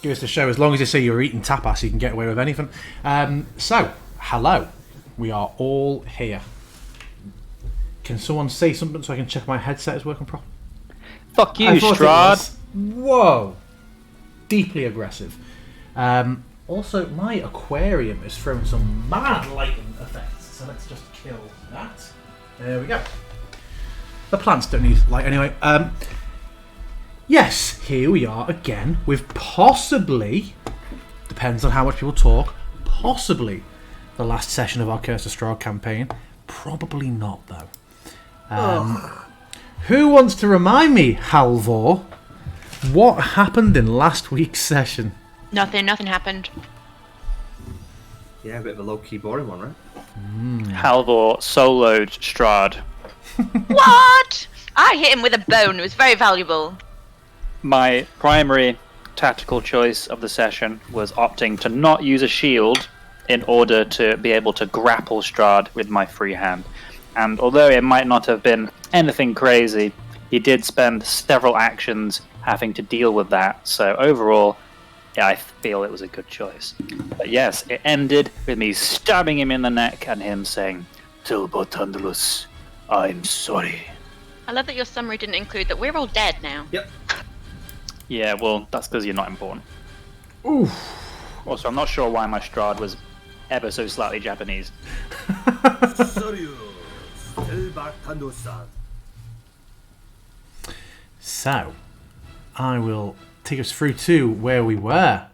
Goes to show, as long as you say you're eating tapas, you can get away with anything. So, hello. We are all here. Can someone say something so I can check my headset is working properly? Fuck you, Strahd. Whoa. Deeply aggressive. Also, my aquarium is throwing some mad lighting effects, so let's just kill that. There we go. The plants don't need light anyway. Yes, here we are again with possibly, depends on how much people talk, possibly the last session of our Curse of Strahd campaign. Probably not, though. Who wants to remind me, Halvor, what happened in last week's session? Nothing happened. Yeah, a bit of a low-key boring one, right? Halvor soloed Strahd. What? I hit him with a bone. It was very valuable. My primary tactical choice of the session was opting to not use a shield in order to be able to grapple Strahd with my free hand. And although it might not have been anything crazy, he did spend several actions having to deal with that. So overall, yeah, I feel it was a good choice. But yes, it ended with me stabbing him in the neck and him saying, "Tell Bartandalus, I'm sorry." I love that your summary didn't include that we're all dead now. Yep. Yeah, well, that's because you're not important. Oof. Also, I'm not sure why my Strahd was ever so slightly Japanese. So, I will take us through to where we were.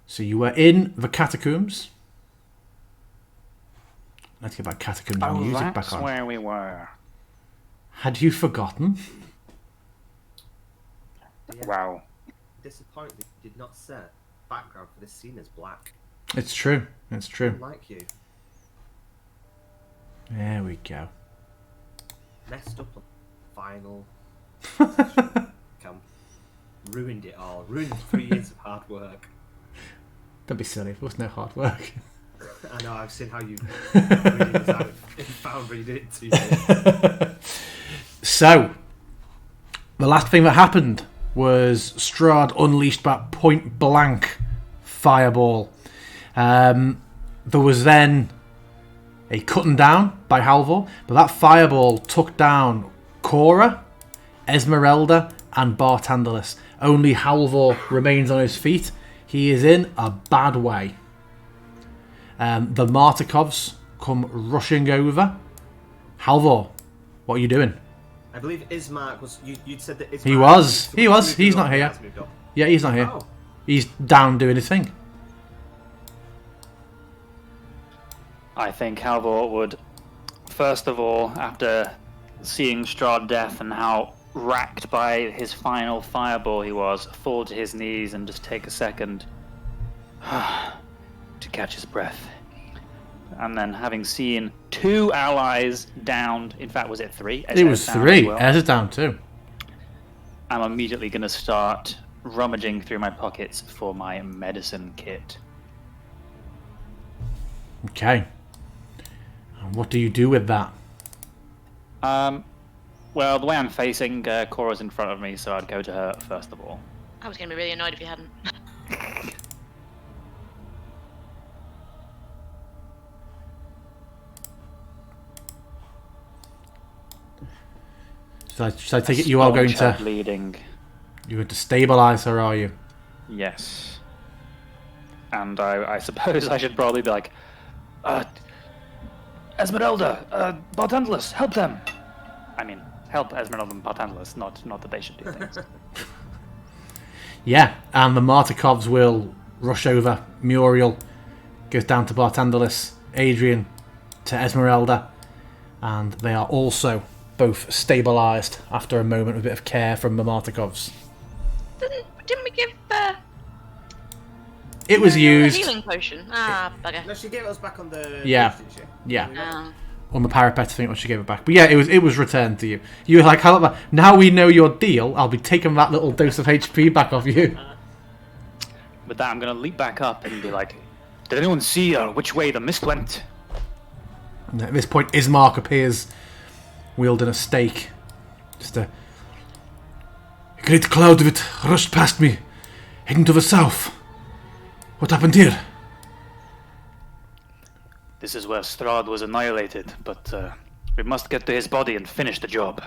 So you were in the catacombs. Let's get that catacomb music back on. That's where we were. Had you forgotten? Yeah. Wow. Disappointed you did not set background for this scene as black. It's true. It's true. Like you. There we go. Messed up on final. Come. Ruined it all. Ruined 3 years of hard work. Don't be silly. It was no hard work. I know, I've seen how you really decided in Foundry you did it 2 years. So, the last thing that happened was Strahd unleashed that point blank fireball. There was then a cutting down by Halvor, but that fireball took down Cora, Esmeralda, and Bartandalus. Only Halvor remains on his feet. He is in a bad way. The Martikovs come rushing over. Halvor, what are you doing? I believe Ismark was. You'd said that Ismark. He was. He's not here. Yeah, he's not here. Oh. He's down doing his thing. I think Halvor would, first of all, after seeing Strahd death and how racked by his final fireball he was, fall to his knees and just take a second to catch his breath. And then, having seen 2 allies downed, in fact, was it 3? It was 3. Ez is down too. I'm immediately going to start rummaging through my pockets for my medicine kit. Okay. And what do you do with that? Well, the way I'm facing, Cora's in front of me, so I'd go to her first of all. I was going to be really annoyed if you hadn't. So I take it you are going to... bleeding. You're going to stabilise her, are you? Yes. And I suppose I should probably be like, Esmeralda, Bartandalus, help them! I mean, help Esmeralda and Bartandalus, not that they should do things. Yeah, and the Martikovs will rush over. Muriel goes down to Bartandalus, Adrian to Esmeralda, and they are also both stabilised after a moment of a bit of care from the Martikovs. Didn't we give it was used. a healing potion? Ah, bugger. No, she gave us back on the. Yeah. Bridge, didn't she? Yeah. On the parapet, I think, when she gave it back. But yeah, it was returned to you. You were like, however, now we know your deal, I'll be taking that little dose of HP back off you. With that, I'm going to leap back up and be like, did anyone see which way the mist went? And at this point, Ismark appears, wielding a stake. Just a great cloud of it rushed past me. Heading to the south. What happened here? This is where Strahd was annihilated, but we must get to his body and finish the job.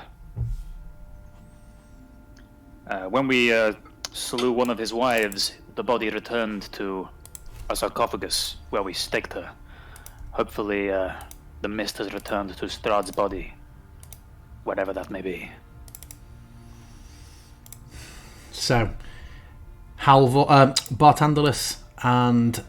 When we slew one of his wives, the body returned to a sarcophagus where we staked her. Hopefully, the mist has returned to Strahd's body, whatever that may be. So, Bartandalis and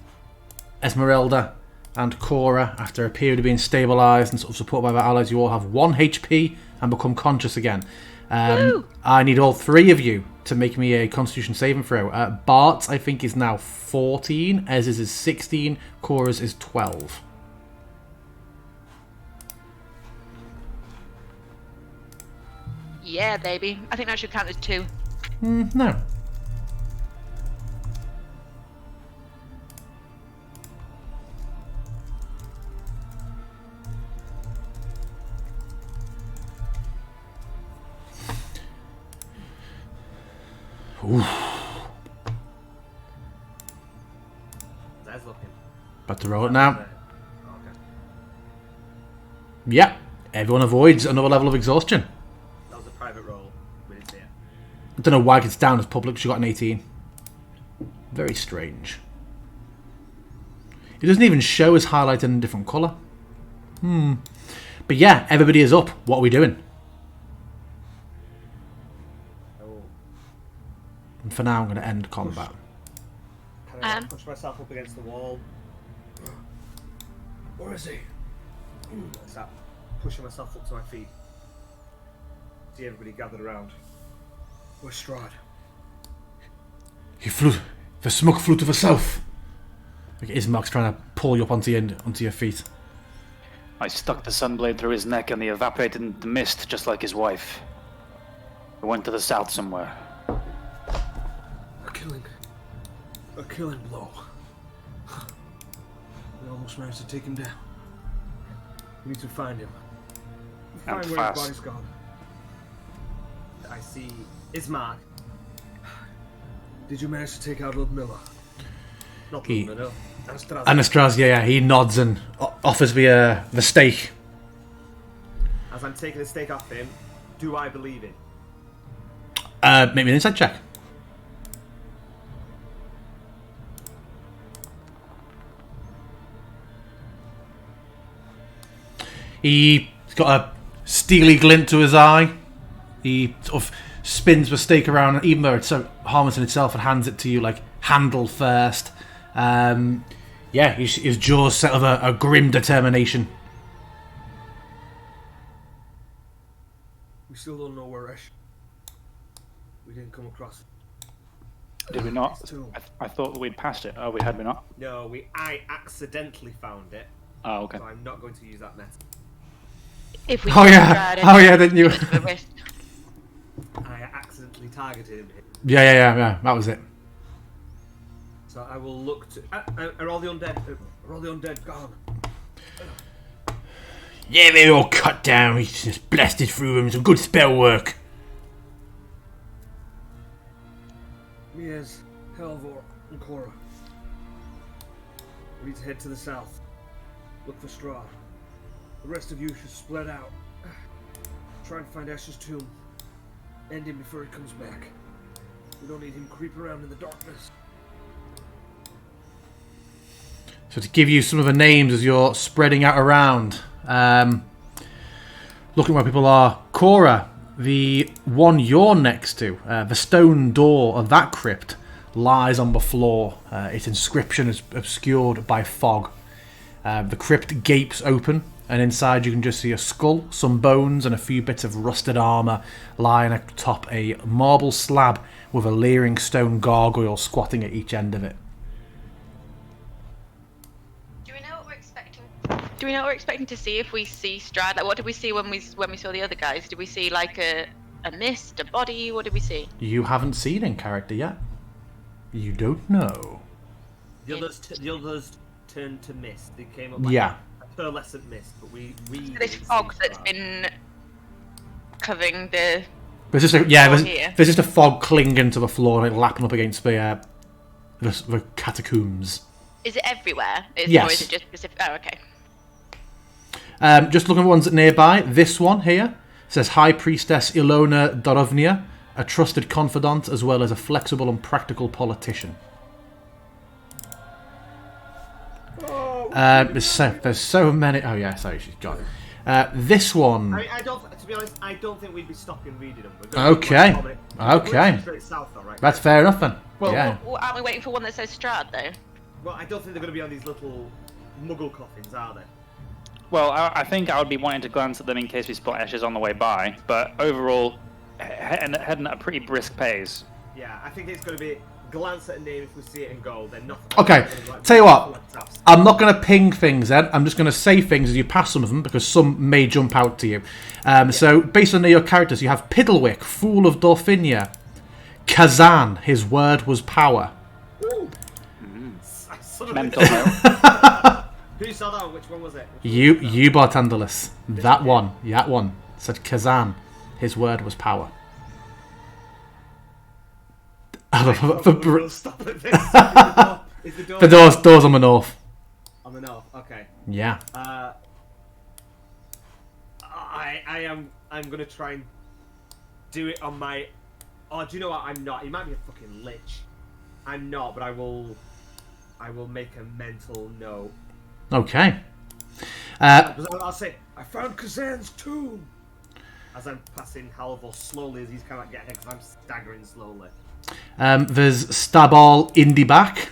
Esmeralda and Cora, after a period of being stabilised and sort of supported by their allies, you all have 1 HP and become conscious again. I need all 3 of you to make me a Constitution saving throw. Bart's, I think, is now 14. Ez's is 16. Cora's is 12. Yeah, baby. I think that should count as 2. No. Ooh. That's looking. About to roll it now. Okay. Yeah. Everyone avoids another level of exhaustion. That was a private roll. We didn't see it. I don't know why it's down as public. She got an 18. Very strange. It doesn't even show as highlighted in a different colour. But yeah, everybody is up. What are we doing? Oh. And for now, I'm going to end combat. Can I push myself up against the wall? Where is he? What's that? Pushing myself up to my feet. See everybody gathered around. Where's Strahd? He flew. The smoke flew to the south. Like Ismark's trying to pull you up onto your feet. I stuck the sunblade through his neck and he evaporated in the mist just like his wife. He went to the south somewhere. A killing blow. We almost managed to take him down. We need to find him. And Find where his fast. body's gone. I see Ismark. Did you manage to take out Ludmilla? Not He- Luna, no. Anastasia, yeah, he nods and offers me the steak. As I'm taking the stake off him, do I believe him? Make me an insight check. He's got a steely glint to his eye. He sort of spins the stake around, and even though it's so harmless in itself, and hands it to you like handle first. Yeah, his jaws set of a grim determination. We still don't know where Esh. We didn't come across it. Did we not? Still. I thought that we'd passed it. Oh, had we not? No, I accidentally found it, Oh, okay. so I'm not going to use that method. If we Oh yeah, didn't you? the wrist. I accidentally targeted him. Yeah. That was it. So I will look to. Are all the undead gone? Yeah, they all cut down. He's just blasted through them. Some good spell work. Miez, Helvor, and Cora. We need to head to the south. Look for Strahd. The rest of you should spread out. Try and find Ash's tomb. End him before he comes back. We don't need him creep around in the darkness. So to give you some of the names as you're spreading out around, looking where people are. Cora, the one you're next to, the stone door of that crypt lies on the floor. Its inscription is obscured by fog. The crypt gapes open, and inside you can just see a skull, some bones, and a few bits of rusted armour lying atop a marble slab with a leering stone gargoyle squatting at each end of it. Do we know what we're expecting? Do we know what we're expecting to see if we see Strahd? Like, what did we see when we saw the other guys? Did we see like a mist, a body? What did we see? You haven't seen in character yet. You don't know. The others turned to mist. They came up like Yeah. a pearlescent mist, but we This didn't fog see that's Strahd. been covering the. There's just a, yeah, Floor there's here. just a fog clinging to the floor and it lapping up against the the catacombs. Is it everywhere? Yes. Or is it just specific? Oh, okay. Just looking at ones nearby. This one here says High Priestess Ilona Dorovnia, a trusted confidant as well as a flexible and practical politician. There's so many. Oh yeah, sorry, she's gone. This one. I don't. To be honest, I don't think we'd be stopping reading them. Okay. Okay. Straight south, though, right? That's fair enough then. Well, yeah. Well, aren't we waiting for one that says Strahd, though? Well, I don't think they're going to be on these little muggle coffins, are they? Well, I think I would be wanting to glance at them in case we spot Esches on the way by, but overall, heading at a pretty brisk pace. Yeah, I think it's going to be glance at a name if we see it and go, then nothing. Okay, tell you what, I'm not going to ping things then, I'm just going to say things as you pass some of them, because some may jump out to you. So, based on your characters, you have Piddlewick, Fool of Dorfinia, Kazan, his word was power. Mental note. Who saw that one? Which one was it? You Bartandalus. That one. Said Kazan, his word was power. We'll stop at this. Is the door The doors on the north. on the north? Okay. Yeah. I'm gonna try and do it on my. Oh, do you know what? I'm not. He might be a fucking lich. I'm not, but I will make a mental note. Okay. I'll say, I found Kazan's tomb! As I'm passing Halvor slowly as he's kind of getting it, because I'm staggering slowly. There's Stabal Indibak,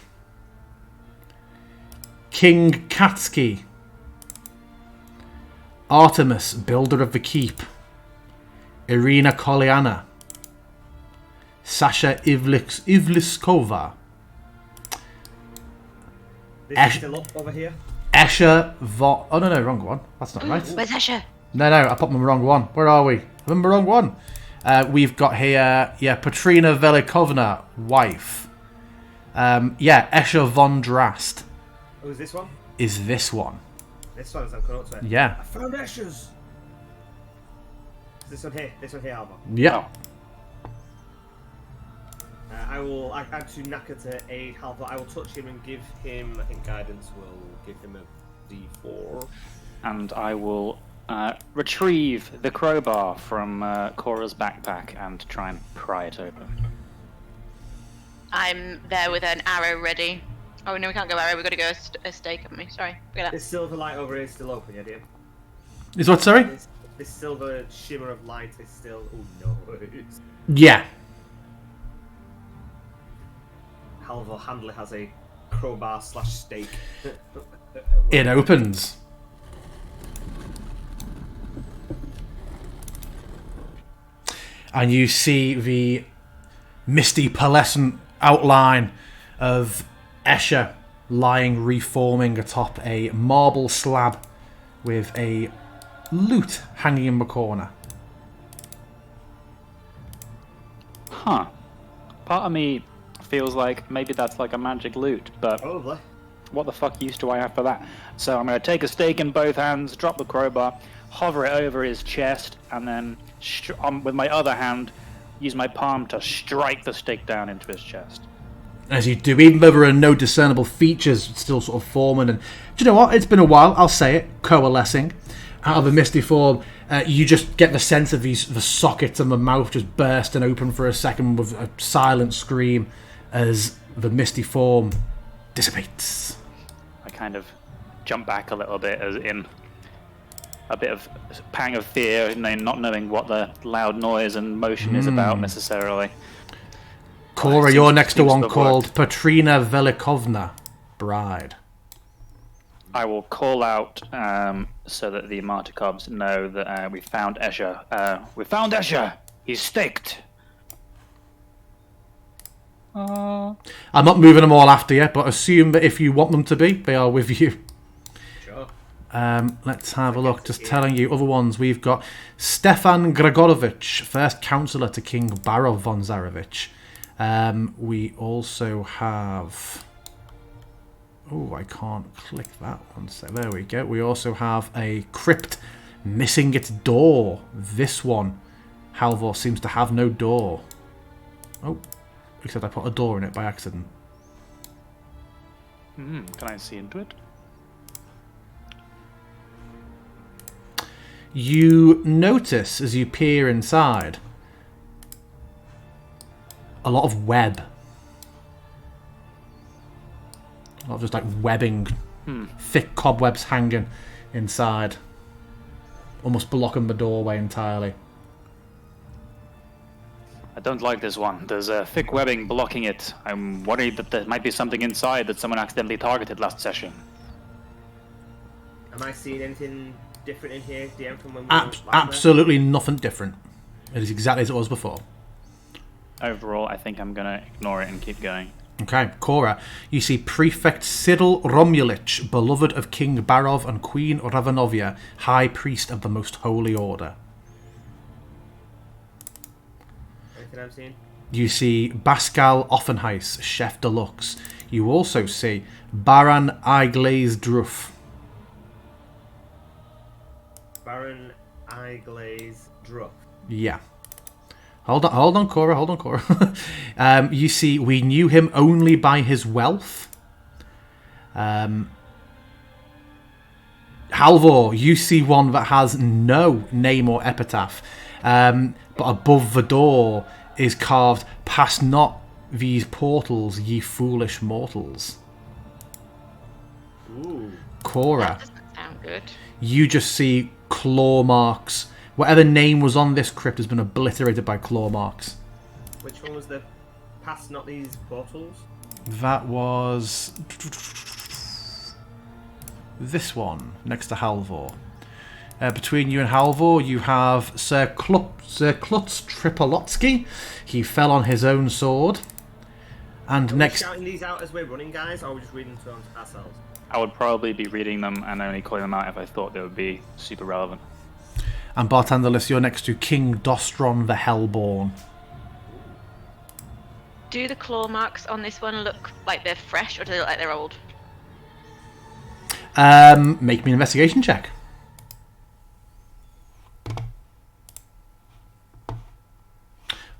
King Katsky, Artemis, Builder of the Keep, Irina Koliana, Sasha Ivliskova, This is still up over here. Escher Vo... Oh, no, wrong one. That's not right. Where's Escher? No, I popped them the wrong one. Where are we? I'm in the wrong one. We've got here, Petrina Velikovna, wife. Escher von Drast. Oh, is this one? Is this one. This one, as I'm coming up to it. Yeah. I found Escher's! This one here, Halvor. Yeah. I add to Naka to aid Halvor. I will touch him and give him, I think guidance will give him a D4. And I will retrieve the crowbar from Cora's backpack and try and pry it open. I'm there with an arrow ready. Oh no, we can't go arrow. We've got to go a stake, haven't we? Sorry. This silver light over here is still open, yeah, dear? Is what, sorry? This silver shimmer of light is still... Oh no. Yeah. Halvor handily has a crowbar / stake. It opens. And you see the misty pearlescent outline of Escher lying reforming atop a marble slab with a lute hanging in the corner. Huh. Part of me feels like maybe that's like a magic loot, but Probably. what the fuck use do I have for that? So I'm going to take a stake in both hands, drop the crowbar, hover it over his chest, and then with my other hand, use my palm to strike the stake down into his chest. As you do, even though there are no discernible features still sort of forming, and do you know what? It's been a while, I'll say it, coalescing out of a misty form. You just get the sense of the sockets and the mouth just bursting open for a second with a silent scream as the misty form dissipates. I kind of jump back a little bit, as in a bit of pang of fear, not knowing what the loud noise and motion is about necessarily. Cora, you're next to one called Petrina Velikovna, bride. I will call out so that the Martikobs know that we found Escher. We found Escher! He's staked! I'm not moving them all after you, but assume that if you want them to be, they are with you. Sure. Let's have a look. Just telling you other ones. We've got Stefan Gregorovich, first councillor to King Barov von Zarevich. We also have... Oh, I can't click that one. So there we go. We also have a crypt missing its door. This one, Halvor seems to have no door. Oh, except I put a door in it by accident. Can I see into it? You notice as you peer inside a lot of web. A lot of just like webbing, thick cobwebs hanging inside, almost blocking the doorway entirely. I don't like this one. There's a thick webbing blocking it. I'm worried that there might be something inside that someone accidentally targeted last session. Am I seeing anything different in here, DM, from when we Absolutely nothing different. It is exactly as it was before. Overall, I think I'm gonna ignore it and keep going. Okay, Cora, you see Prefect Cyril Romulich, beloved of King Barov and Queen Ravenovia, High Priest of the Most Holy Order. Anything I'm seeing? You see Pascal Offenheis, Chef Deluxe. You also see Baron Iglaze Druff. Baron Iglaze Druff. Yeah. Hold on, Cora. You see, we knew him only by his wealth. Halvor, you see one that has no name or epitaph. But above the door is carved, "Pass not these portals, ye foolish mortals." Ooh. Cora, That doesn't sound good. you just see claw marks. Whatever name was on this crypt has been obliterated by claw marks. Which one was the past, not these portals? That was this one, next to Halvor. Between you and Halvor, you have Sir Klutz Tripolotsky. He fell on his own sword. And Are next... we shouting these out as we're running, guys, or are we just reading them to ourselves? I would probably be reading them and only calling them out if I thought they would be super relevant. And Bartandalis, you're next to King Dostron the Hellborn. Do the claw marks on this one look like they're fresh, or do they look like they're old? Make me an investigation check.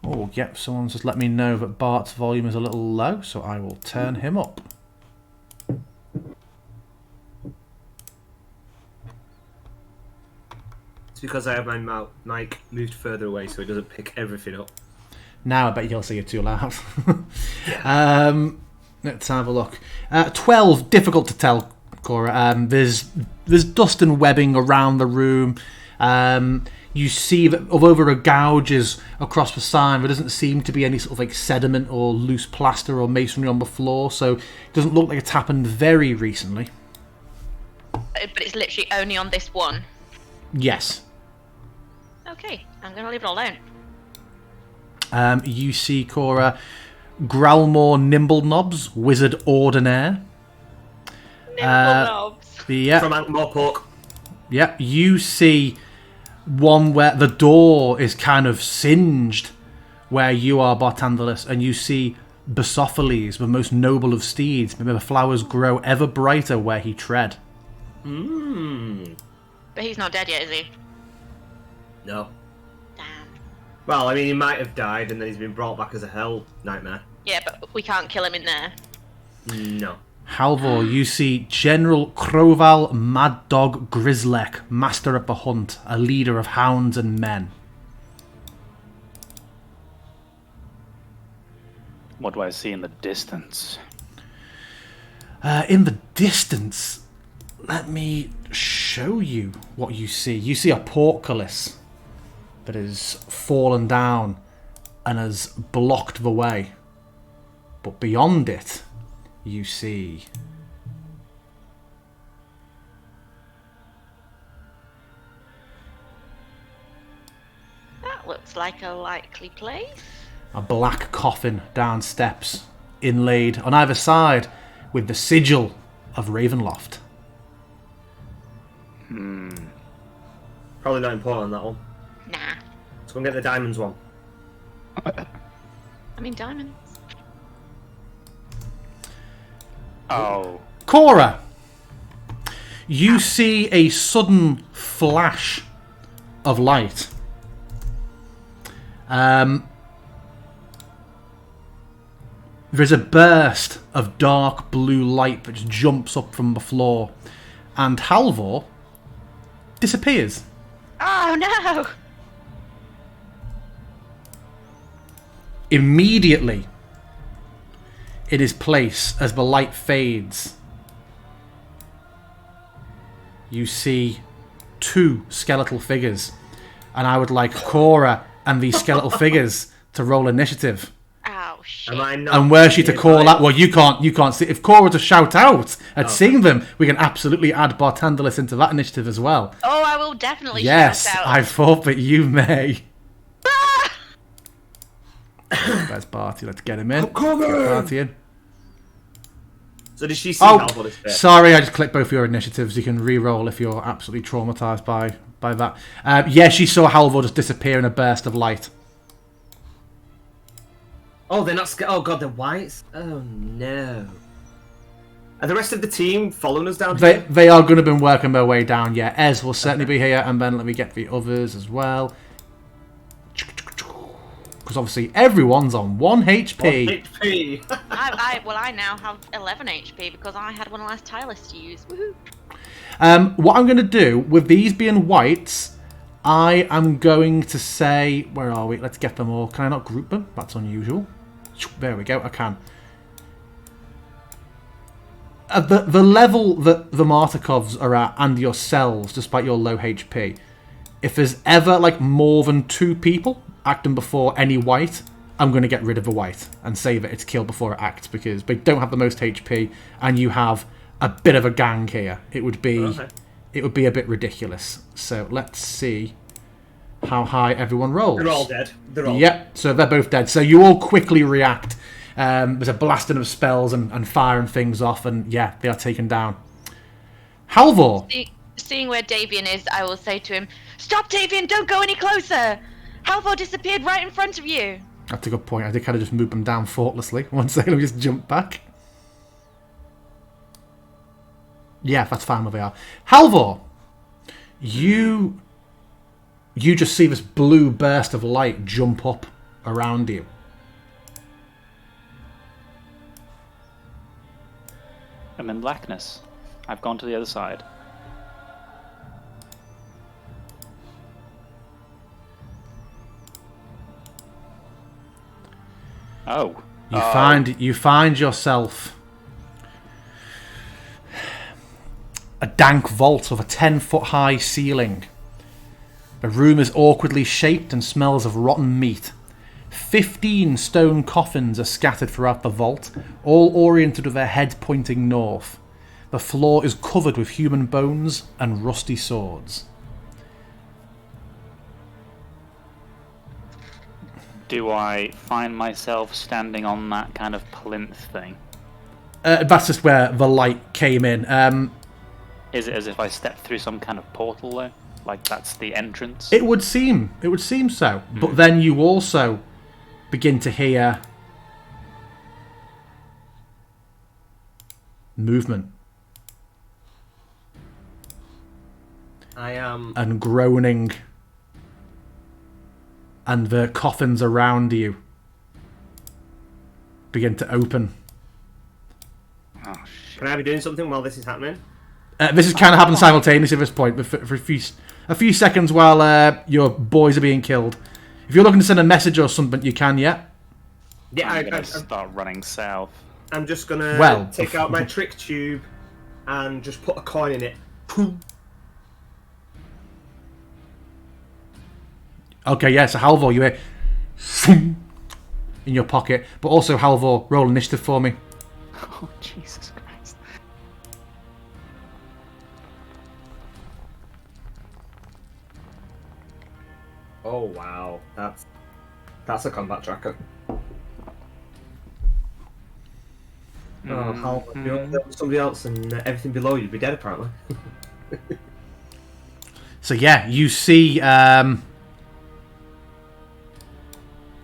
Oh, yep, someone's just let me know that Bart's volume is a little low, so I will turn him up. It's because I have my mic moved further away so it doesn't pick everything up. Now I bet you'll see it too loud. Let's have a look. 12, difficult to tell, Cora. There's dust and webbing around the room. You see that although there are gouges across the sign, there doesn't seem to be any sort of like sediment or loose plaster or masonry on the floor, so it doesn't look like it's happened very recently. But it's literally only on this one. Yes. Okay, I'm going to leave it alone. You see, Cora, Growlmore Nimblenobs, Wizard Ordinaire. Nimblenobs. Yeah. From Ankh-Morpork. Yep, you see one where the door is kind of singed where you are, Bartandalis, and you see Basophiles, the most noble of steeds. Maybe the flowers grow ever brighter where he tread. But he's not dead yet, is he? No. Damn. Well, I mean, he might have died and then he's been brought back as a hell nightmare. Yeah, but we can't kill him in there. No. Halvor, you see General Croval Mad Dog Grizzlek, master of the hunt, a leader of hounds and men. What do I see in the distance? In the distance, let me show you what you see. You see a portcullis that has fallen down and has blocked the way. But beyond it, you see That looks like a likely place. a black coffin down steps, inlaid on either side with the sigil of Ravenloft. Probably not important, that one. Nah. Let's go and get the diamonds one. I mean, diamonds. Oh. Cora, you see a sudden flash of light. There's a burst of dark blue light that just jumps up from the floor, and Halvor disappears. Oh no! Immediately, in his place, as the light fades, you see 2 skeletal figures, and I would like Cora and these skeletal figures to roll initiative. Oh shit! Am I not? And were she to call out, well, you can't see. If Cora were to shout out at seeing them, we can absolutely add Bartenderless into that initiative as well. Oh, I will definitely Yes, shout out. I thought that you may. There's Barty. Let's get him in. Get Barty in. So did she see Oh, Halvor disappear? sorry, I just clicked both your initiatives. You can re-roll if you're absolutely traumatized by that. Yeah, she saw Halvor just disappear in a burst of light. Oh, they're not scared. Oh god, they're whites. Oh no. Are the rest of the team following us down here? They are going to be working their way down. Yeah, Ez will certainly be here, and then let me get the others as well. Because obviously everyone's on 1 HP. 1 HP. I now have 11 HP because I had one last Tylus to use. Woohoo! What I'm going to do, with these being whites, I am going to say... Where are we? Let's get them all. Can I not group them? That's unusual. There we go, I can. At the level that the Martikovs are at, and yourselves, despite your low HP, if there's ever like more than 2 people acting before any white, I'm going to get rid of the white and say that it's killed before it acts, because they don't have the most HP, and you have a bit of a gang here. It would be a bit ridiculous. So let's see how high everyone rolls. They're all dead. Yep, so they're both dead. So you all quickly react. There's a blasting of spells and firing things off, and yeah, they are taken down. Halvor! Seeing where Davian is, I will say to him, "Stop, Davian! Don't go any closer! Halvor disappeared right in front of you!" That's a good point. I did kind of just move them down thoughtlessly. One second, let me just jump back. Yeah, that's fine where they are. Halvor! You just see this blue burst of light jump up around you. I'm in blackness. I've gone to the other side. Oh. You find yourself a dank vault of a 10-foot high ceiling. The room is awkwardly shaped and smells of rotten meat. 15 stone coffins are scattered throughout the vault, all oriented with their heads pointing north. The floor is covered with human bones and rusty swords. Do I find myself standing on that kind of plinth thing? That's just where the light came in. Is it as if I stepped through some kind of portal, though? Like that's the entrance? It would seem so. But then you also begin to hear movement. And groaning. And the coffins around you begin to open. Oh, shit. Can I be doing something while this is happening? This is kind of happening simultaneously at this point, but for a few seconds while your boys are being killed. If you're looking to send a message or something, you can, yeah? Yeah, I'm gonna start running south. I'm just gonna take out my trick tube and just put a coin in it. Okay, yeah, so Halvor, you hear in your pocket, but also Halvor, roll initiative for me. Oh, Jesus Christ. Oh wow, that's a combat tracker. Oh, Halvor, if you're somebody else and everything below you'd be dead apparently. So yeah, you see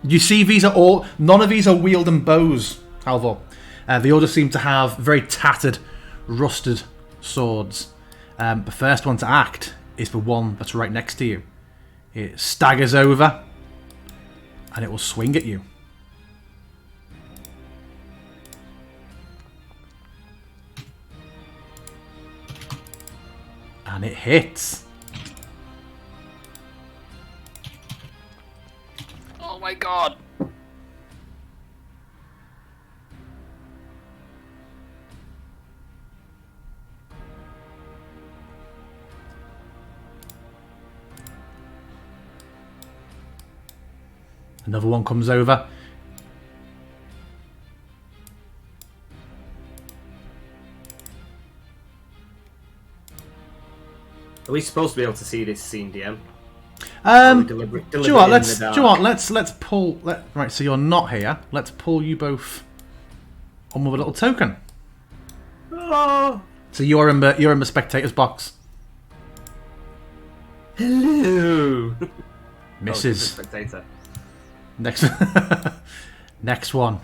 these are all... None of these are wielding bows, Halvor. They all just seem to have very tattered, rusted swords. The first one to act is the one that's right next to you. It staggers over, and it will swing at you. hits. Oh my god! Another one comes over. Are we supposed to be able to see this scene, DM? Do you know what? Let's pull. Right, so you're not here. Let's pull you both on with a little token. Oh, So you're in the spectator's box. hello. Misses. Spectator. Next one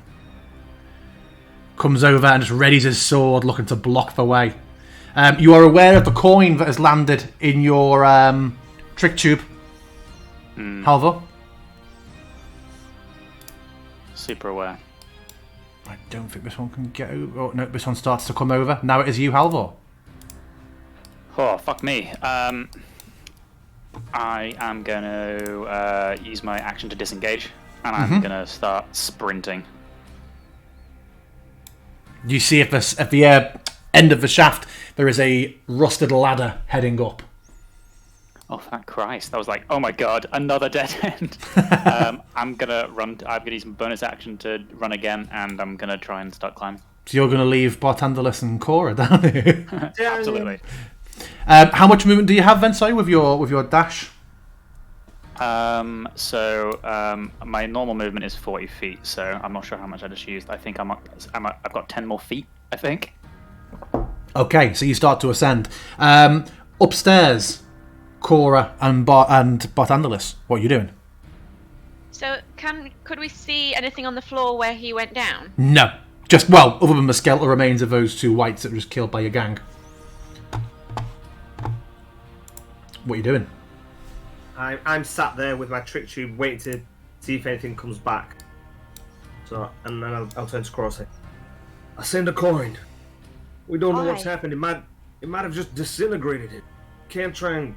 comes over and just readies his sword, looking to block the way. You are aware of the coin that has landed in your trick tube, Halvor. Super aware. I don't think this one can get over. Oh, no, this one starts to come over. Now it is you, Halvor. Oh, fuck me. I am going to use my action to disengage, and I'm going to start sprinting. You see at the end of the shaft, there is a rusted ladder heading up. Oh, thank Christ. I was like, oh my god, another dead end. I'm going to run. I'm going to use my bonus action to run again, and I'm going to try and start climbing. So you're going to leave Bartandalis and Cora down here? Absolutely. How much movement do you have then, sorry, with your dash? My normal movement is 40 feet, so I'm not sure how much I just used. I think I've got 10 more feet, I think. Okay, so you start to ascend. Upstairs, Cora and Bartandalis, what are you doing? So could we see anything on the floor where he went down? No. Just, well, other than the skeletal remains of those two wights that were just killed by your gang. What are you doing? I'm sat there with my trick tube waiting to see if anything comes back. So, and then I'll turn to Cora and say, I send a coin. We don't know what's Why? happened. It might have just disintegrated it. Can't try and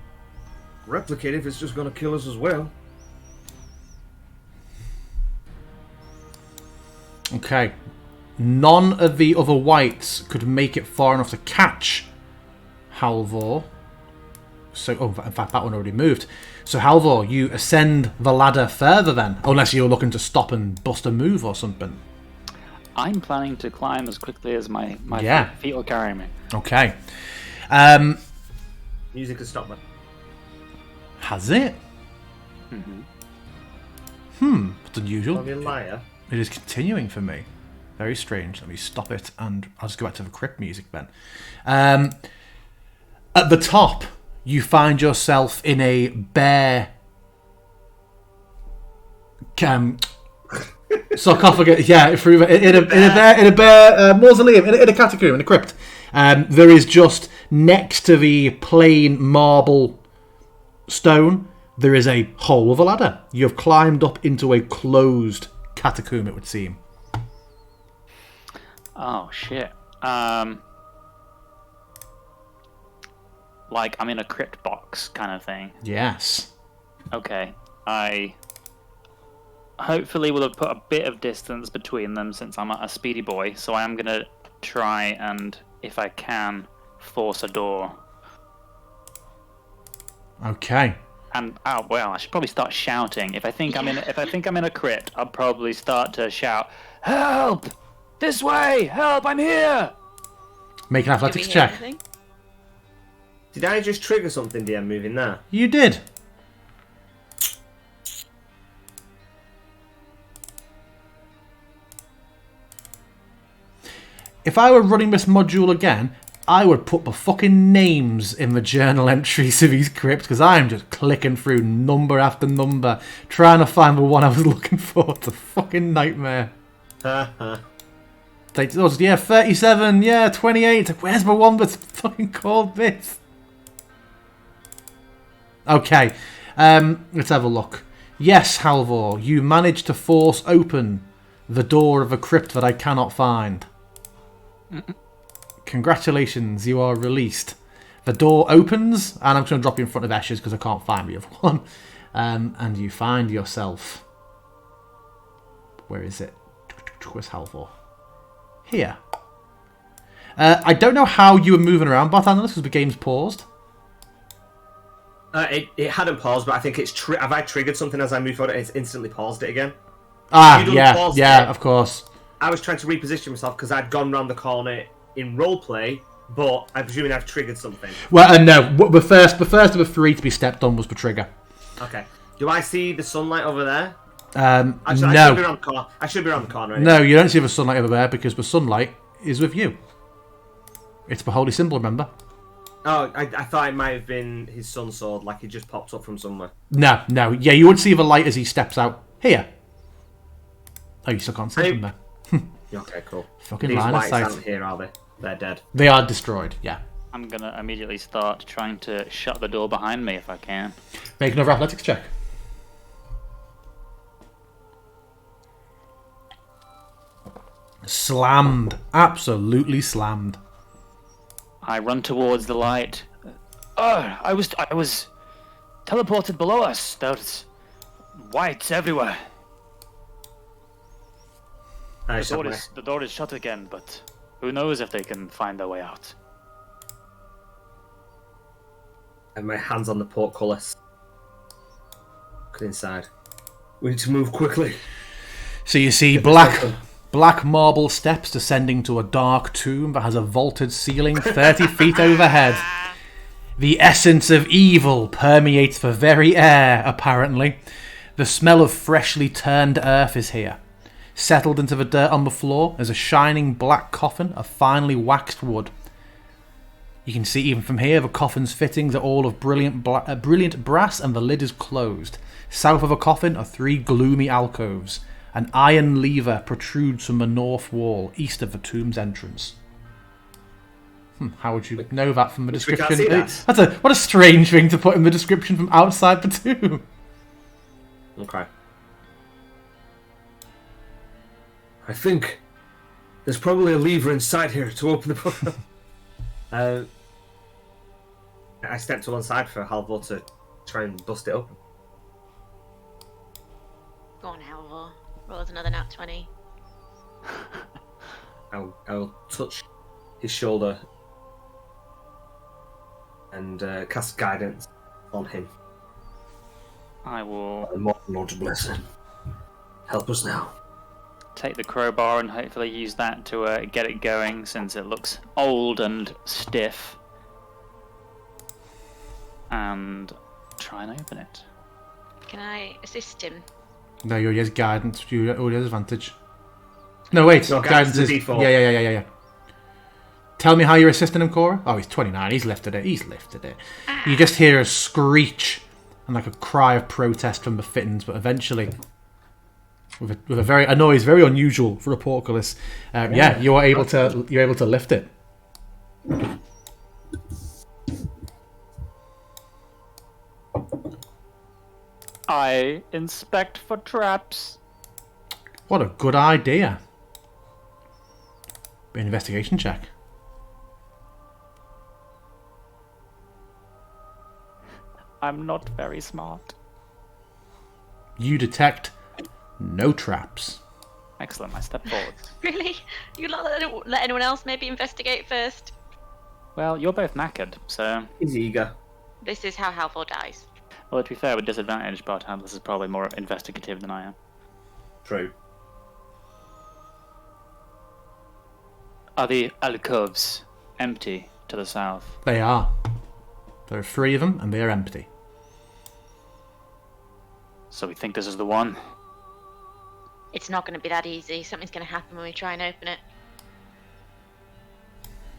replicate it if it's just gonna kill us as well. Okay. None of the other wights could make it far enough to catch Halvor. So, in fact, that one already moved. So, Halvor, you ascend the ladder further then, unless you're looking to stop and bust a move or something. I'm planning to climb as quickly as my feet will carry me. Okay. music has stopped. Has it? It's unusual. I'll be a liar. It is continuing for me. Very strange. Let me stop it and I'll just go back to the crypt music then. At the top, you find yourself in a bare sarcophagus. Yeah, in a bare mausoleum, in a catacomb, in a crypt. There is just next to the plain marble stone, there is a hole of a ladder. You have climbed up into a closed catacomb, it would seem. Oh shit. Like I'm in a crypt box kind of thing. Yes. Okay. I hopefully will have put a bit of distance between them since I'm a speedy boy, so I am gonna try and, if I can, force a door. Okay. And I should probably start shouting. If I think I'm in a crypt, I'll probably start to shout, "Help! This way! Help! I'm here!" Make an Did we athletics hear check. anything? Did I just trigger something, DM, moving there? You did. If I were running this module again, I would put the fucking names in the journal entries of these crypts, because I'm just clicking through number after number, trying to find the one I was looking for. It's a fucking nightmare. Takes us, 37, 28. Where's the one that's fucking called this? Okay, let's have a look. Yes, Halvor, you managed to force open the door of a crypt that I cannot find. Congratulations, you are released. The door opens, and I'm just going to drop you in front of Eshes because I can't find the other one. And you find yourself... Where is it? Where's Halvor? Here. I don't know how you were moving around, Barthander, because the game's paused. It hadn't paused, but I think it's... have I triggered something as I move forward and it's instantly paused it again? Yeah, of course. I was trying to reposition myself because I'd gone round the corner in roleplay, but I'm presuming I've triggered something. Well, no. The first of the 3 to be stepped on was the trigger. Okay. Do I see the sunlight over there? No. I should be around the corner. I should be around the corner. Anyway. No, you don't see the sunlight over there because the sunlight is with you. It's the holy symbol, remember? Oh, I thought it might have been his sun sword, like he just popped up from somewhere. No. Yeah, you would see the light as he steps out. Here. Oh, you still can't see them there. Okay, cool. Fucking These line of lights sight. aren't here, are they? They're dead. They are destroyed, yeah. I'm gonna immediately start trying to shut the door behind me if I can. Make another athletics check. Slammed. Absolutely slammed. I run towards the light. Oh, I was teleported below us. There's whites everywhere. The door is shut again, but who knows if they can find their way out. And my hands on the portcullis. Look inside. We need to move quickly. So you see black marble steps descending to a dark tomb that has a vaulted ceiling 30 feet overhead. The essence of evil permeates the very air, apparently. The smell of freshly turned earth is here. Settled into the dirt on the floor is a shining black coffin of finely waxed wood. You can see even from here the coffin's fittings are all of brilliant brass and the lid is closed. South of the coffin are 3 gloomy alcoves. An iron lever protrudes from the north wall, east of the tomb's entrance. How would you know that from the description? We can't see that. What a strange thing to put in the description from outside the tomb. Okay. I think there's probably a lever inside here to open the portal. I stepped to one side for Halvor to try and bust it open. Go on, Halvor. Roll us another nat 20. I'll touch his shoulder and cast guidance on him. I will Lord's blessing. Help us now. take the crowbar and hopefully use that to get it going, since it looks old and stiff. And try and open it. Can I assist him? No, you already has guidance. You already has advantage. No, wait. No, guidance is... default. Yeah. Tell me how you're assisting him, Cora. Oh, he's 29. He's lifted it. You just hear a screech and like a cry of protest from the fittings, but eventually, with a very a noise very unusual for a portcullis, you're able to lift it. I inspect for traps. What a good idea. Investigation check. I'm not very smart. You detect no traps. Excellent, I step forward. Really? You let anyone else maybe investigate first? Well, you're both knackered, so... He's eager. This is how Halvor dies. Well, to be fair, with disadvantage, Barthandless is probably more investigative than I am. True. Are the alcoves empty to the south? They are. There are 3 of them, and they are empty. So we think this is the one? It's not going to be that easy. Something's going to happen when we try and open it.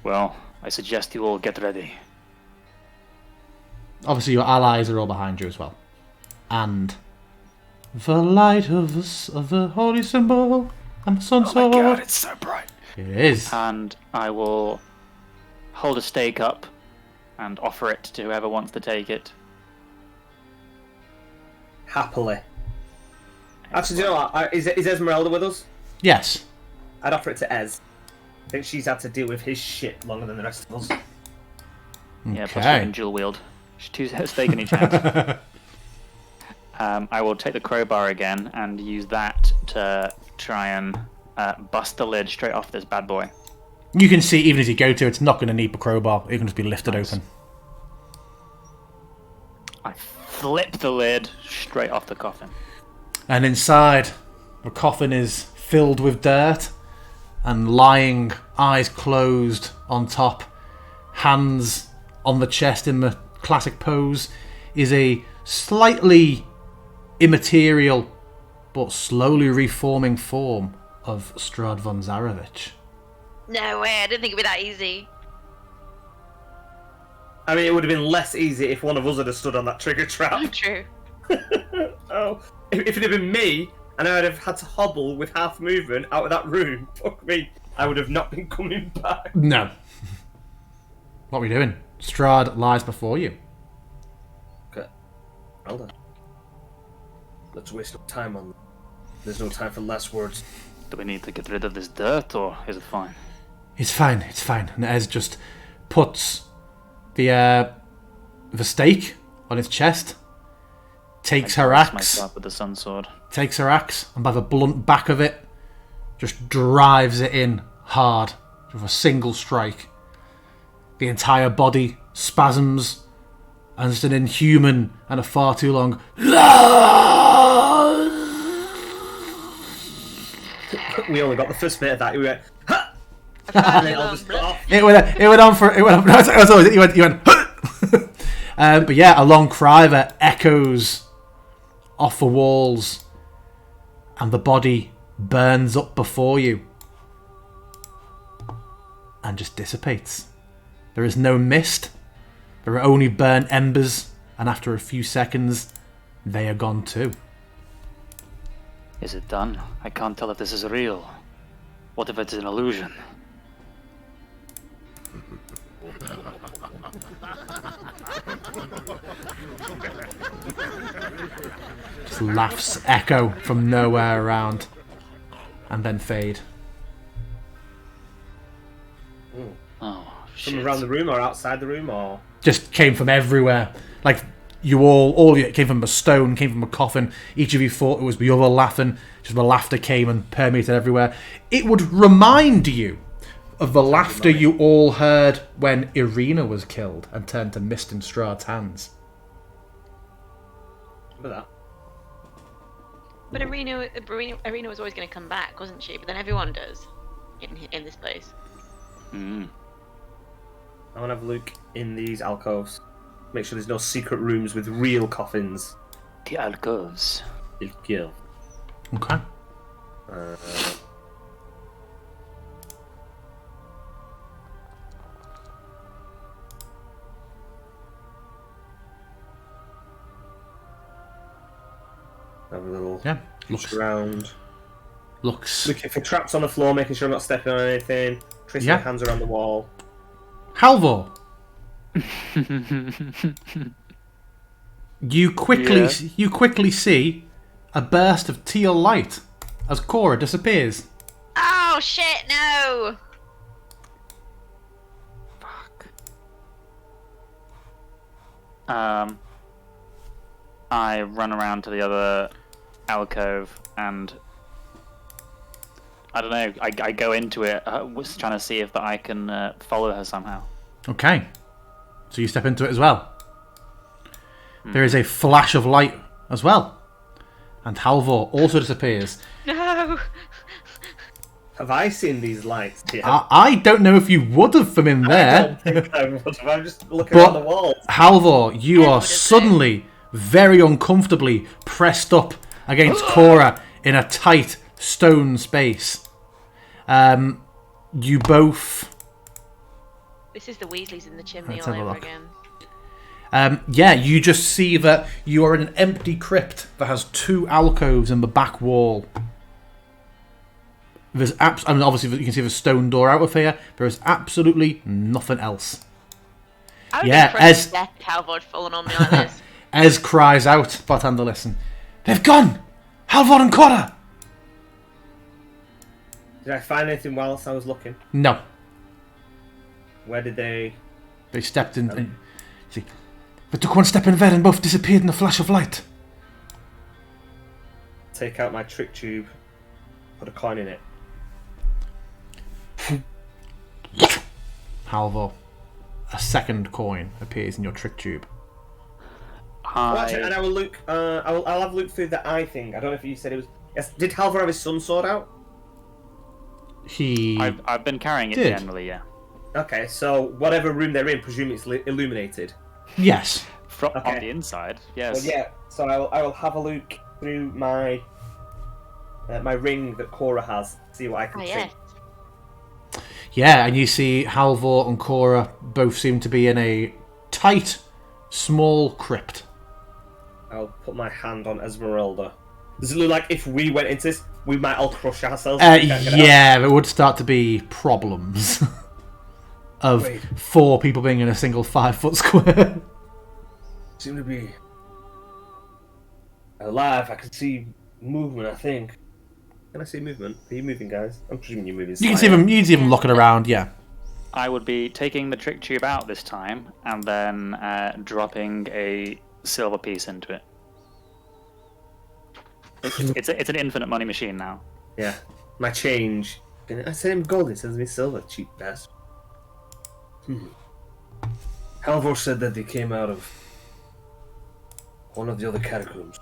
Well, I suggest you all get ready. Obviously, your allies are all behind you as well. And the light of the holy symbol and the sun sword. Oh my god, it's so bright. It is. And I will hold a stake up and offer it to whoever wants to take it. Happily. Actually, do you know what? Is Esmeralda with us? Yes. I'd offer it to Ez. I think she's had to deal with his shit longer than the rest of us. Yeah, plus we can dual wield. Two stake in each hand. I will take the crowbar again and use that to try and bust the lid straight off this bad boy. You can see, even as you go to, it's not going to need a crowbar. It can just be lifted open. I flip the lid straight off the coffin. And inside, the coffin is filled with dirt and lying, eyes closed on top, hands on the chest in the classic pose, is a slightly immaterial but slowly reforming form of Strahd von Zarovich. No way, I didn't think it'd be that easy. I mean, it would have been less easy if one of us had stood on that trigger trap. True. Oh, if it had been me, and I would have had to hobble with half movement out of that room, fuck me, I would have not been coming back. No. What are we doing? Strahd lies before you. Okay. Well done. Let's waste no time on. There's no time for less words. Do we need to get rid of this dirt, or is it fine? It's fine, it's fine. And Ez just puts the stake on his chest, takes her axe, myself with the sun sword. Takes her axe, and by the blunt back of it, just drives it in hard with a single strike. The entire body spasms, and just an inhuman and a far too long. We only got the first bit of that. We went, ha! And then I'll just cut off. It went on for. No, it was always, you went. But yeah, a long cry that echoes off the walls, and the body burns up before you, and just dissipates. There is no mist. There are only burnt embers, and after a few seconds, they are gone too. Is it done? I can't tell if this is real. What if it's an illusion? Just laughs echo from nowhere around, and then fade. Oh, shit. From around the room or outside the room or? Just came from everywhere. Like, you all of you, it came from a stone, came from a coffin. Each of you thought it was the other laughing. Just the laughter came and permeated everywhere. It would remind you of the laughter you all heard when Irina was killed and turned to mist in Strahd's hands. Remember that? But Irina was always going to come back, wasn't she? But then everyone does in this place. Mm. I want to have a look in these alcoves. Make sure there's no secret rooms with real coffins. The alcoves. They'll kill. Okay. Have a little looks around. looks. Looking for traps on the floor, making sure I'm not stepping on anything. Tracing my hands around the wall. Halvor. You quickly see a burst of teal light as Cora disappears. Oh shit! No. Fuck. I run around to the other alcove and I don't know. I go into it, was trying to see if I can follow her somehow. Okay. So you step into it as well. There is a flash of light as well. And Halvor also disappears. No. Have I seen these lights? I don't know if you would have from in there. I don't think I would have. I'm just looking around the walls. Halvor, you are suddenly very uncomfortably pressed up against Cora in a tight stone space. You both... This is the Weasleys in the chimney Let's all have a over look. again. You just see that you are in an empty crypt that has two alcoves in the back wall. There's obviously you can see the stone door out of here. There is absolutely nothing else. I would Yeah, be as- death Halvard falling on me like this. Ez cries out, Bartender, listen. They've gone! Halvor and Cora! Did I find anything whilst I was looking? No. Where did they They stepped in. And, see, they took one step in there and both disappeared in a flash of light. Take out my trick tube, put a coin in it. Halvor, a second coin appears in your trick tube. Well, actually, and I will look. I'll have a look through the eye thing. I don't know if you said it was. Yes. Did Halvor have his sun sword out? I've been carrying it did. generally, yeah. Okay, so whatever room they're in, presume it's illuminated. Yes. On the inside, yes. Well, yeah. So I will have a look through my my ring that Cora has. See what I can see. Yes. Yeah, and you see Halvor and Cora both seem to be in a tight, small crypt. I'll put my hand on Esmeralda. Does it look like if we went into this, we might all crush ourselves? Yeah, there would start to be problems of 4 people being in a single 5-foot square. Seem to be alive. I can see movement, I think. Can I see movement? Are you moving, guys? I'm presuming you're moving. You can see them looking around, yeah. I would be taking the trick tube out this time and then dropping a silver piece into it. It's an infinite money machine now. Yeah. My change. I sent him gold, he sends me silver, cheap bastard. Halvor said that they came out of one of the other catacombs.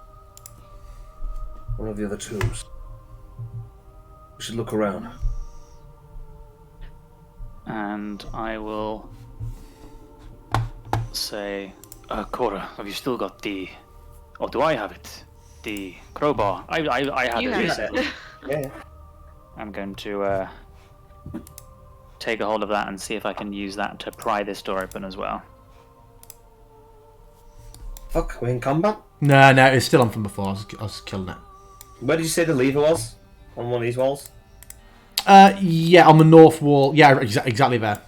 One of the other tombs. We should look around. And I will say, Cora, have you still got the... Or do I have it? The crowbar. I had You it have recently. it. Yeah. I'm going to take a hold of that and see if I can use that to pry this door open as well. Fuck, we're in combat? No, it's still on from before. I was killing it. Where did you say the lever was? On one of these walls? Yeah, on the north wall. Yeah, exactly there.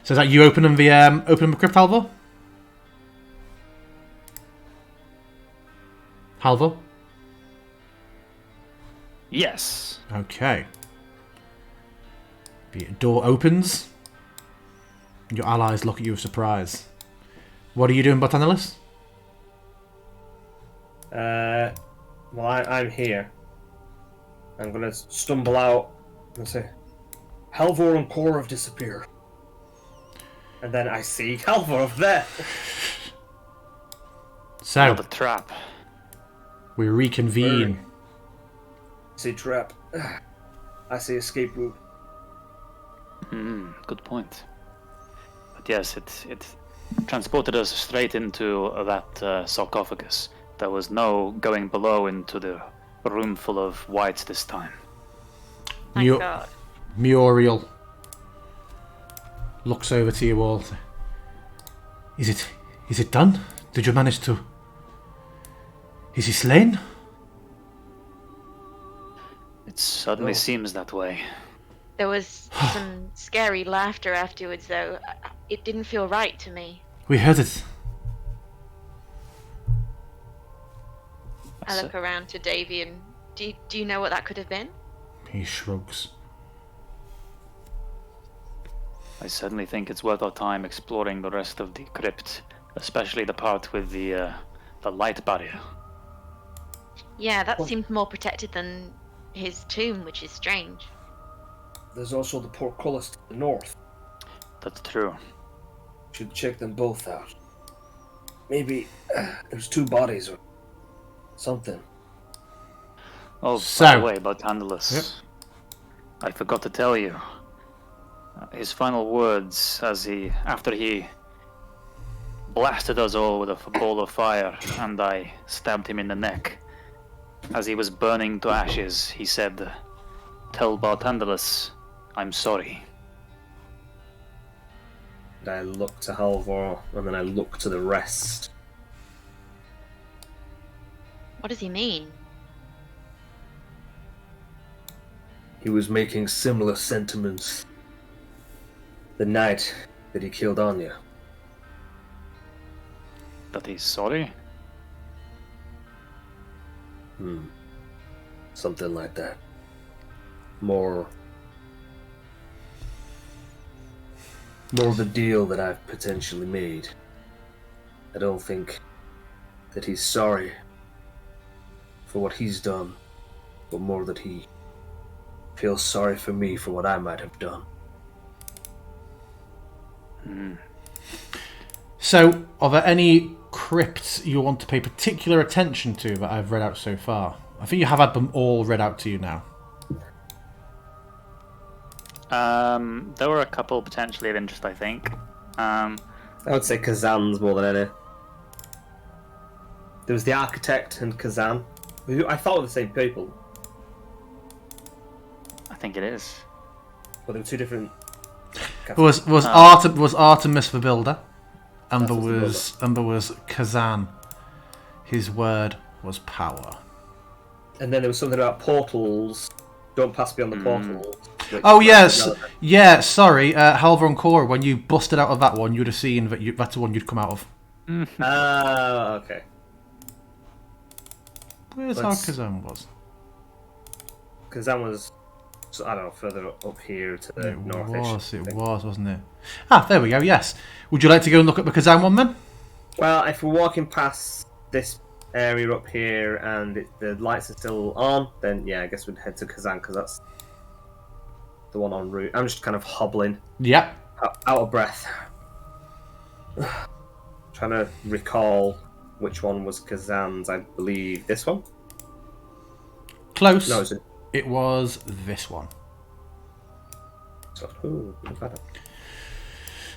So is that you opening the crypt, Halvor? Halvor? Yes. Okay. The door opens. Your allies look at you with surprise. What are you doing, Botanelis? Well, I'm here. I'm gonna stumble out and say, Halvor and Cora have disappeared. and then I see Halvor over there. So, Another trap. we reconvene. See trap. I see escape route. Good point. But yes, it transported us straight into that sarcophagus. There was no going below into the room full of whites this time. Thank God. Muriel looks over to you all. Is it done? Did you manage to... Is he slain? It suddenly seems that way. There was some scary laughter afterwards, though. It didn't feel right to me. We heard it. I look around to Davy and... Do you know what that could have been? He shrugs. I certainly think it's worth our time exploring the rest of the crypt, especially the part with the light barrier. Yeah, that seemed more protected than his tomb, which is strange. There's also the portcullis to the north. That's true. Should check them both out. Maybe there's 2 bodies or something. Oh, So- by the way, about Andalus. I forgot to tell you. His final words after he blasted us all with a ball of fire and I stabbed him in the neck. As he was burning to ashes, he said, "Tell Bartandalus, I'm sorry." And I look to Halvor, and then I look to the rest. What does he mean? He was making similar sentiments. The night that he killed Anya. That he's sorry? Something like that. More of a deal that I've potentially made. I don't think that he's sorry for what he's done, but more that he feels sorry for me for what I might have done. So, are there any crypts you want to pay particular attention to that I've read out so far? I think you have had them all read out to you now. There were a couple potentially of interest, I think. I would say Kazan's more than any. There was the Architect and Kazan, who I thought were the same people, I think it is. but they were two different. Was Artemis the Builder, and there was Kazan. His word was power. And then there was something about portals. Don't pass beyond the portals. Oh yes, yeah. Sorry, Halvar and Cora. When you busted out of that one, you'd have seen that's the one you'd come out of. Okay. Where's how Kazan was? Kazan was, I don't know, further up here to the north. It was, wasn't it? Ah, there we go. Yes. Would you like to go and look at the Kazan one then? Well, if we're walking past this area up here and the lights are still on, then yeah, I guess we'd head to Kazan because that's the one en route. I'm just kind of hobbling. Yep. Out of breath. Trying to recall which one was Kazan's. I believe this one. Close. No, it was this one.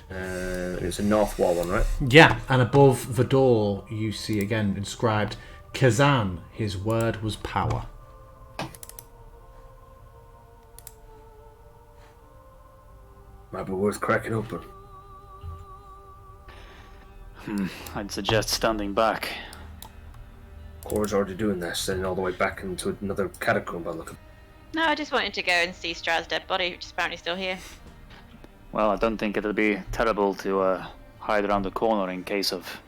It was a north wall one, right? Yeah, and above the door you see again inscribed Kazan, his word was power. Might be worth cracking open. I'd suggest standing back. Cora's already doing this, sending all the way back into another catacomb by looking. No, I just wanted to go and see Strahd's dead body, which is apparently still here. Well, I don't think it'll be terrible to hide around the corner in case of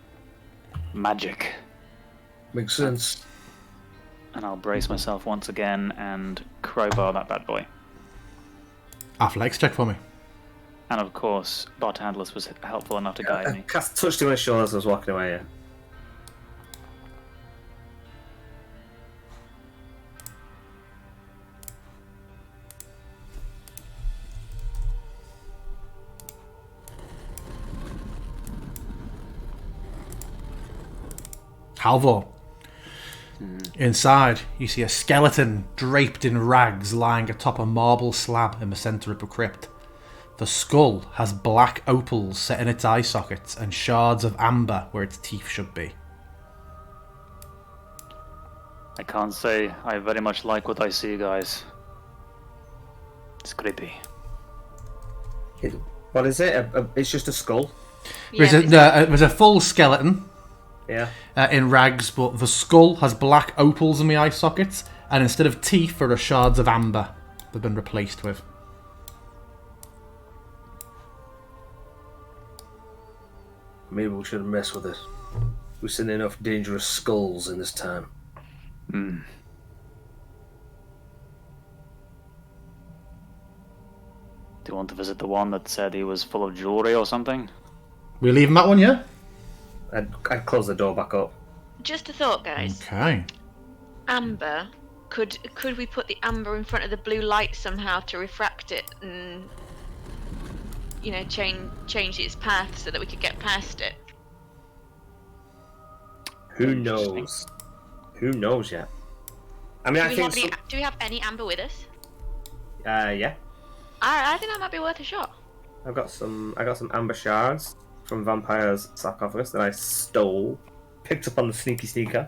magic. Makes sense. And I'll brace myself once again and crowbar that bad boy. Athletics check for me. And of course, Bart Handless was helpful enough to guide me. Touched him on his shoulder as I was walking away, yeah. Halvor. Inside, you see a skeleton draped in rags lying atop a marble slab in the centre of the crypt. The skull has black opals set in its eye sockets and shards of amber where its teeth should be. I can't say I very much like what I see, guys. It's creepy. What is it? It's just a skull? There's a full skeleton. Yeah. In rags, but the skull has black opals in the eye sockets, and instead of teeth, there are shards of amber they've been replaced with. Maybe we shouldn't mess with it. We've seen enough dangerous skulls in this time. Do you want to visit the one that said he was full of jewelry or something? We leaving that one, yeah? I'd close the door back up. Just a thought, guys. Okay. Amber. Could we put the amber in front of the blue light somehow to refract it and, you know, change its path so that we could get past it? Who knows? Who knows yet? I mean, Do we have any amber with us? Yeah. I think that might be worth a shot. I got some amber shards from Vampire's sarcophagus that I stole, picked up on the sneaky sneaker.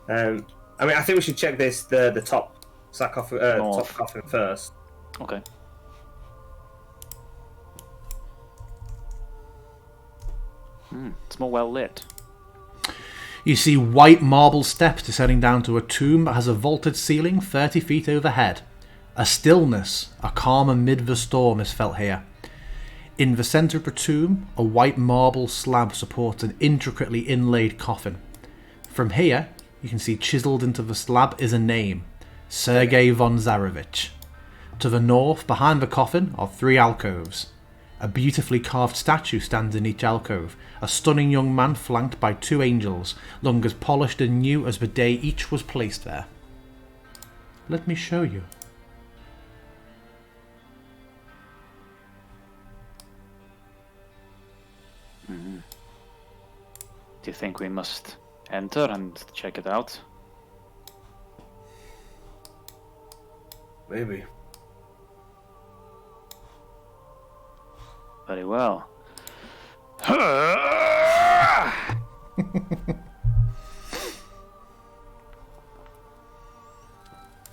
I mean, I think we should check the top sarcophagus, top coffin first. Okay. It's more well lit. You see white marble steps descending down to a tomb that has a vaulted ceiling 30 feet overhead. A stillness, a calm amid the storm is felt here. In the centre of the tomb, a white marble slab supports an intricately inlaid coffin. From here, you can see chiselled into the slab is a name, Sergei von Zarevich. To the north, behind the coffin, are 3 alcoves. A beautifully carved statue stands in each alcove, a stunning young man flanked by 2 angels, lung as polished and new as the day each was placed there. Let me show you. Do you think we must enter and check it out? Maybe. Very well.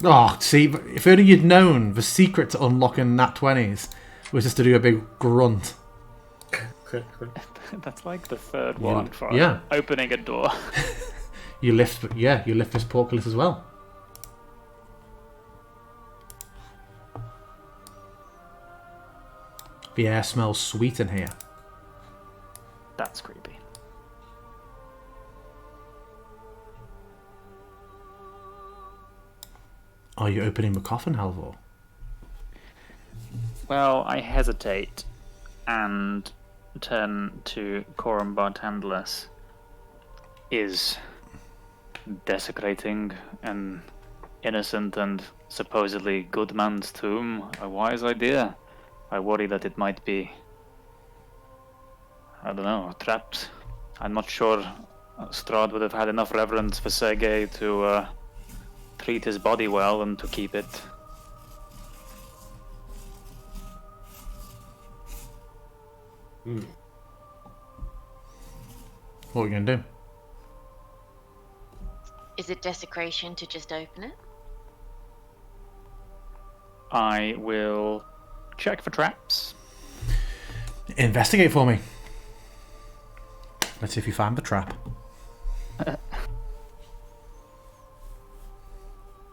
Oh, see, if only you'd known the secret to unlocking Nat 20s was just to do a big grunt. That's like the third one for yeah. opening a door. You lift this portcullis as well. The air smells sweet in here. That's creepy. Are you opening the coffin, Halvor? Well, I hesitate and turn to Coram Bartandless. Is desecrating an innocent and supposedly good man's tomb a wise idea? I worry that it might be, I don't know, trapped. I'm not sure Strahd would have had enough reverence for Sergei to treat his body well and to keep it. What are you going to do? Is it desecration to just open it? I will check for traps. Investigate for me. Let's see if you find the trap.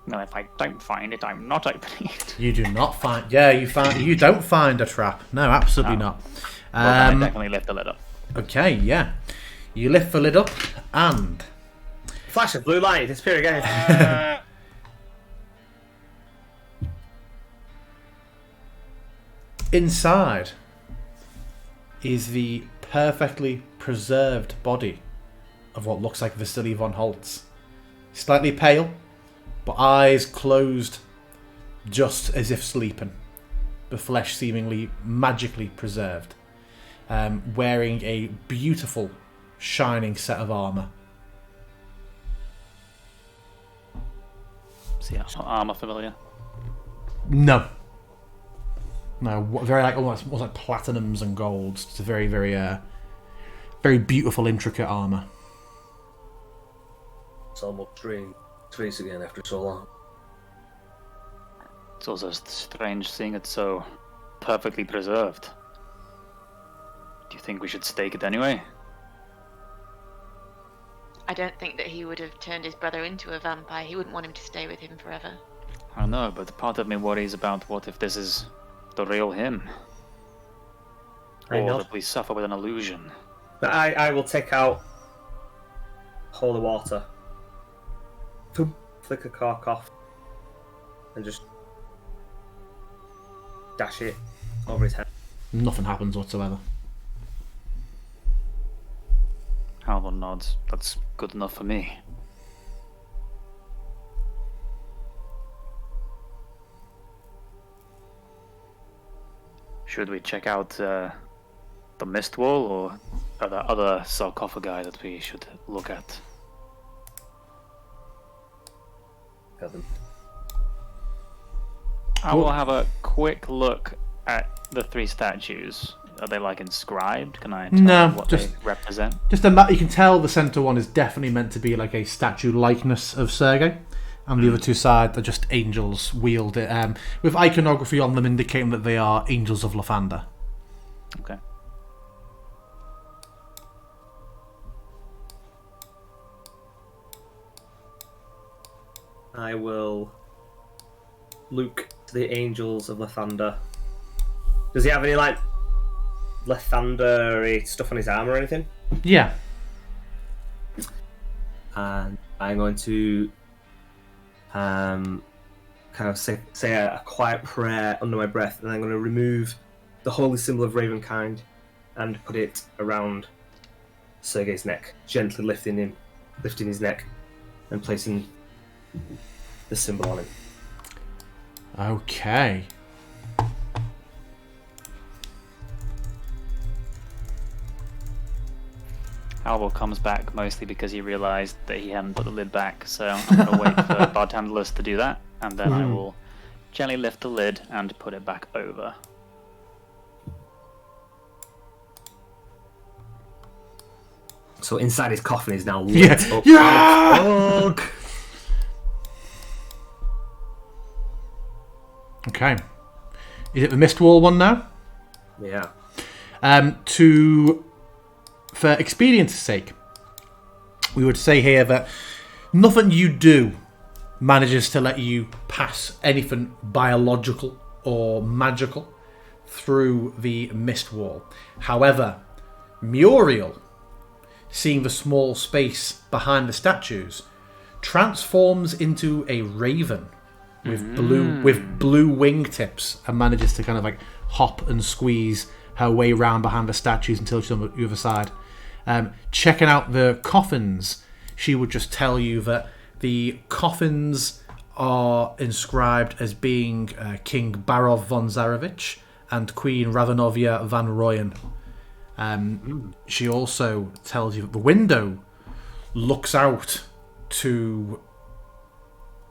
No, if I don't find it, I'm not opening it. You do not find... Yeah, you don't find a trap. No, absolutely not. Well, I definitely lift the lid up. Okay, yeah. You lift the lid up and... Flash of blue light, disappear again. Inside is the perfectly preserved body of what looks like Vasily von Holtz. Slightly pale, but eyes closed just as if sleeping. The flesh seemingly magically preserved. Wearing a beautiful, shining set of armour. See, armor familiar. No, very like almost like platinums and golds. It's a very, very, very beautiful, intricate armour. It's almost strange to face again after so long. It's also strange seeing it so perfectly preserved. Do you think we should stake it anyway? I don't think that he would have turned his brother into a vampire. He wouldn't want him to stay with him forever. I don't know, but part of me worries about what if this is the real him? I know. Or that we suffer with an illusion. But I will take out holy water, flick a cork off, and just dash it over his head. Nothing happens whatsoever. Halvor nods. That's good enough for me. Should we check out the mist wall, or are there other sarcophagi that we should look at? Got them. I will have a quick look at the 3 statues. Are they like inscribed? Can I tell what they represent? Just you can tell the centre one is definitely meant to be like a statue likeness of Sergei, and the other 2 sides are just angels wielded, with iconography on them indicating that they are angels of Lathander. Okay. I will look to the angels of Lathander. Does he have any like Lathander stuff on his arm or anything? Yeah. And I'm going to kind of say a quiet prayer under my breath, and I'm going to remove the holy symbol of Ravenkind and put it around Sergei's neck, gently lifting his neck, and placing the symbol on him. Okay. Albert comes back mostly because he realised that he hadn't put the lid back, so I'm going to wait for Bartendless to do that, and then I will gently lift the lid and put it back over. So inside his coffin is now lit up. Yeah! Fuck! Okay. Is it the mist wall one now? Yeah. For expedience's sake, we would say here that nothing you do manages to let you pass anything biological or magical through the mist wall. However, Muriel, seeing the small space behind the statues, transforms into a raven with blue wingtips and manages to kind of like hop and squeeze her way round behind the statues until she's on the other side. Checking out the coffins, she would just tell you that the coffins are inscribed as being King Barov von Zarevich and Queen Ravenovia van Royen. She also tells you that the window looks out to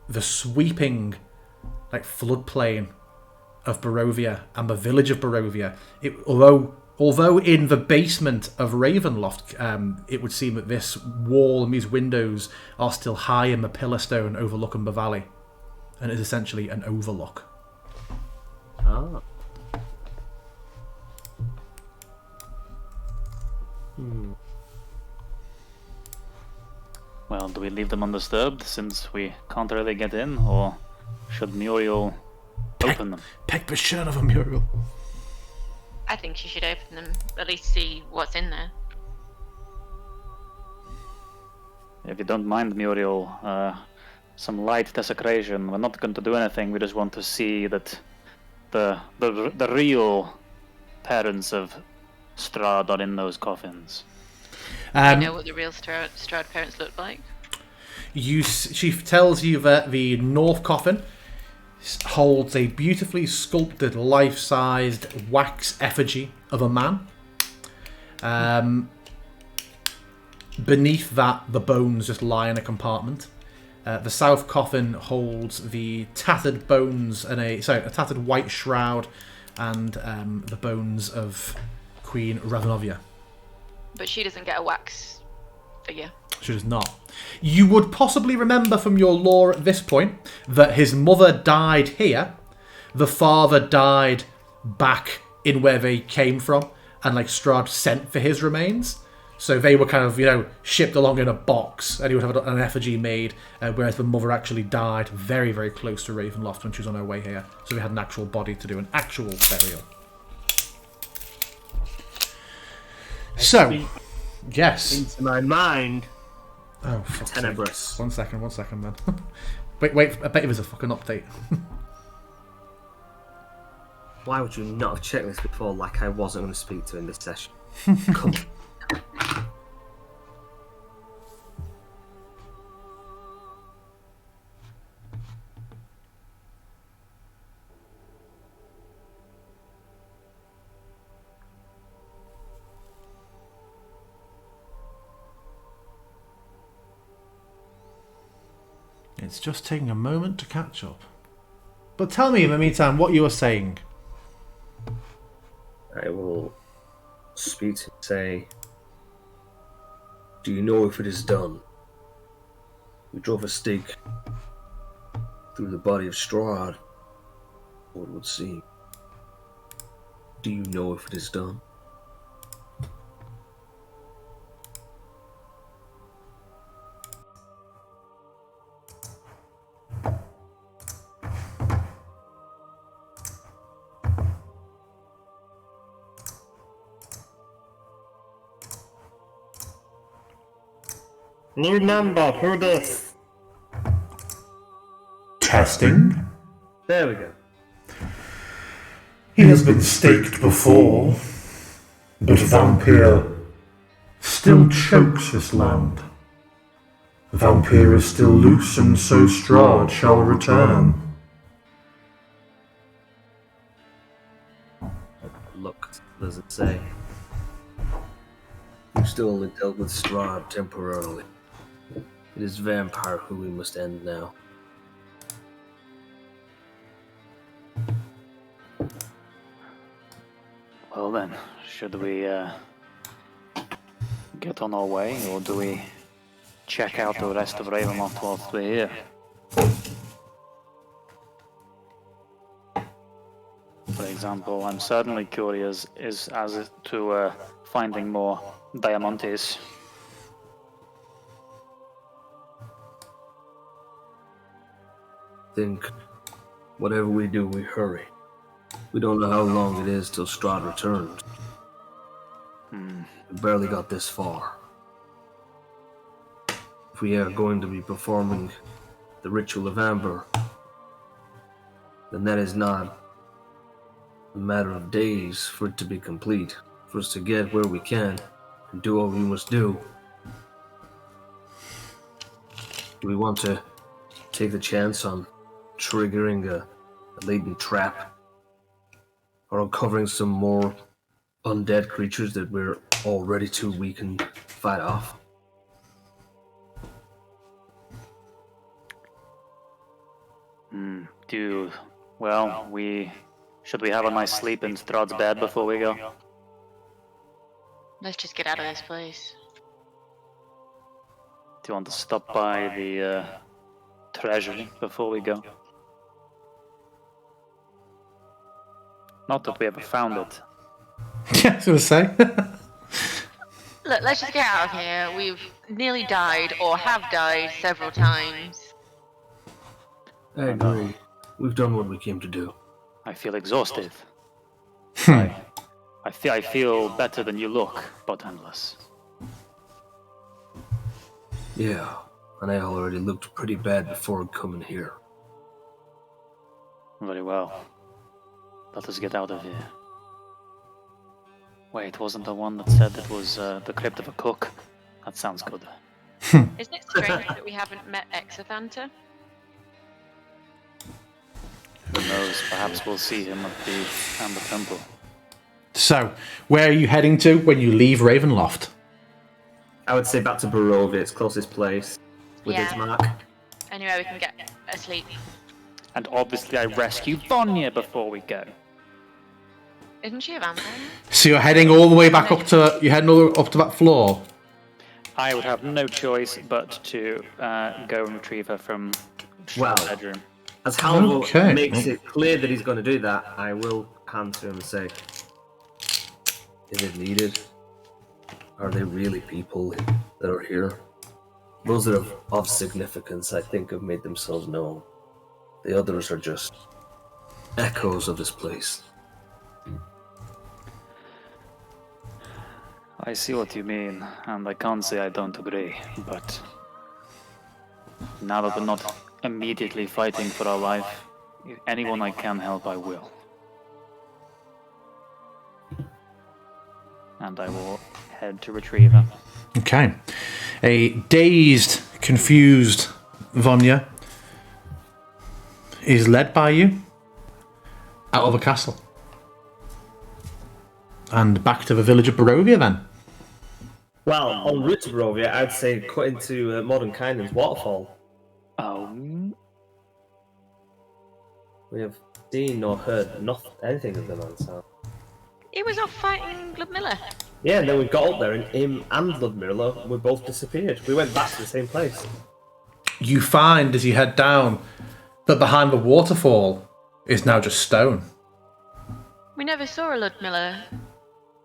the sweeping floodplain of Barovia and the village of Barovia. Although in the basement of Ravenloft, it would seem that this wall and these windows are still high in the pillar stone overlooking the valley, and is essentially an overlook. Ah. Well, do we leave them undisturbed since we can't really get in, or should Muriel open them? Peck the shirt of a Muriel. I think she should open them, at least see what's in there. If you don't mind, Muriel, some light desecration. We're not going to do anything. We just want to see that the real parents of Strahd are in those coffins. Do you know what the real Strahd parents look like? She tells you that the north coffin holds a beautifully sculpted, life-sized wax effigy of a man. Beneath that, the bones just lie in a compartment. The south coffin holds the tattered bones and a tattered white shroud, and the bones of Queen Ravenovia. But she doesn't get a wax figure. She does not. You would possibly remember from your lore at this point that his mother died here, the father died back in where they came from, and Strahd sent for his remains. So they were kind of, shipped along in a box, and he would have an effigy made, whereas the mother actually died very, very close to Ravenloft when she was on her way here. So they had an actual body to do an actual burial. So, yes. Into my mind. Oh, fuck's sake. Tenebrous. One second, man. wait, I bet it was a fucking update. Why would you not have checked this before like I wasn't going to speak to in this session? Come on. It's just taking a moment to catch up. But tell me in the meantime what you were saying. I will speak to him and say, do you know if it is done? We drove a stake through the body of Strahd, or it would seem. Do you know if it is done? New number, who this? Testing? There we go. He has been staked before, but Vampire still chokes this land. Vampire is still loose, and so Strahd shall return. Look, does it say? We've still only dealt with Strahd temporarily. It is Vampire who we must end now. Well then, should we get on our way, or do we check out the rest of Ravenloft whilst we're here? For example, I'm certainly curious as to finding more diamantes. Think, whatever we do, we hurry. We don't know how long it is till Strahd returns. We barely got this far. If we are going to be performing the ritual of Amber, then that is not a matter of days for it to be complete. For us to get where we can and do what we must do. Do we want to take the chance on triggering a latent trap? Or uncovering some more undead creatures that we're already too weak and fight off? Should we have a nice sleep in Strahd's bed before we go? Let's just get out of this place. Do you want to stop by the treasury before we go? Not that we ever found it. Yeah, I was going to say. Look, let's just get out of here. We've nearly died, or have died several times. I agree. We've done what we came to do. I feel exhausted. I feel better than you look, bottomless. Yeah, and I already looked pretty bad before coming here. Very well. Let us get out of here. Wait, wasn't the one that said it was the crypt of a cook? That sounds good. Isn't it strange that we haven't met Exothanta? Who knows, perhaps we'll see him at the Amber Temple. So, where are you heading to when you leave Ravenloft? I would say back to Barovia, its closest place, with its mark. Anywhere we can get asleep. And obviously I rescue Vanya before we go. Isn't she a vampire? So you're heading all the way back up to... You're heading all the way up to that floor? I would have no choice but to go and retrieve her from Strahd's bedroom. As Halvor Okay. makes it clear that he's going to do that, I will hand to him and say, Is it needed? Are they really people that are here? Those that are of significance, I think, have made themselves known. The others are just echoes of this place. I see what you mean, and I can't say I don't agree, but now that we're not immediately fighting for our life, if anyone I can help, I will. And I will head to retrieve her. Okay. A dazed, confused Vanya is led by you out of the castle. And back to the village of Barovia then. well, en route to Barovia, I'd say cut into Mordenkainen's waterfall. Oh, We have seen or heard anything of the man, so... He was off fighting Ludmilla. Yeah, and then we got up there, and him and Ludmilla were both disappeared. We went back to the same place. You find as you head down that behind the waterfall is now just stone. We never saw a Ludmilla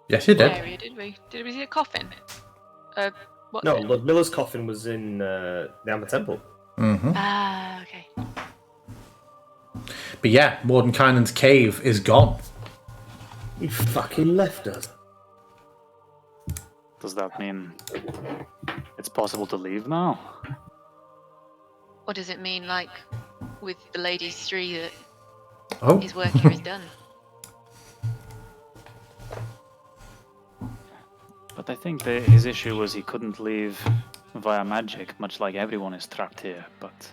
Yes, you did. area, did we? Did we see a coffin? What's No, it? Ludmilla's coffin was in the Amber Temple. Mm-hmm. Ah, okay. But yeah, Mordenkainen's cave is gone. He fucking left us. Does that mean it's possible to leave now? Or does it mean, like, with the ladies three, that Oh, his work here is done? But I think that his issue was he couldn't leave via magic, much like everyone is trapped here. But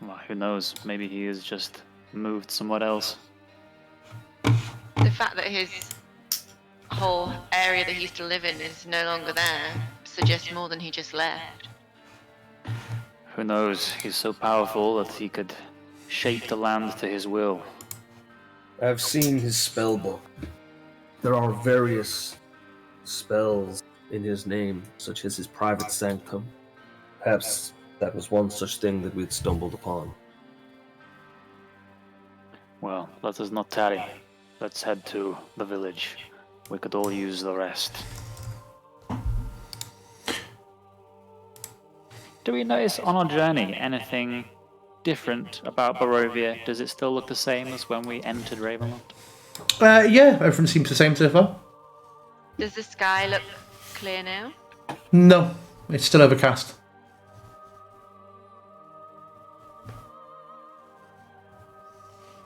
well, who knows? Maybe he is just moved somewhere else. The fact that his whole area that he used to live in is no longer there suggests more than he just left. Who knows? He's so powerful that he could shape the land to his will. I've seen his spell book. There are various spells in his name, such as his private sanctum. Perhaps that was one such thing that we'd stumbled upon. Well, let us not tarry. Let's head to the village. We could all use the rest. Do we notice on our journey anything different about Barovia? Does it still look the same as when we entered Ravenloft? yeah, everything seems the same so far. Does the sky look clear now? No, it's still overcast.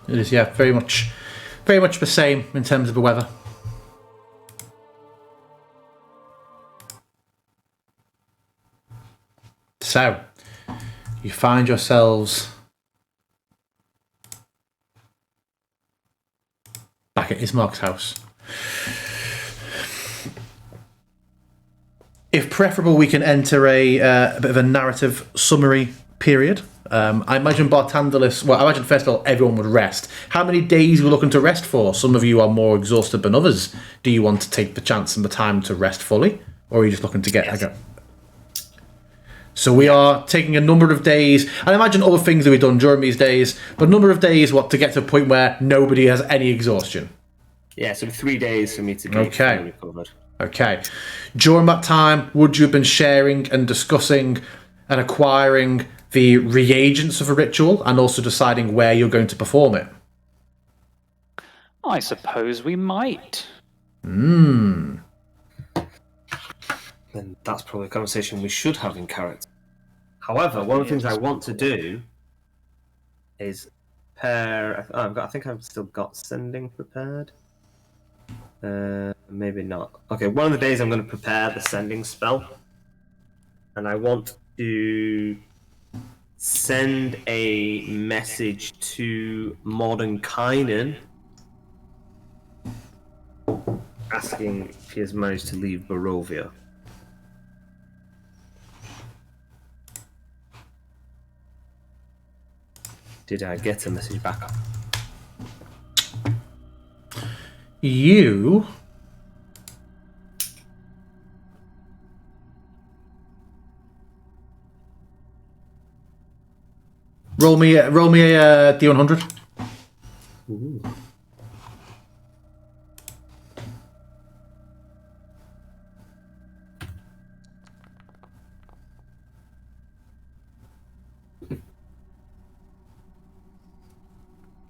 It is, yeah, very much the same in terms of the weather. So, you find yourselves back at Ismark's house. If preferable, we can enter a bit of a narrative summary period. I imagine Bartandalis, well, I imagine first of all, everyone would rest. How many days are we looking to rest for? Some of you are more exhausted than others. Do you want to take the chance and the time to rest fully? Or are you just looking to get... Yes. So we are taking a number of days, and I imagine other things that we've done during these days, but a number of days, to get to a point where nobody has any exhaustion. Yeah, so 3 days for me to get Okay. fully recovered. Okay. During that time, would you have been sharing and discussing and acquiring the reagents of a ritual and also deciding where you're going to perform it? I suppose we might. Then that's probably a conversation we should have in character. However, one of the things I want to do is prepare. I think I've still got sending prepared. Maybe not. Okay, one of the days I'm going to prepare the sending spell, and I want to send a message to Mordenkainen asking if he has managed to leave Barovia. Did I get a message back? You... Roll me a D100. Ooh.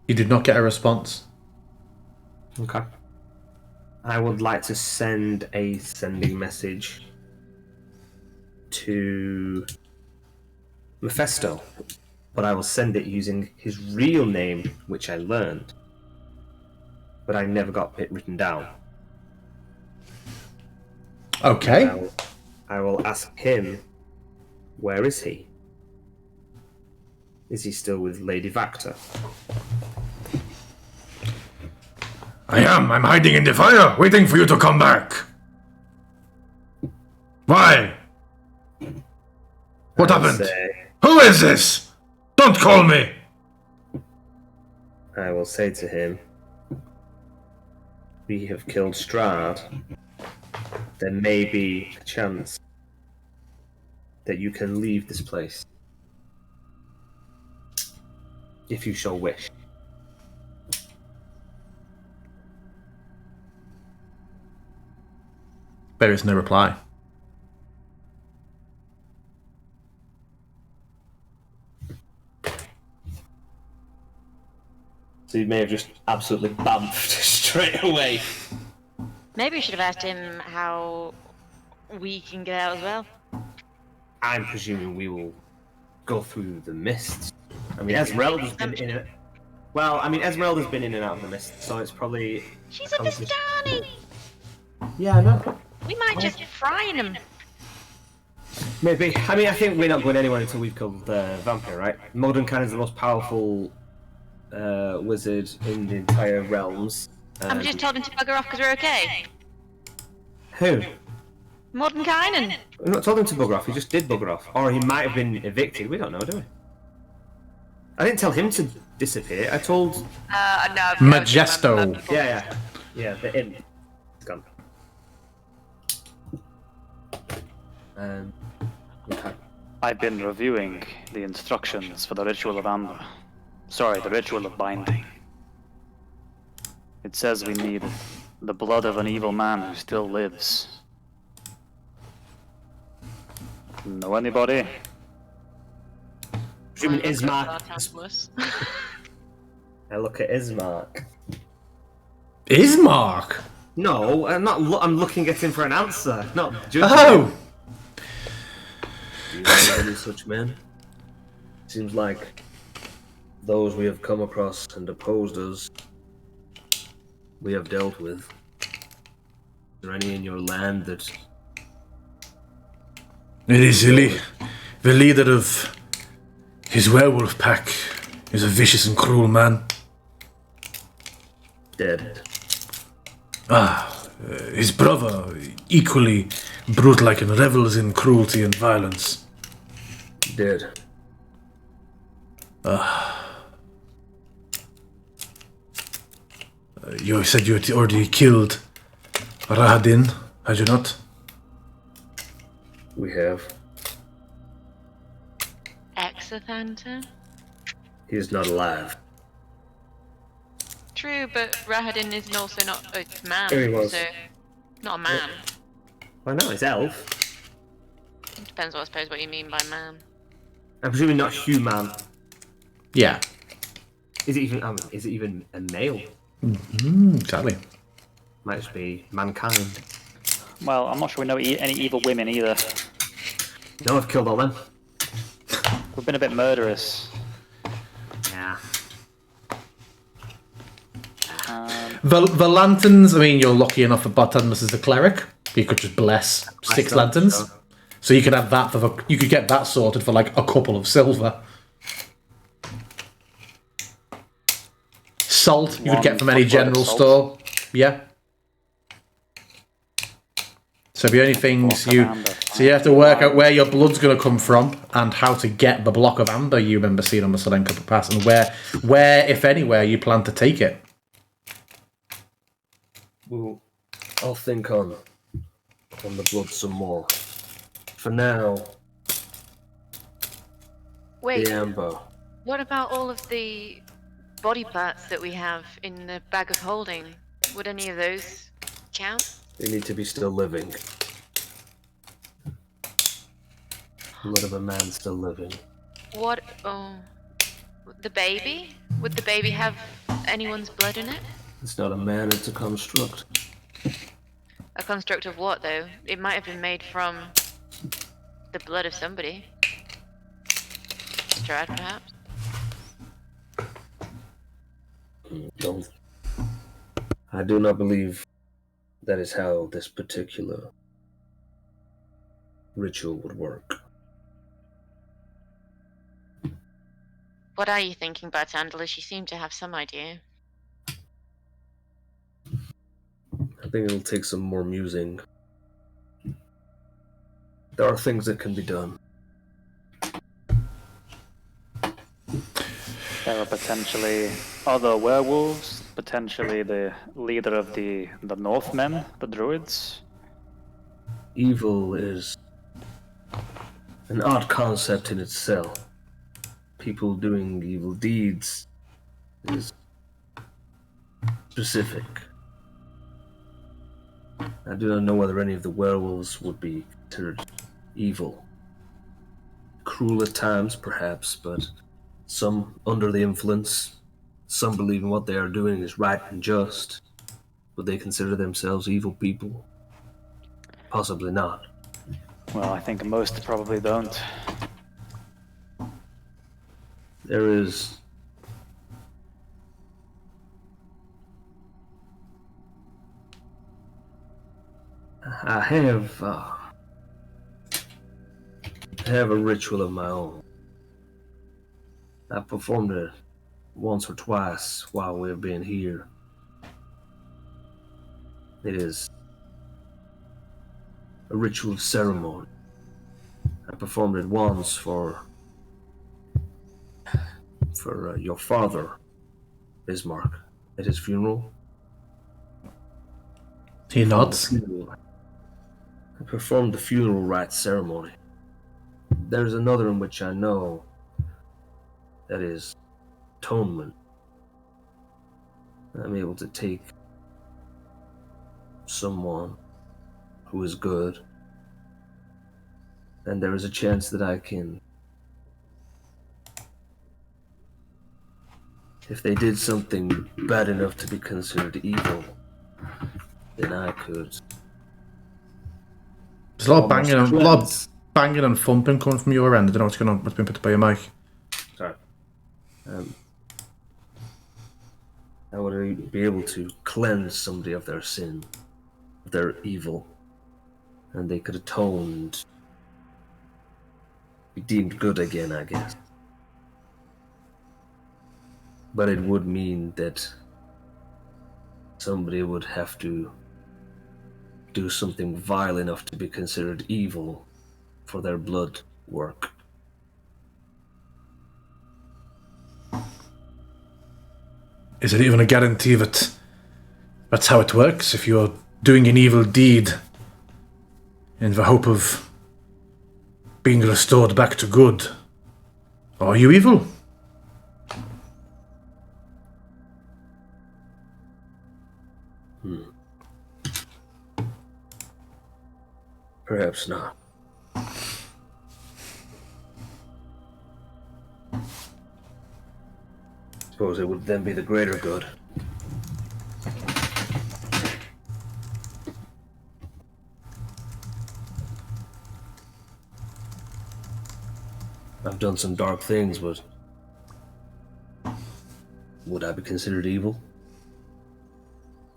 You did not get a response. Okay. I would like to send a sending message to Mephisto, but I will send it using his real name, which I learned, but I never got it written down. Okay. I will ask him, where is he? Is he still with Lady Vactor? I am. I'm hiding in the fire, waiting for you to come back. Why? What I will happened? say- Who is this? Don't call me. I will say to him, we have killed Strahd. There may be a chance that you can leave this place. If you shall wish. There is no reply. So you may have just absolutely bamfed straight away. Maybe we should have asked him how we can get out as well. I'm presuming we will go through the mist. I mean, Esmeralda's been in it. Well, I mean, Esmeralda's been in and out of the mist, so it's probably. She's a Vistani! Yeah, I know. We might just fry him. Maybe. I mean, I think we're not going anywhere until we've killed the vampire, right? Mordenkainen's the most powerful wizard in the entire realms. And we just told him to bugger off because we're okay. Who? Mordenkainen. We're not told him to bugger off, he just did bugger off. Or he might have been evicted, we don't know, do we? I didn't tell him to disappear, I told... No. Majesto. Yeah, the imp. It's gone. Yeah. I've been reviewing the instructions for the Ritual of Amber. Sorry, the Ritual of Binding. It says we need the blood of an evil man who still lives. Know anybody? Presuming Ismark. I look at Ismark. Ismark? No, I'm not. I'm looking at him for an answer, not judging. Oh! Do you know any such men? Seems like those we have come across and opposed us, we have dealt with. Is there any in your land that... It is the leader of his werewolf pack is a vicious and cruel man. dead? His brother, equally brutal-like and revels in cruelty and violence. Dead. You said you had already killed Rahadin, had you not? We have. Exothanta? He is not alive. True, but Rahadin is also not a man, Here he was. so not a man. Why not? It's elf. It depends, I suppose, what you mean by man. I'm presuming not human. Yeah. Is it even a male? Exactly. Might just be mankind. Well, I'm not sure we know any evil women either. No, I've killed all them. We've been a bit murderous. Yeah. The lanterns, I mean, you're lucky enough that Bartendmus is the cleric. You could just bless 6 lanterns. So. So you could have that you could get that sorted for like a couple of silver. Salt you could get from any general store. Yeah. So the only things you have to work out where your blood's going to come from and how to get the block of amber you remember seeing on the Selenka Pass and where if anywhere you plan to take it. Well, I'll think on the blood some more. For now, Wait, the amber. what about all of the body parts that we have in the bag of holding? Would any of those count? They need to be still living. Blood of a man still living. What? Oh, the baby? Would the baby have anyone's blood in it? It's not a man, it's a construct. A construct of what, though? It might have been made from the blood of somebody. Strahd, perhaps? Don't. I do not believe that is how this particular ritual would work. What are you thinking, Bartandalus? You seem to have some idea. I think it'll take some more musing. There are things that can be done. There are potentially other werewolves, potentially the leader of the Northmen, the Druids. Evil is an odd concept in itself. People doing evil deeds is specific. I do not know whether any of the werewolves would be considered evil. Cruel at times, perhaps, but some under the influence. Some believe in what they are doing is right and just, Would they consider themselves evil people? Possibly not. Well, I think most probably don't. There is... I have a ritual of my own. I performed it once or twice while we've been here. It is a ritual of ceremony. I performed it once for your father, Bismarck, at his funeral. He nods. I performed the funeral rites ceremony. There's another in which I know that is atonement. I'm able to take someone who is good, and there is a chance that I can, if they did something bad enough to be considered evil, then I could. There's a lot of banging and thumping coming from your end. I don't know what's going on. What's been put up by your mic? Sorry. I would be able to cleanse somebody of their sin, of their evil, and they could atone and be deemed good again, I guess. But it would mean that somebody would have to do something vile enough to be considered evil for their blood work. Is it even a guarantee that that's how it works? If you're doing an evil deed in the hope of being restored back to good, are you evil? Perhaps not. Suppose it would then be the greater good. I've done some dark things, but would I be considered evil?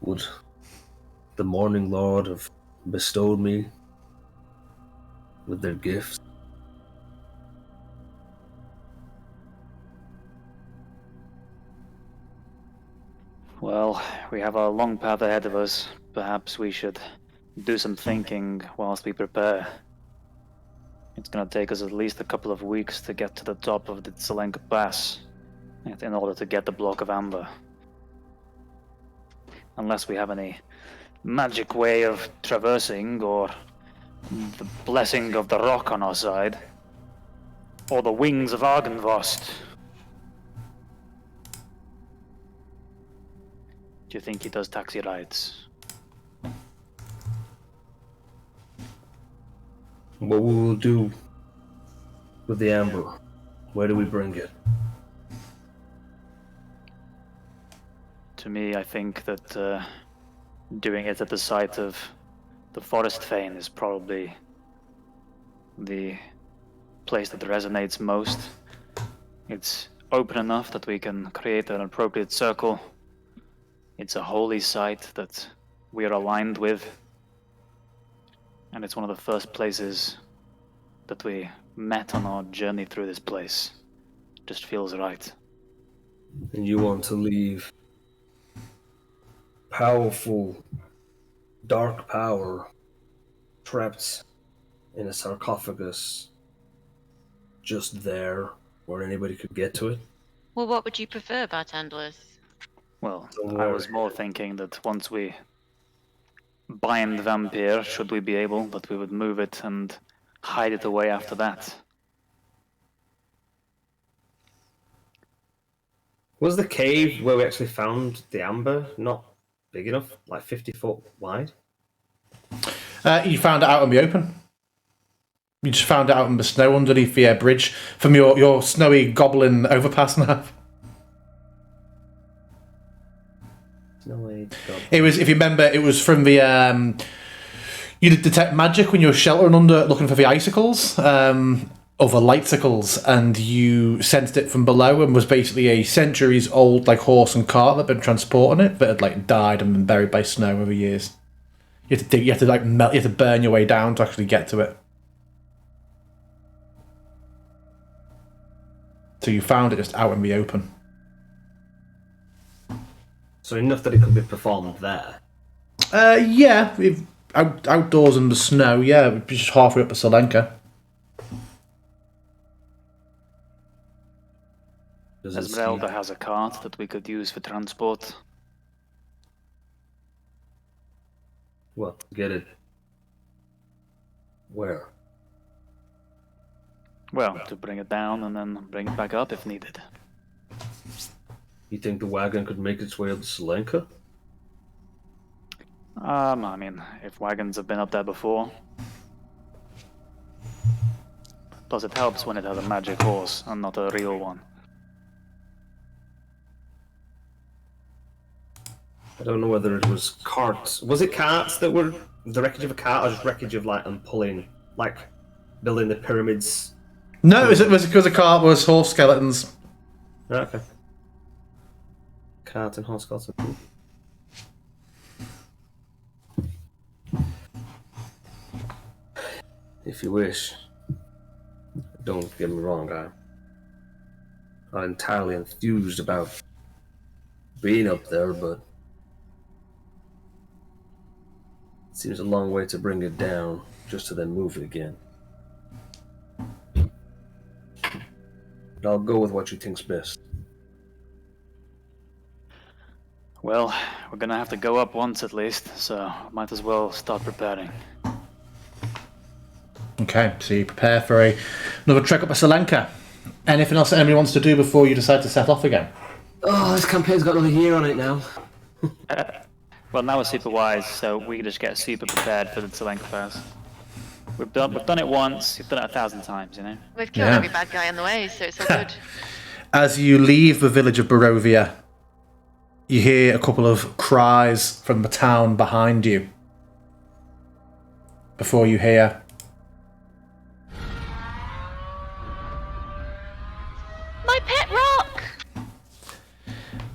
Would the Morning Lord have bestowed me with their gifts? Well, we have a long path ahead of us. Perhaps we should do some thinking whilst we prepare. It's gonna take us at least a couple of weeks to get to the top of the Tselenka Pass in order to get the block of amber. Unless we have any magic way of traversing, or the blessing of the rock on our side, or the wings of Argynvost. Do you think he does taxi rides? What we will do with the amber? Where do we bring it? To me, I think that doing it at the site of the Forest Fane is probably the place that resonates most. It's open enough that we can create an appropriate circle. It's a holy site that we are aligned with. And it's one of the first places that we met on our journey through this place. Just feels right. And you want to leave powerful, dark power trapped in a sarcophagus just there where anybody could get to it? Well, what would you prefer, bartenders? Well, I was more thinking that once we bind Vampire, should we be able, that we would move it and hide it away after that. Was the cave where we actually found the amber not big enough? Like 50 foot wide? You found it out in the open. You just found it out in the snow underneath the bridge from your snowy goblin overpass now. No way. It was, if you remember, it was from the you did detect magic when you were sheltering under, looking for the icicles, or the lightsicles, and you sensed it from below, and was basically a centuries old like horse and cart that had been transporting it, but had like died and been buried by snow over years. You had to dig, you had to like melt, you had to burn your way down to actually get to it. So you found it just out in the open. So enough that it could be performed there. Yeah, outdoors in the snow. Yeah, we'd be just halfway up to Selenka. Does it Esmeralda seem- has a cart that we could use for transport. Well, get it. Where? Well, to bring it down and then bring it back up if needed. You think the wagon could make its way up to Selenka? I mean, if wagons have been up there before. Plus, it helps when it has a magic horse and not a real one. I don't know whether it was carts. Was it carts that were the wreckage of a cart, or just wreckage of like pulling, like building the pyramids? No, it was because a cart was horse skeletons. Okay. Cart and horse skeleton. If you wish. Don't get me wrong, I'm not entirely enthused about being up there, but it seems a long way to bring it down just to then move it again. But I'll go with what you think's best. Well, we're gonna have to go up once at least, so might as well start preparing. Okay, so you prepare for another trek up to Selenka. Anything else that anybody wants to do before you decide to set off again? Oh, this campaign's got another year on it now. Well, now we're super wise, so we can just get super prepared for the Tselenka Pass. We've done it once, we've done it 1,000 times, you know? We've killed Yeah. every bad guy on the way, so it's all good. As you leave the village of Barovia, you hear a couple of cries from the town behind you. Before you hear, My pet rock!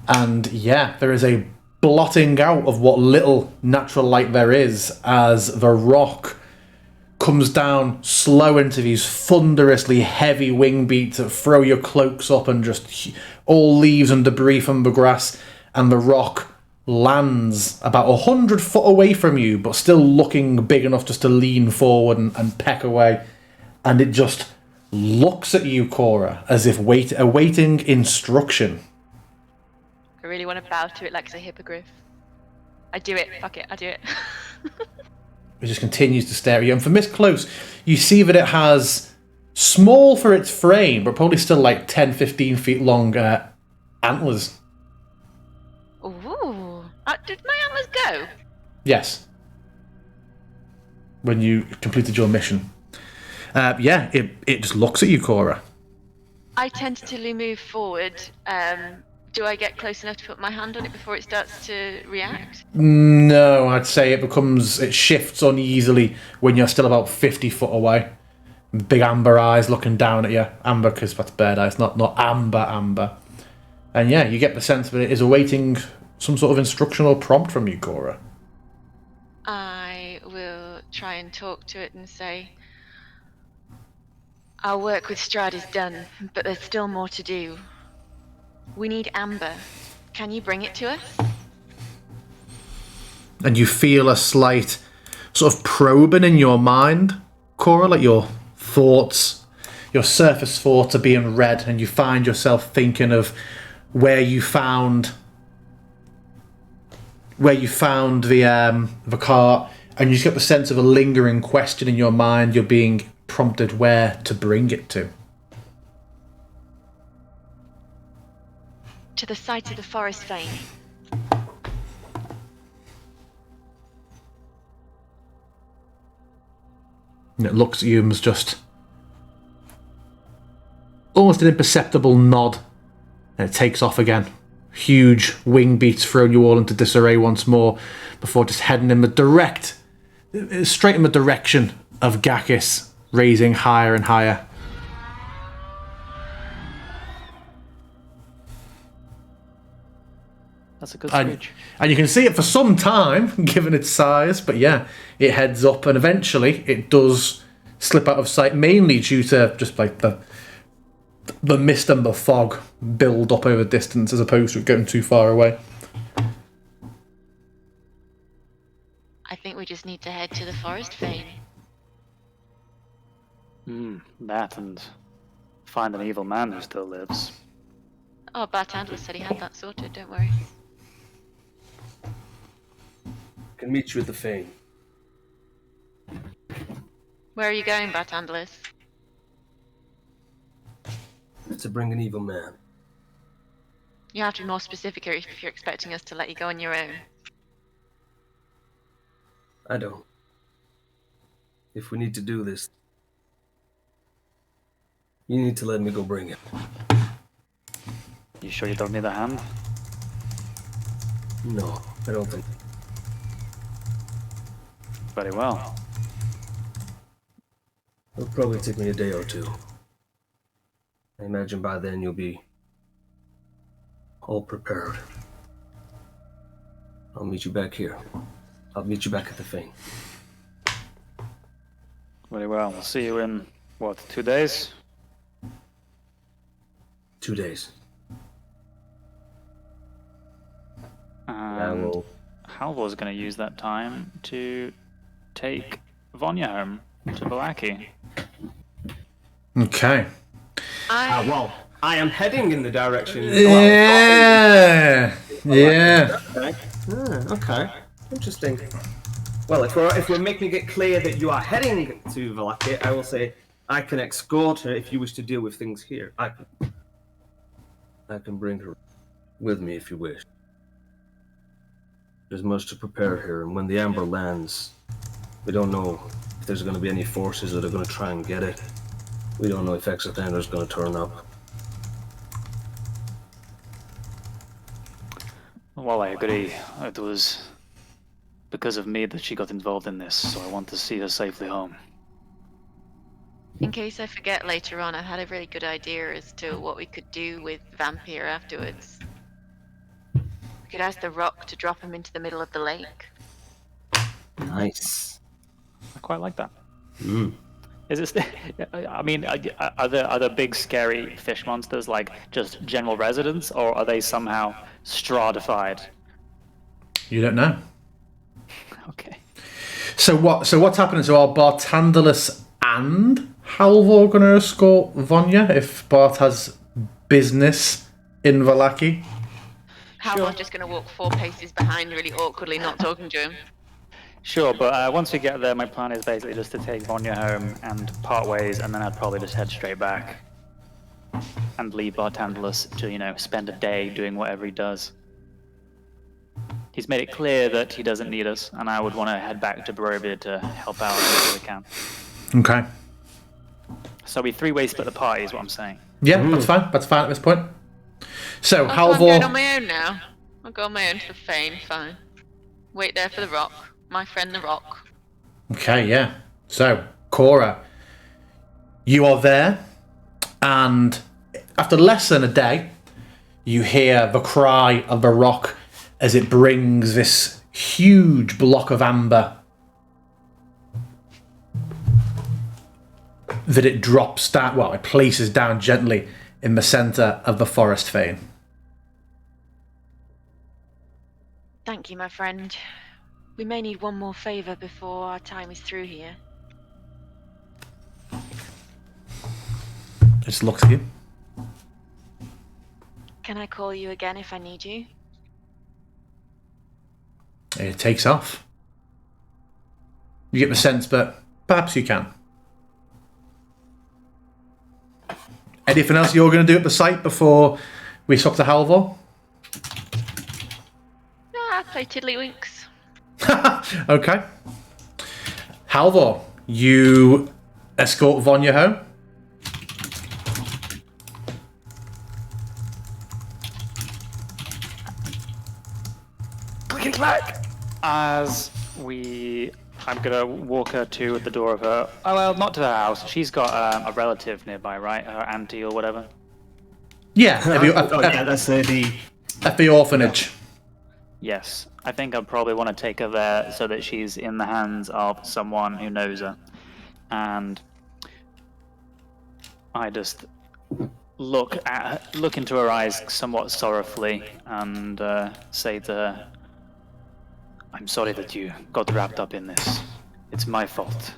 and yeah, there is a blotting out of what little natural light there is as the rock comes down slow into these thunderously heavy wing beats that throw your cloaks up, and just all leaves and debris from the grass, and the rock lands about 100 foot away from you, but still looking big enough just to lean forward and peck away, and it just looks at you, Cora, as if awaiting instruction. I really want to bow to it like it's a hippogriff. I do it, fuck it, I do it. It just continues to stare at you. And from this close, you see that it has, small for its frame, but probably still like 10, 15 feet long antlers. Ooh. Did my antlers go? Yes. When you completed your mission. Yeah, it just looks at you, Cora. I tentatively move forward. Do I get close enough to put my hand on it before it starts to react? No, I'd say it shifts uneasily when you're still about 50 foot away. Big amber eyes looking down at you. Amber, because that's bird eyes, not amber. And yeah, you get the sense that it is awaiting some sort of instruction or prompt from you, Cora. I will try and talk to it and say, our work with Strahd is done, but there's still more to do. We need amber. Can you bring it to us? And you feel a slight sort of probing in your mind, Cora, like your thoughts, your surface thoughts are being read, and you find yourself thinking of where you found the cart, and you just get the sense of a lingering question in your mind. You're being prompted where to bring it to. To the site of the forest fane. And it looks at you and is just almost an imperceptible nod, and it takes off again huge wing beats, throwing you all into disarray once more, before just heading in straight in the direction of Gakis, raising higher and higher. That's a good screech. And you can see it for some time, given its size, but yeah, it heads up, and eventually it does slip out of sight, mainly due to just like the mist and the fog build up over distance, as opposed to it going too far away. I think we just need to head to the forest fane. That and find an evil man who still lives. Oh, Bartandler said he had that sorted, don't worry. Can meet you at the fane. Where are you going, Bartandler? To bring an evil man. You have to be more specific if you're expecting us to let you go on your own. I don't. If we need to do this, you need to let me go bring it. You sure you don't need a hand? No, I don't think. Very well. It'll probably take me a day or two. I imagine by then you'll be all prepared. I'll meet you back here. I'll meet you back at the fane. Very well. We'll see you in, 2 days? 2 days. And Halvor's going to use that time to take Vanya home to Valaki. Okay. Well, I am heading in the direction. Yeah. Yeah. Okay. Interesting. Well, if we're making it clear that you are heading to Valaki, I will say I can escort her if you wish to deal with things here. I can bring her with me if you wish. There's much to prepare here, and when the amber lands, we don't know if there's going to be any forces that are going to try and get it. We don't know if Exothander's going to turn up. Well, I agree. It was because of me that she got involved in this, so I want to see her safely home. In case I forget later on, I had a really good idea as to what we could do with Vampire afterwards. We could ask the rock to drop him into the middle of the lake. Nice. I quite like that. Is this? I mean, are there big scary fish monsters like just general residents, or are they somehow stratified? You don't know. Okay. So what's happening? So are Bartandalus and Halvor going to escort Vanya if Bart has business in Valaki? Halvor's just going to walk 4 paces behind, really awkwardly, not talking to him. Sure, but once we get there, my plan is basically just to take Vanya home and part ways, and then I'd probably just head straight back and leave Bartandalus to, spend a day doing whatever he does. He's made it clear that he doesn't need us, and I would want to head back to Barovia to help out as much as I can. Okay. So we 3-way split the party is what I'm saying. Yeah, that's fine. That's fine at this point. So I'm Halvor. going on my own now. I'll go on my own to the fane, fine. Wait there for the rock. My friend the rock. Okay, yeah. So, Cora, you are there, and after less than a day, you hear the cry of the rock as it brings this huge block of amber that it drops down, well, it places down gently in the centre of the forest fane. Thank you, my friend. We may need one more favour before our time is through here. Just looks at you. Can I call you again if I need you? It takes off. You get the sense, but perhaps you can. Anything else you're going to do at the site before we swap to Halvor? No, I'll play Tiddlywinks. Okay. Halvor, you escort Vanya home. clickety clack. As I'm gonna walk her to the door of her. Oh well, not to her house. She's got a relative nearby, right? Her auntie or whatever. Yeah, yeah, that's at the orphanage. Yes, I think I'd probably want to take her there so that she's in the hands of someone who knows her. And I just look into her eyes somewhat sorrowfully and say to her, I'm sorry that you got wrapped up in this. It's my fault.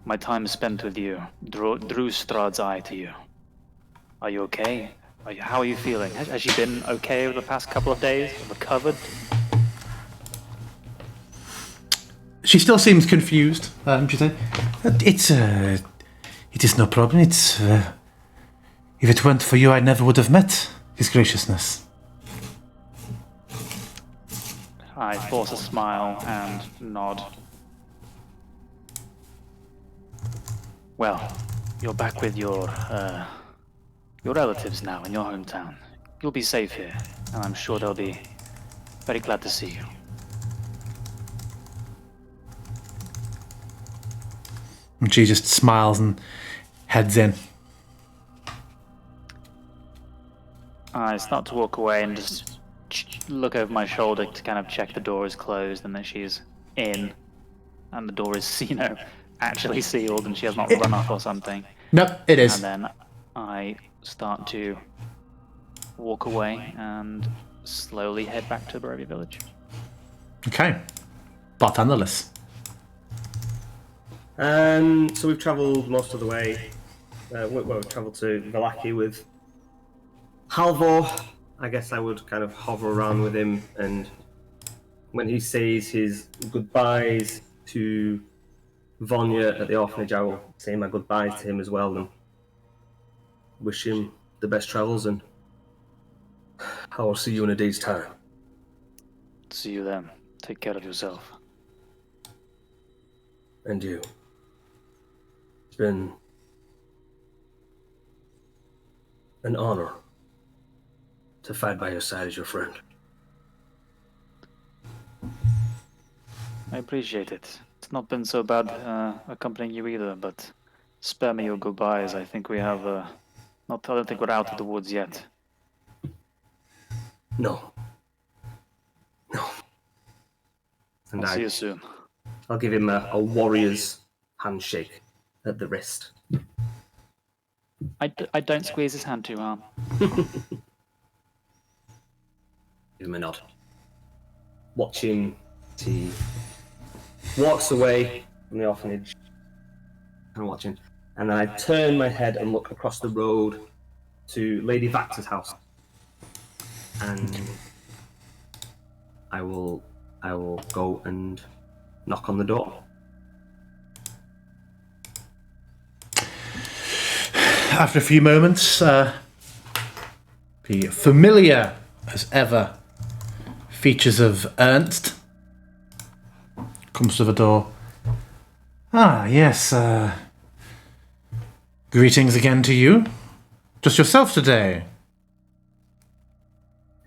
My time spent with you drew Strahd's eye to you. Are you okay? How are you feeling? Has she been okay over the past couple of days? Recovered? She still seems confused. She said, it is no problem. It's, if it weren't for you, I never would have met His Graciousness. I force a smile and nod. Well, you're back with your relatives now in your hometown. You'll be safe here, and I'm sure they'll be very glad to see you. And she just smiles and heads in. I start to walk away and just look over my shoulder to kind of check the door is closed and that she's in, and the door is, actually sealed and she has not run off or something. Nope, it is. And then I start to walk away and slowly head back to Barovia Village. Okay. Bartenders. So we've travelled most of the way. We've travelled to Vallaki with Halvor. I guess I would kind of hover around with him, and when he says his goodbyes to Vanya at the orphanage, I will say my goodbyes to him as well and wish him the best travels, and I will see you in a day's time. See you then. Take care of yourself. And you. It's been an honor to fight by your side as your friend. I appreciate it. It's not been so bad accompanying you either, but spare me your goodbyes. I think we have I don't think we're out of the woods yet. No. And I'll see you soon. I'll give him a warrior's handshake at the wrist. I don't squeeze his hand too hard. Give him a nod. Watch him. He walks away from the orphanage. I'm watching. And then I turn my head and look across the road to Lady Vax's house. And I will go and knock on the door. After a few moments, the familiar as ever features of Ernst comes to the door. Ah, yes, greetings again to you. Just yourself today.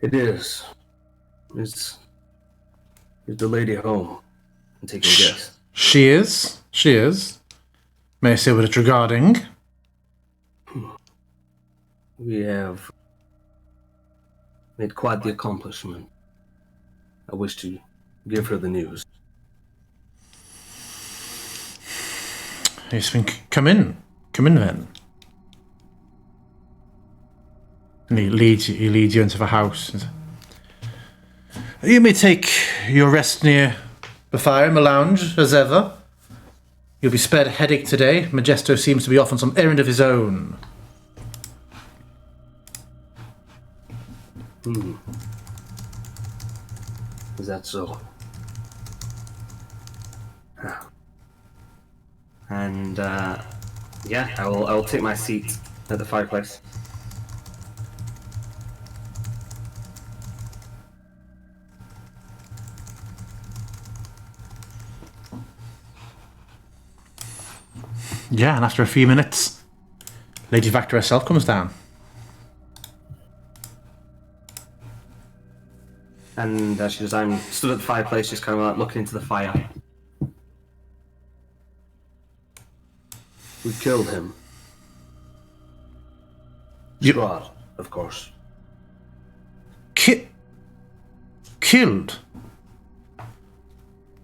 It is. Is the lady home and taking guests? She is. May I say what it's regarding? We have made quite the accomplishment. I wish to give her the news. Yes, come in then. And he leads you into the house. You may take your rest near the fire in the lounge, as ever. You'll be spared a headache today. Majesto seems to be off on some errand of his own. Is that so? And yeah, I will take my seat at the fireplace. Yeah, and after a few minutes, Lady Vactor herself comes down. And she does, I'm stood at the fireplace, just kind of like looking into the fire. We killed him. Strahd, of course. Killed?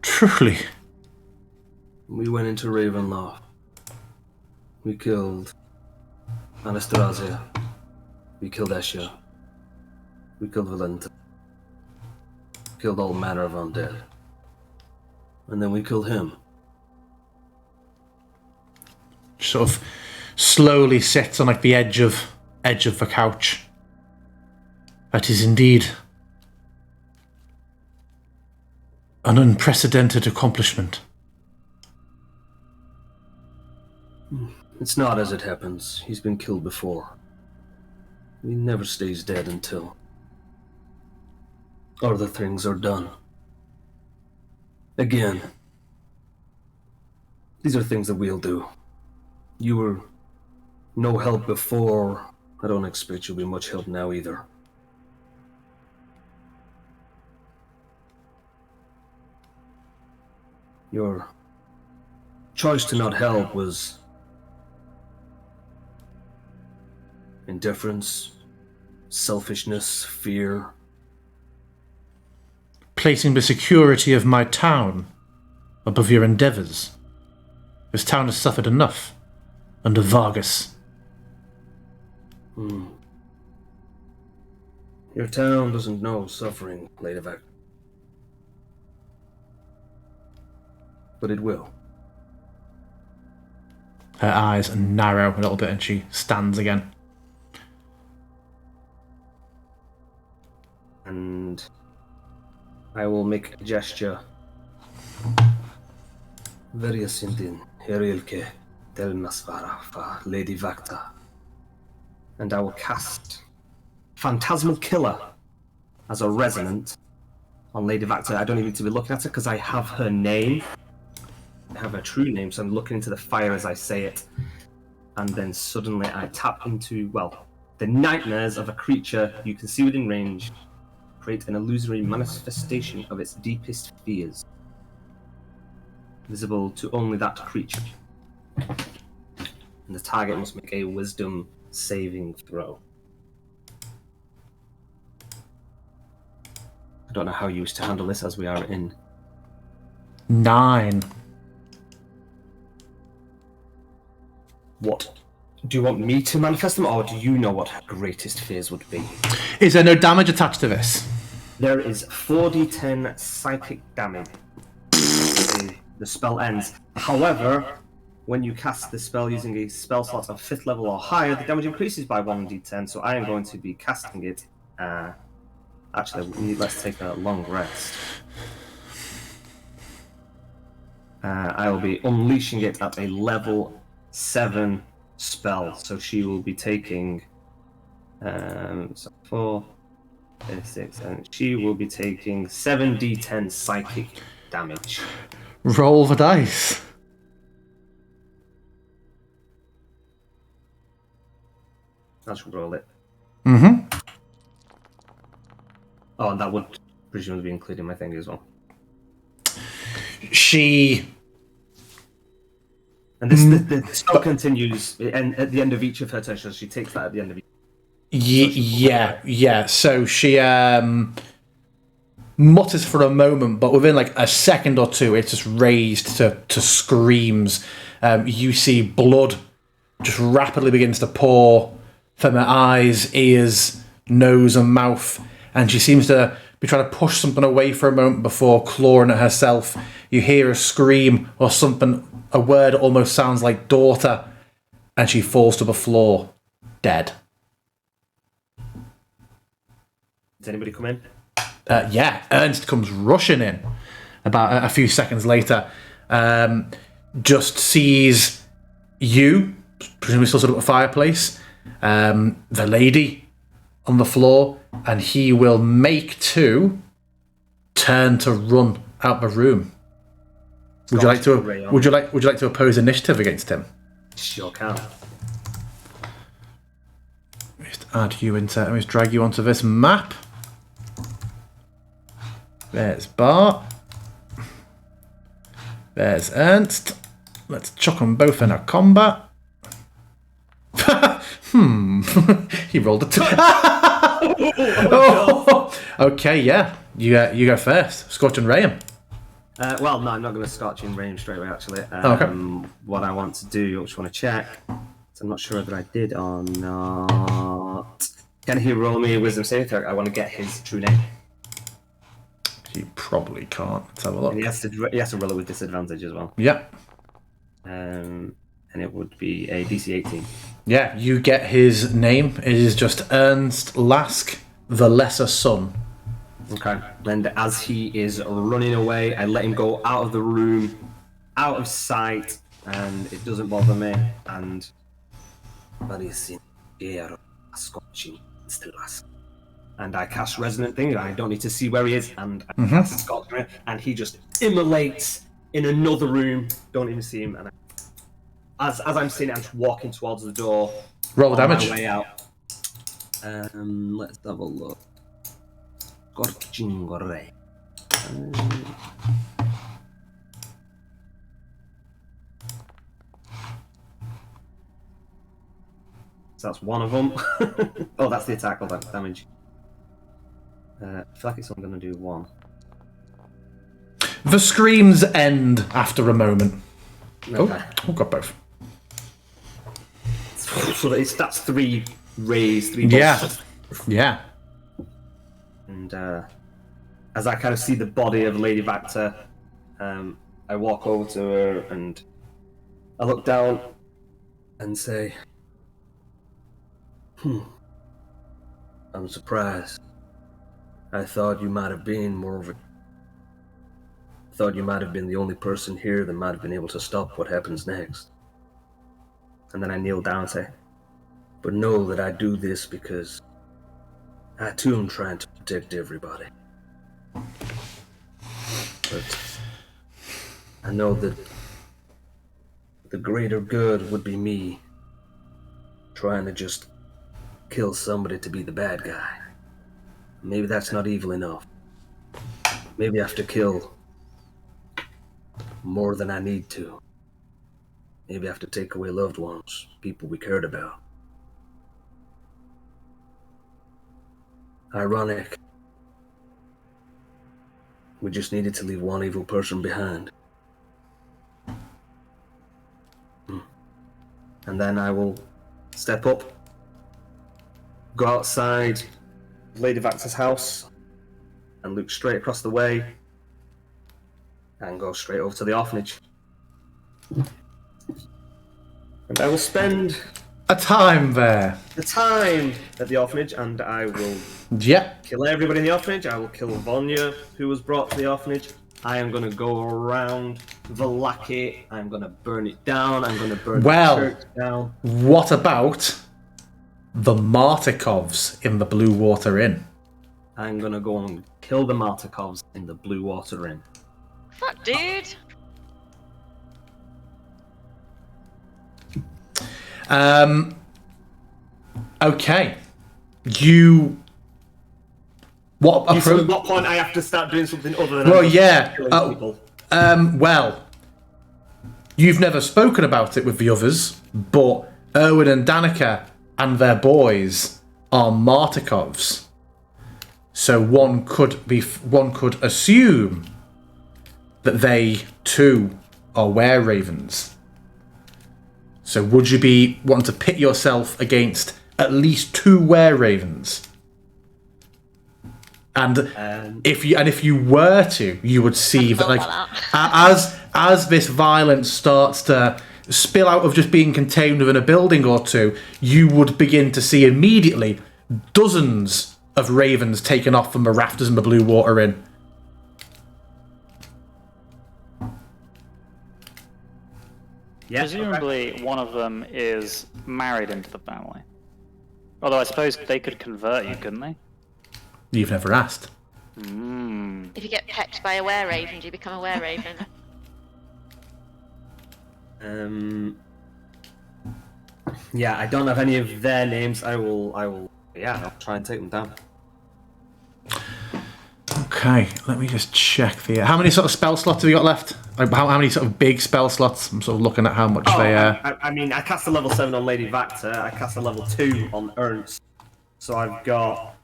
Truly? We went into Ravenloft. We killed Anastasia. We killed Esha. We killed Valenta. We killed all manner of undead. And then we killed him. Sort of slowly sits on like the edge of the couch. That is indeed an unprecedented accomplishment. It's not as it happens. He's been killed before. He never stays dead until other things are done. Again, these are things that we'll do. You were no help before. I don't expect you'll be much help now either. Your choice to not help was indifference, selfishness, fear. Placing the security of my town above your endeavours. This town has suffered enough under Vargas. Your town doesn't know suffering, Ladybug. But it will. Her eyes narrow a little bit and she stands again. And I will make a gesture. Very ascending, Herilke del Masvara for Lady Vakta. And I will cast Phantasmal Killer as a resonant on Lady Vakta. I don't even need to be looking at her because I have her name. I have her true name, so I'm looking into the fire as I say it. And then suddenly I tap into, well, the nightmares of a creature you can see within range. Create an illusory manifestation of its deepest fears. Visible to only that creature. And the target must make a wisdom saving throw. I don't know how you wish to handle this as we are in 9. What? Do you want me to manifest them, or do you know what her greatest fears would be? Is there no damage attached to this? There is 4d10 psychic damage. The spell ends. However, when you cast the spell using a spell slot of 5th level or higher, the damage increases by 1d10, so I am going to be casting it. Actually, let's take a long rest. I will be unleashing it at a level 7 spell, so she will be taking 4, 6, and she will be taking 7d10 psychic damage. Roll the dice. I should roll it. Mm-hmm. Oh, and that would presumably be including my thing as well. And the spell continues, and at the end of each of her turns, so she takes that at the end of each. Yeah. So she mutters for a moment, but within like a second or two, it's just raised to screams. You see blood just rapidly begins to pour from her eyes, ears, nose, and mouth, and she seems to be trying to push something away for a moment before clawing at herself. You hear a scream or something, a word that almost sounds like daughter, and she falls to the floor, dead. Does anybody come in? Yeah, Ernst comes rushing in about a few seconds later. Just sees you, presumably still stood at the fireplace, the lady on the floor, and he will make to turn to run out the room. Would you like to oppose initiative against him? Sure can. Let me just drag you onto this map. There's Bart. There's Ernst. Let's chuck them both in a combat. He rolled a 2. Okay, yeah. You go first. Scorch and ray him. Well, no, I'm not going to Scorch and ray him straight away, actually. Okay. What I want to do, I just want to check. So I'm not sure whether I did or not. Can he roll me a wisdom saving throw? I want to get his true name. You probably can't. Let's have a look. And he has to roll it with disadvantage as well. Yep. And it would be a DC 18. Yeah, you get his name. It is just Ernst Lask, the Lesser Son. Okay. And as he is running away, I let him go out of the room, out of sight, and it doesn't bother me. And I cast Resonant Thing. I don't need to see where he is, and I cast Scorch, and he just immolates in another room. Don't even see him. And as I'm seeing it, I'm just walking towards the door. Roll the damage. On my way out. Let's have a look. Scorching Ray. So that's one of them. Oh, that's the attack. Hold on, damage. I feel like it's only going to do one. The screams end after a moment. Okay. Oh, got both. So that's 3 rays, 3 Yeah. bolts. Yeah. And as I kind of see the body of Lady Vactor, I walk over to her and I look down and say, I'm surprised. I thought you might have been more of a... I thought you might have been the only person here that might have been able to stop what happens next. And then I kneel down and say, but know that I do this because I too am trying to protect everybody. But I know that the greater good would be me trying to just kill somebody to be the bad guy. Maybe that's not evil enough. Maybe I have to kill more than I need to. Maybe I have to take away loved ones, people we cared about. Ironic. We just needed to leave one evil person behind. And then I will step up, go outside Lady Vactor's house, and look straight across the way, and go straight over to the orphanage. And I will spend A time there. the time at the orphanage, and I will Yep. kill everybody in the orphanage. I will kill Vonya, who was brought to the orphanage. I am going to go around Vallaki. I'm going to burn it down. I'm going to burn Well. the church down. What about the Martikovs in the Blue Water Inn? I'm going to go and kill the Martikovs in the Blue Water Inn. Fuck, dude. Okay. You. What You said at approach? what point I have to start doing something other than Well, just yeah. killing people. Well, you've never spoken about it with the others, but Erwin and Danica and their boys are Martikovs. So one could assume that they too are were-ravens. So would you be wanting to pit yourself against at least 2 were-ravens? And if you were to, you would see that, like, as this violence starts to spill out of just being contained within a building or two, you would begin to see immediately dozens of ravens taken off from the rafters in the Blue Water Inn. Yeah, Presumably, one of them is married into the family. Although I suppose they could convert you, couldn't they? You've never asked. If you get pecked by a were-raven, do you become a were-raven? Yeah, I don't have any of their names. I'll try and take them down. Okay, let me just check the. How many sort of spell slots have you got left? Like, how many sort of big spell slots? I'm sort of looking at how much they. I mean, I cast a level 7 on Lady Vactor. I cast a level 2 on Ernst. So I've got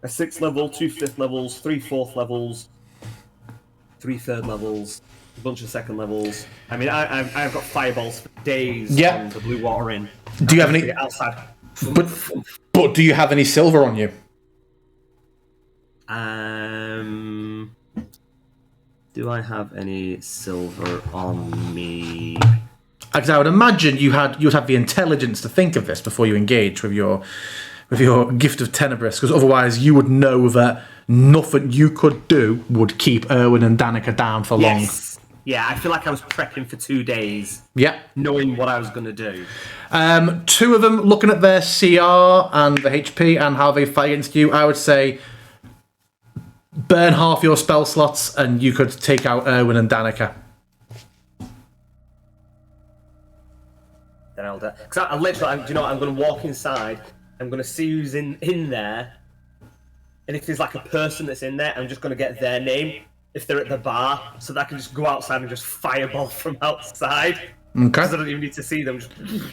a 6th level, 2 5th levels, 3 4th levels, 3 3rd levels, a bunch of 2nd levels. I mean, I've got fireballs for days on the Blue Water Inn. Do you have any outside? But do you have any silver on you? Do I have any silver on me? Because I would imagine you'd have the intelligence to think of this before you engage with your gift of Tenebris, because otherwise you would know that nothing you could do would keep Erwin and Danica down for long. Yeah, I feel like I was prepping for 2 days. Yeah. Knowing what I was going to do. 2 of them, looking at their CR and the HP and how they fight against you, I would say burn half your spell slots and you could take out Erwin and Danica. Then I'll do. Because I literally, do you know what? I'm going to walk inside. I'm going to see who's in there. And if there's like a person that's in there, I'm just going to get their name. If they're at the bar, so that I can just go outside and just fireball from outside. Okay. Because I don't even need to see them.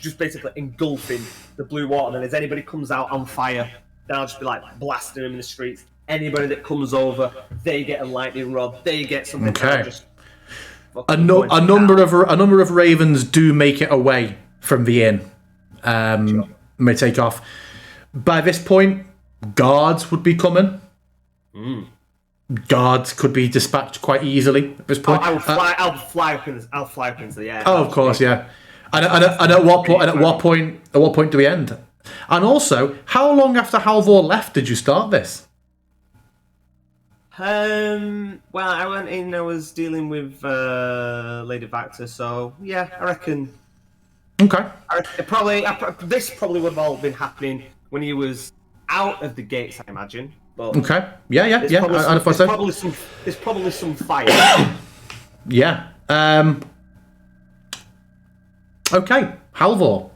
Just basically engulfing the blue water. And then as anybody comes out on fire, then I'll just be like blasting them in the streets. Anybody that comes over, they get a lightning rod. They get something. Okay. A number of ravens do make it away from the inn. Sure. May take off. By this point, guards would be coming. Guards could be dispatched quite easily at this point. I'll fly up into the air. Oh, of course, yeah. And at what point do we end? And also, how long after Halvor left did you start this? Well, I went in. I was dealing with Lady Vactor, so yeah, I reckon. Okay. This probably would have all been happening when he was out of the gates, I imagine. But okay. Yeah. There's probably some fire. Yeah. Okay, Halvor,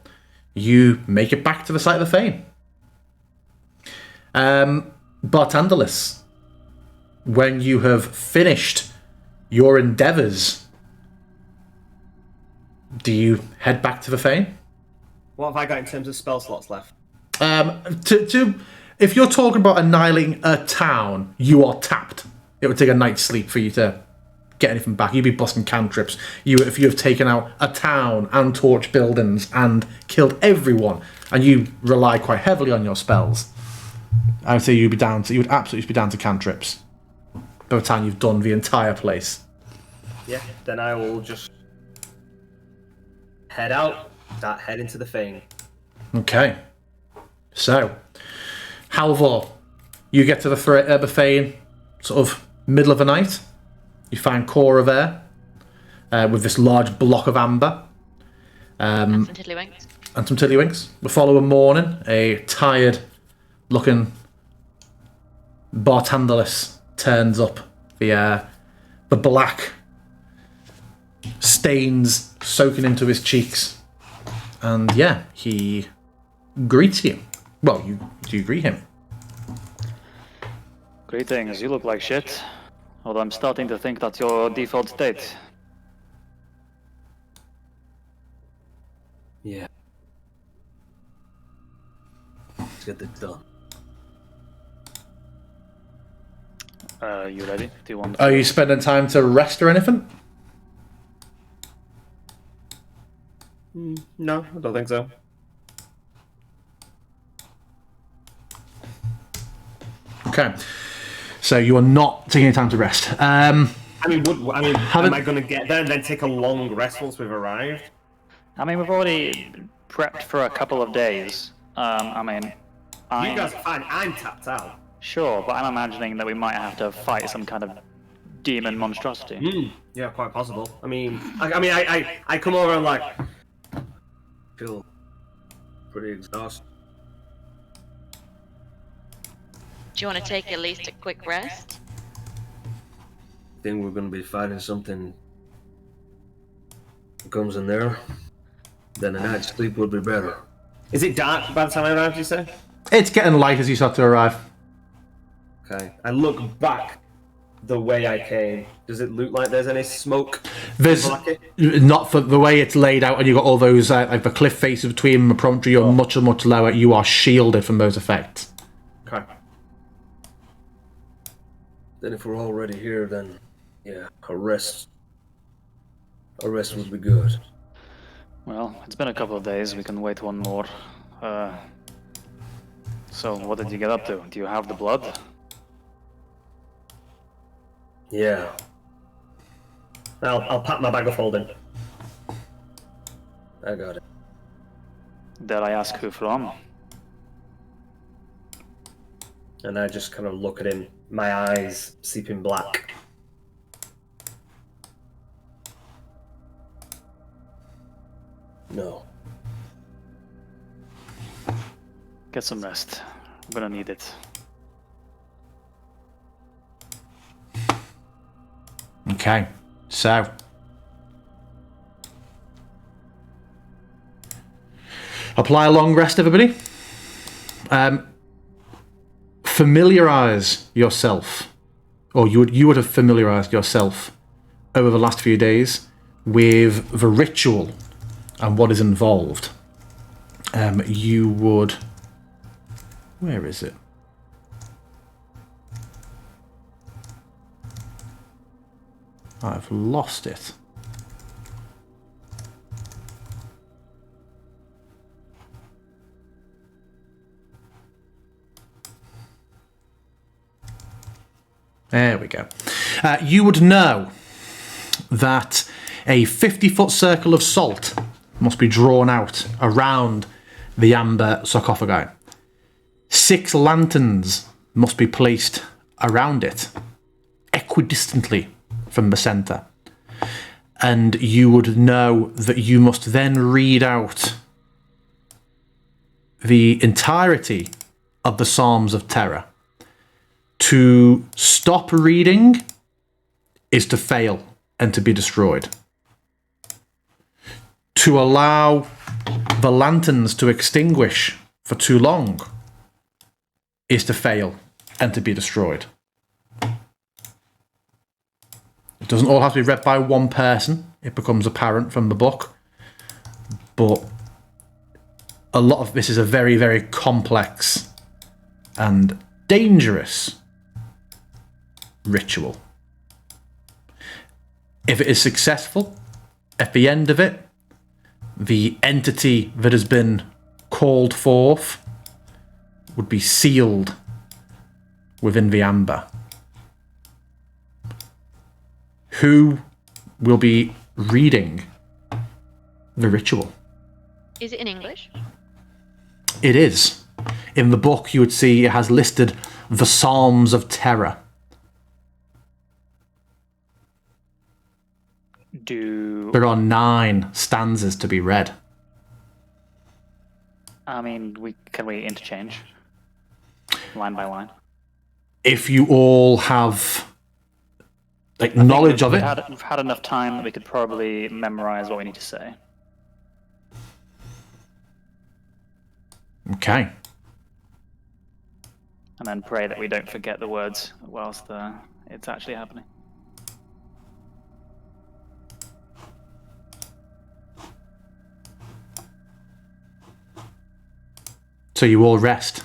you make it back to the site of the Fane. Bartandalis, when you have finished your endeavours, do you head back to the Fane? What have I got in terms of spell slots left? If you're talking about annihilating a town, you are tapped. It would take a night's sleep for you to get anything back. You'd be busting cantrips. If you have taken out a town and torched buildings and killed everyone, and you rely quite heavily on your spells, I would say you would absolutely be down to cantrips by the time you've done the entire place. Yeah, then I will just head out, start heading to the Fane. Okay. So, Halvor, you get to the Fane sort of middle of the night. You find Cora there with this large block of amber. And some tiddlywinks. And some tiddlywinks. The following morning, a tired-looking Bartandalis turns up. The black stains soaking into his cheeks. And yeah, he greets you. Well, do you greet him? Greetings, you look like shit. Although I'm starting to think that's your default state. Yeah. Let's get this done. You ready? Do you want? Are you spending time to rest or anything? No, I don't think so. Okay. So you are not taking any time to rest. Am I going to get there and then take a long rest once we've arrived? I mean, we've already prepped for a couple of days. You guys are fine. I'm tapped out. Sure, but I'm imagining that we might have to fight some kind of demon monstrosity. Yeah, quite possible. I come over and like Feel pretty exhausted. Do you want to take at least a quick rest? Think we're gonna be fighting something that comes in there, then a night's sleep would be better. Is it dark by the time I arrive, you say? It's getting light as you start to arrive. Okay. I look back the way I came. Does it look like there's any smoke? There's not for the way it's laid out, and you've got all those like the cliff faces between the promontory. You're much lower. You are shielded from those effects. Okay. Then if we're already here, then yeah, a rest would be good. Well, it's been a couple of days. We can wait one more. So, what did you get up to? Do you have the blood? Yeah. I'll pack my bag of holding. I got it. Dare I ask who from? And I just kind of look at him, my eyes seeping black. No. Get some rest. I'm gonna need it. Okay, so apply a long rest, everybody. Familiarize yourself, or you would have familiarized yourself over the last few days with the ritual and what is involved. You would. Where is it? I've lost it. There we go. You would know that a 50-foot circle of salt must be drawn out around the amber sarcophagi. 6 lanterns must be placed around it, equidistantly from the centre. And you would know that you must then read out the entirety of the Psalms of Terror. To stop reading is to fail and to be destroyed. To allow the lanterns to extinguish for too long is to fail and to be destroyed. It doesn't all have to be read by one person. It becomes apparent from the book. But a lot of this is a very, very complex and dangerous ritual. If it is successful, at the end of it, the entity that has been called forth would be sealed within the amber. Who will be reading the ritual? Is it in English? It is. In the book, you would see it has listed the Psalms of Terror. There are 9 stanzas to be read. I mean, can we interchange? Line by line? If you all have knowledge of it. We've had enough time that we could probably memorize what we need to say. Okay. And then pray that we don't forget the words whilst it's actually happening. So you all rest.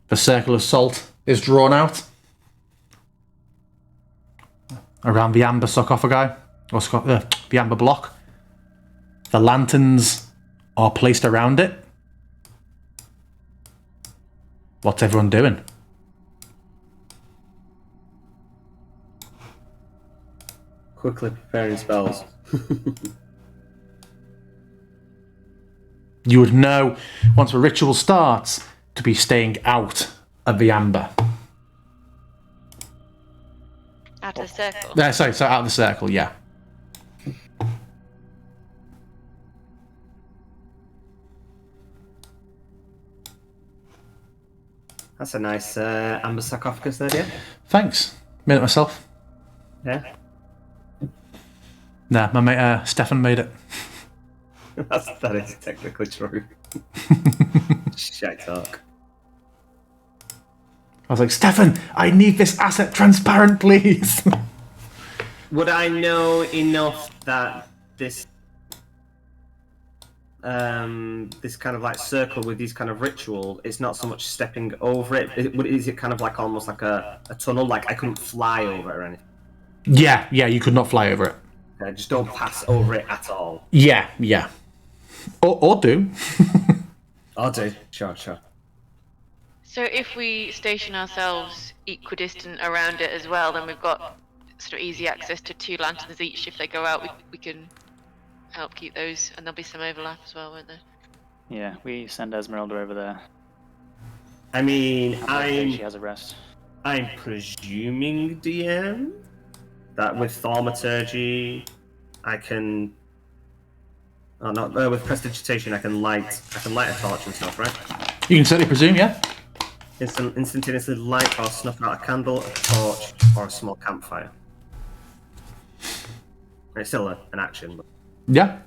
The circle of salt is drawn out around the amber sarcophagi, or the amber block. The lanterns are placed around it. What's everyone doing? Quickly preparing spells. You would know, once the ritual starts, to be staying out of the amber. Out of the circle? So out of the circle, yeah. That's a nice amber sarcophagus there, dear. Thanks. Made it myself. Yeah. Nah, my mate Stefan made it. That is technically true. Shite talk. I was like, Stefan, I need this asset transparent, please. Would I know enough that this this kind of like circle with these kind of ritual is not so much stepping over it? Is it kind of like almost like a tunnel? Like I couldn't fly over it or anything? Yeah, you could not fly over it. Just don't pass over it at all. Yeah. Or do. I'll do. Sure. So if we station ourselves equidistant around it as well, then we've got sort of easy access to 2 lanterns each. If they go out, we can help keep those, and there'll be some overlap as well, won't there? Yeah, we send Esmeralda over there. I mean, She has a rest. I'm presuming, DM, that with thaumaturgy, I can. Oh, not with prestidigitation, I can light a torch and stuff, right? You can certainly presume, yeah. Instantaneously light or snuff out a candle, a torch, or a small campfire. It's still an action, but. Yeah.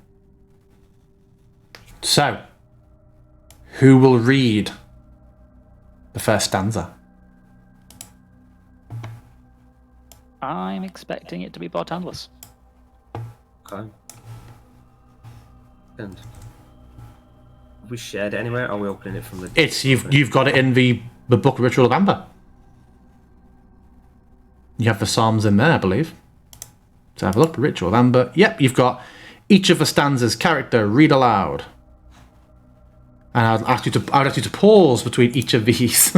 So, who will read the first stanza? I'm expecting it to be Bartandless. Okay. And have we shared it anywhere? Or are we opening it from the? It's you've got it in the Book of Ritual of Amber. You have the Psalms in there, I believe. So have a look. Ritual of Amber. Yep, you've got each of the stanzas character read aloud. And I'd ask you to pause between each of these.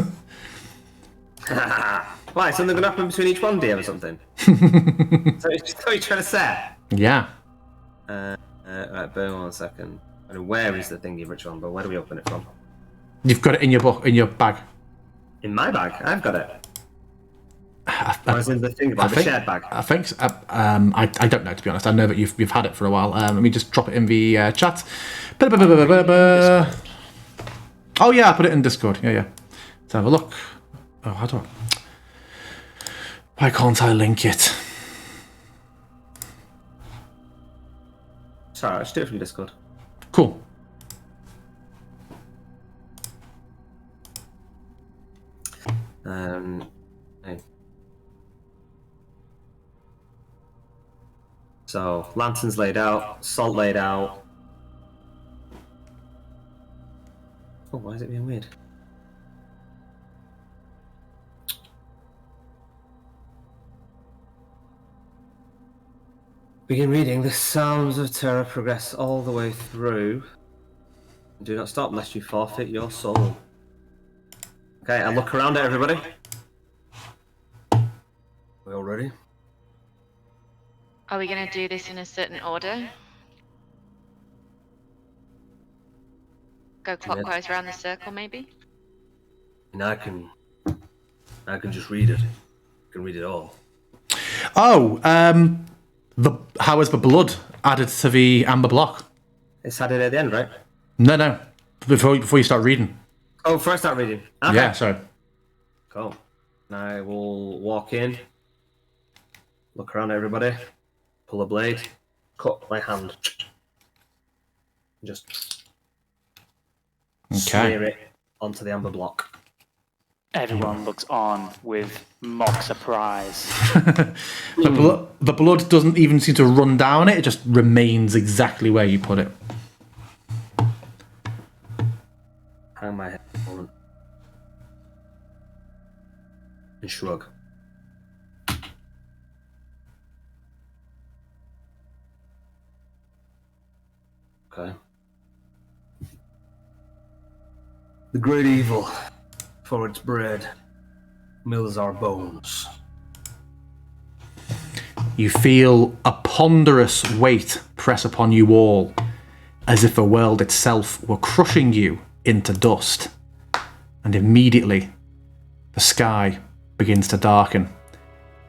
Why? Something going to happen between each one, DM, or something? So what are you trying to say? Yeah. Right, bear 1 second. And where is the thingy, Ritual Amber? Where do we open it from? You've got it in your book, in your bag. In my bag? I've got it. Or is it the thing about the shared bag? I think so. I don't know, to be honest. I know that you've had it for a while. Let me just drop it in the chat. Oh yeah, I put it in Discord. Yeah. Let's have a look. Oh, how do I? Why can't I link it? Sorry, I'll just do it from Discord. Cool. Hey. So, lanterns laid out, salt laid out. Oh, why is it being weird? Begin reading. The Psalms of Terror progress all the way through. Do not stop lest you forfeit your soul. Okay, I look around at everybody. We all ready? Are we going to do this in a certain order? Go clockwise around the circle, maybe? And I can just read it. I can read it all. Oh, how is the blood added to the amber block? It's added at the end, right? No. Before you start reading. Oh, before I start reading. Okay. Yeah, sorry. Cool. I will walk in, look around at everybody, pull a blade, cut my hand. Just smear it onto the amber block. Everyone looks on with mock surprise. The blood doesn't even seem to run down it just remains exactly where you put it. Hang my head a moment. And shrug. Okay. The great evil, for its bread, mills our bones. You feel a ponderous weight press upon you all, as if the world itself were crushing you into dust. And immediately, the sky begins to darken.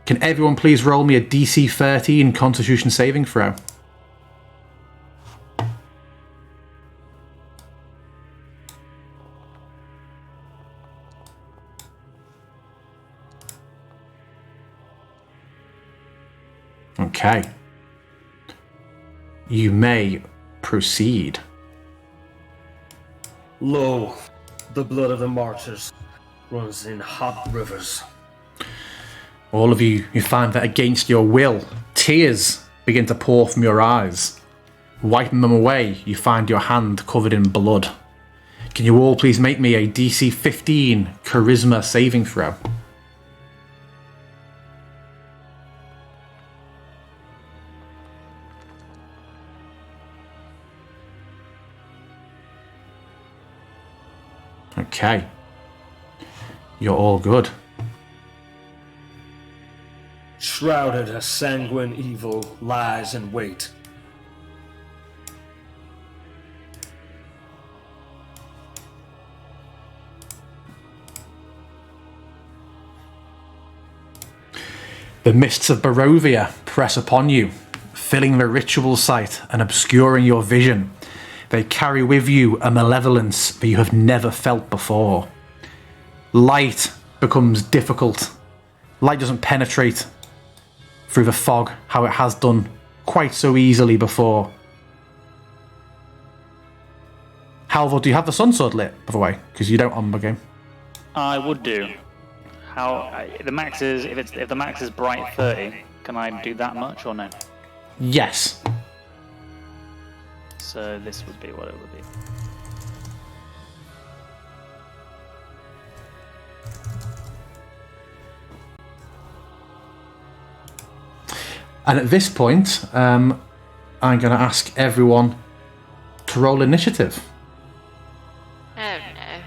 Can everyone please roll me a DC 13 Constitution saving throw? Okay. You may proceed. Lo, the blood of the martyrs runs in hot rivers. All of you find that against your will, tears begin to pour from your eyes. Wiping them away, you find your hand covered in blood. Can you all please make me a DC 15 Charisma saving throw? Okay. You're all good. Shrouded a sanguine evil lies in wait. The mists of Barovia press upon you, filling the ritual site and obscuring your vision. They carry with you a malevolence that you have never felt before. Light becomes difficult. Light doesn't penetrate through the fog how it has done quite so easily before. Halvor, do you have the sun sword lit, by the way? Because you don't on the game. I would do. The max is if the max is bright 30, can I do that much or no? Yes. So this would be what it would be. And at this point, I'm going to ask everyone to roll initiative. Oh no.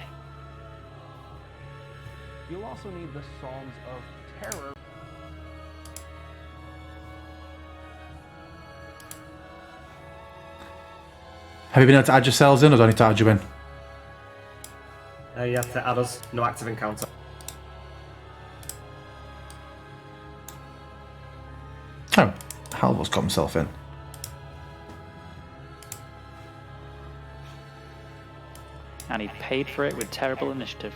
You'll also need the Psalms of Terror. Have you been able to add yourselves in, or do I need to add you in? You have to add us. No active encounter. Oh, Halvor's got himself in. And he paid for it with terrible initiative.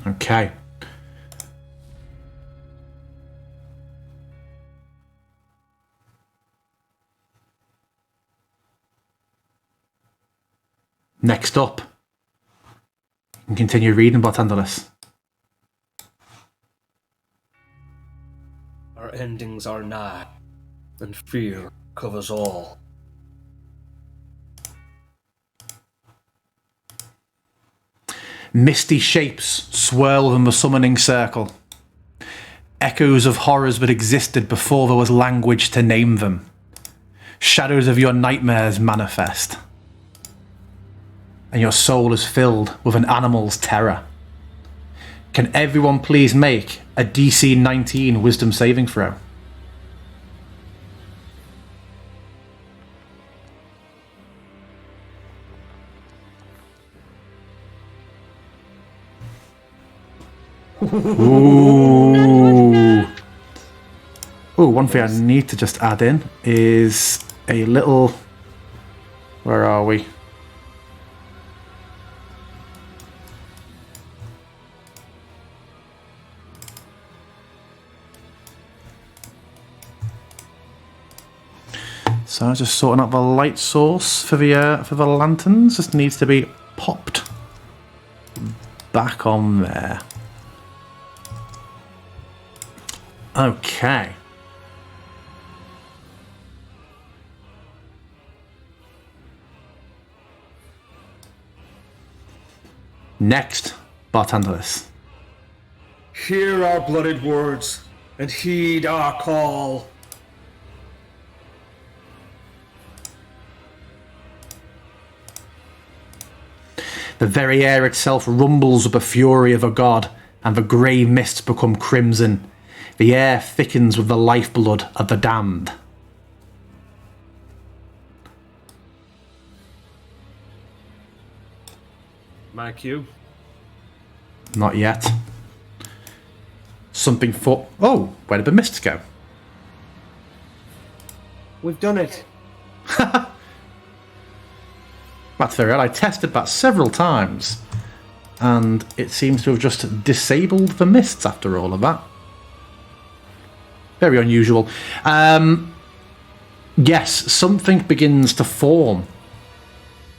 Okay. Next up, you can continue reading Bartandalis. Our endings are nigh, and fear covers all. Misty shapes swirl within the summoning circle. Echoes of horrors that existed before there was language to name them. Shadows of your nightmares manifest. And your soul is filled with an animal's terror. Can everyone please make a DC 19 Wisdom saving throw? Ooh. Ooh, one thing I need to just add in is a little... Where are we? So I was just sorting out the light source for the lanterns. Just needs to be popped back on there. Okay. Next, Bartandalis. Hear our blooded words, and heed our call. The very air itself rumbles with the fury of a god, and the grey mists become crimson. The air thickens with the lifeblood of the damned. My cue. Not yet. Something for... Oh, where did the mists go? We've done it. That's very well. I tested that several times, and it seems to have just disabled the mists after all of that. Very unusual. Yes, something begins to form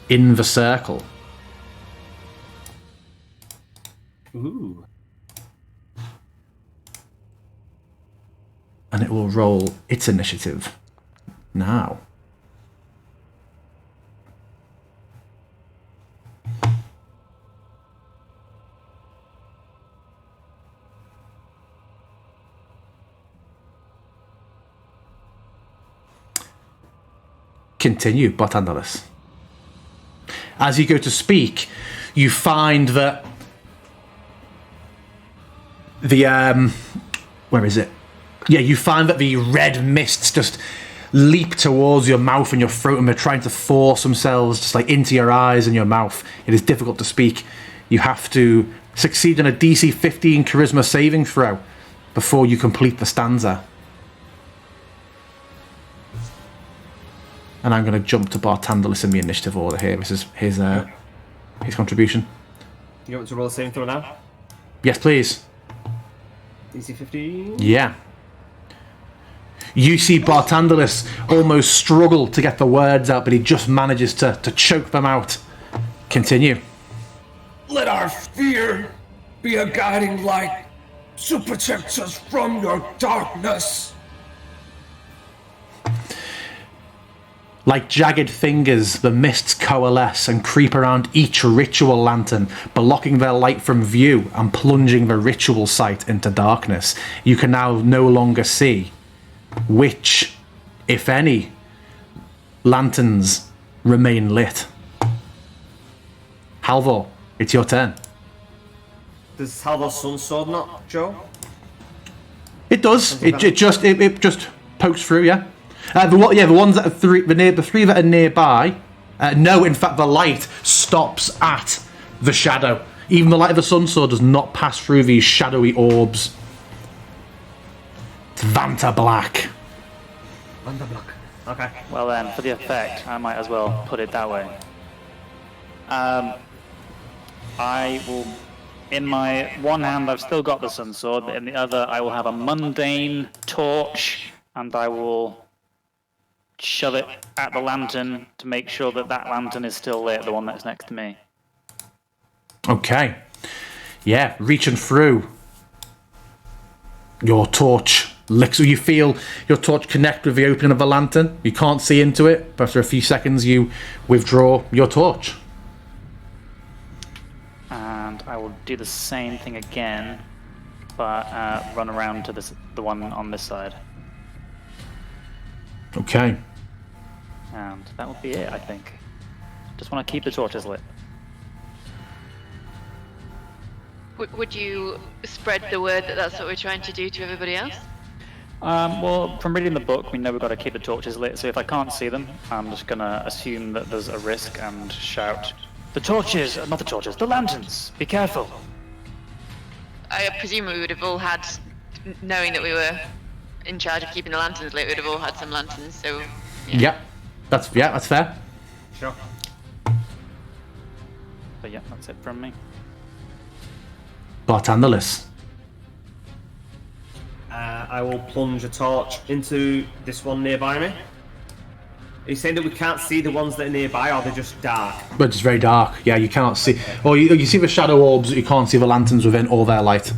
in the circle. Ooh. And it will roll its initiative now. Continue, Botandalis. As you go to speak, you find that the where is it? Yeah, you find that the red mists just leap towards your mouth and your throat, and they're trying to force themselves just like into your eyes and your mouth. It is difficult to speak. You have to succeed in a DC 15 charisma saving throw before you complete the stanza. And I'm going to jump to Bartandalis in the initiative order here. This is his contribution. You want to roll the same throw now? Yes, please. DC 15? Yeah. You see Bartandalis almost struggle to get the words out, but he just manages to choke them out. Continue. Let our fear be a guiding light to protect us from your darkness. Like jagged fingers, the mists coalesce and creep around each ritual lantern, blocking their light from view and plunging the ritual site into darkness. You can now no longer see which, if any, lanterns remain lit. Halvor, it's your turn. Does Halvor's sun sword not show? It does. It just pokes through, yeah. The ones that are the three that are nearby. No, in fact, the light stops at the shadow. Even the light of the sun sword does not pass through these shadowy orbs. It's Vanta Black. Vanta Black. Okay. Well then, for the effect, I might as well put it that way. I will... In my one hand, I've still got the sun sword, but in the other, I will have a mundane torch, and I will shove it at the lantern to make sure that that lantern is still lit, the one that's next to me. Okay. Yeah, reaching through. Your torch licks. You feel your torch connect with the opening of the lantern. You can't see into it, but after a few seconds, you withdraw your torch. And I will do the same thing again, but run around to the one on this side. Okay. And that would be it, I think. Just want to keep the torches lit. Would you spread the word that that's what we're trying to do to everybody else? Well, from reading the book, we know we've got to keep the torches lit, so if I can't see them, I'm just going to assume that there's a risk and shout, "The torches, not the torches, the lanterns, be careful." I presume we would have all had, knowing that we were in charge of keeping the lanterns lit, we would have all had some lanterns, so... Yeah. That's fair. Sure. But yeah, that's it from me. Bartandalis. I will plunge a torch into this one nearby me. Are you saying that we can't see the ones that are nearby, or are they just dark? But it's very dark. Yeah, you cannot see. Or you see the shadow orbs, but you can't see the lanterns within all their light.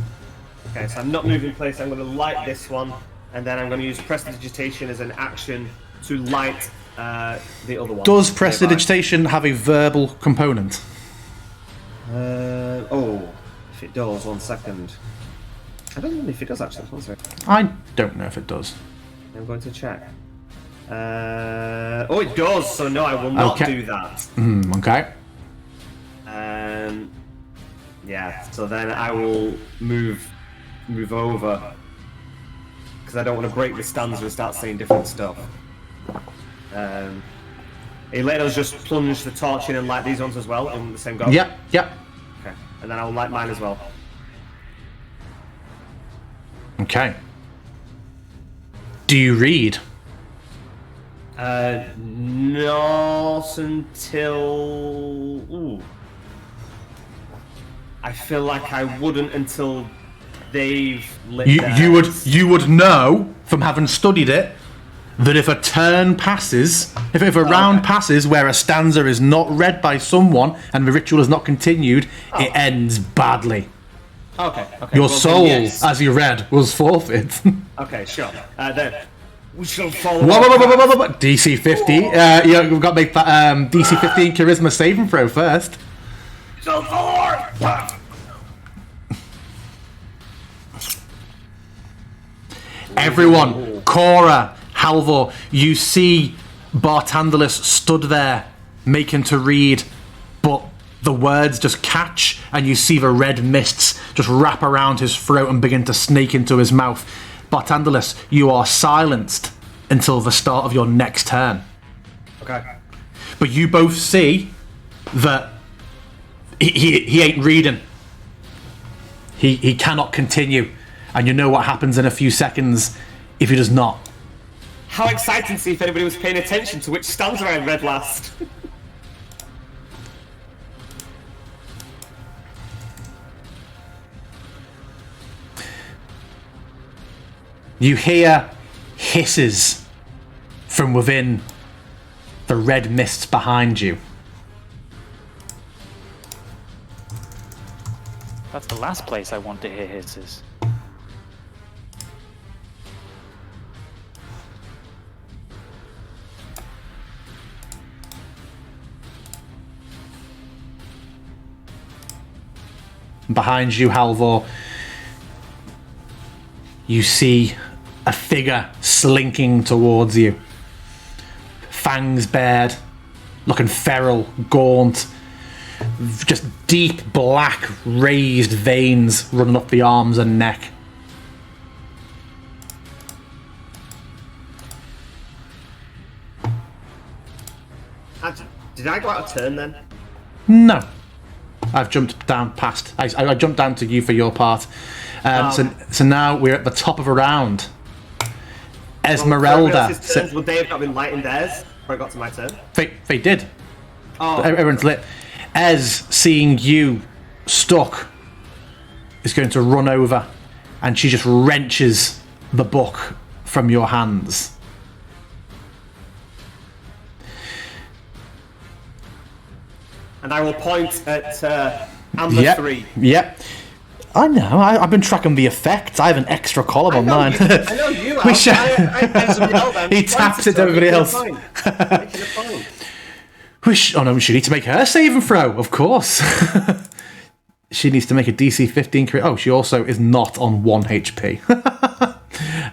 Okay, so I'm not moving place. I'm going to light this one, and then I'm going to use Prestidigitation as an action to light the other one. Does Prestidigitation have a verbal component? If it does, 1 second. I don't know if it does actually. 1 second. I don't know if it does. I'm going to check. It does. So no, I will not do that. Okay. Yeah. So then I will move over because I don't want to break the stanza and start saying different stuff. He let us just plunge the torch in and light these ones as well in the same go. Yep. Okay, and then I will light mine as well. Okay. Do you read? Not until... Ooh. I feel like I wouldn't until they've lit You would know from having studied it that if a turn passes, if a round passes where a stanza is not read by someone and the ritual is not continued, it ends badly. Okay. Your well, soul, yes. as you read, was forfeit. Okay, sure. Then we shall follow. Whoa. DC 50. We've got to make that DC 15 charisma saving throw first. Shall follow. Everyone, Cora, Halvor, you see Bartandalus stood there, making to read, but the words just catch, and you see the red mists just wrap around his throat and begin to snake into his mouth. Bartandalus, you are silenced until the start of your next turn. Okay. But you both see that he ain't reading. He cannot continue, and you know what happens in a few seconds if he does not. How exciting to see if anybody was paying attention to which stanza I read last. You hear hisses from within the red mists behind you. That's the last place I want to hear hisses. Behind you, Halvor, you see a figure slinking towards you. Fangs bared, looking feral, gaunt, just deep black raised veins running up the arms and neck. Did I go out of turn then? No. I've jumped down past. I jumped down to you for your part. So now we're at the top of a round. Esmeralda. Turns, would they have not been lighting theirs before I got to my turn? They did. Oh. Everyone's lit. Ez, seeing you stuck, is going to run over, and she just wrenches the book from your hands. And I will point at Amber 3. Yep. I know. I've been tracking the effects. I have an extra column on mine. I know you. He taps it to everybody else. Oh no, she needs to make her saving throw, of course. She needs to make a DC 15. Oh, she also is not on 1 HP.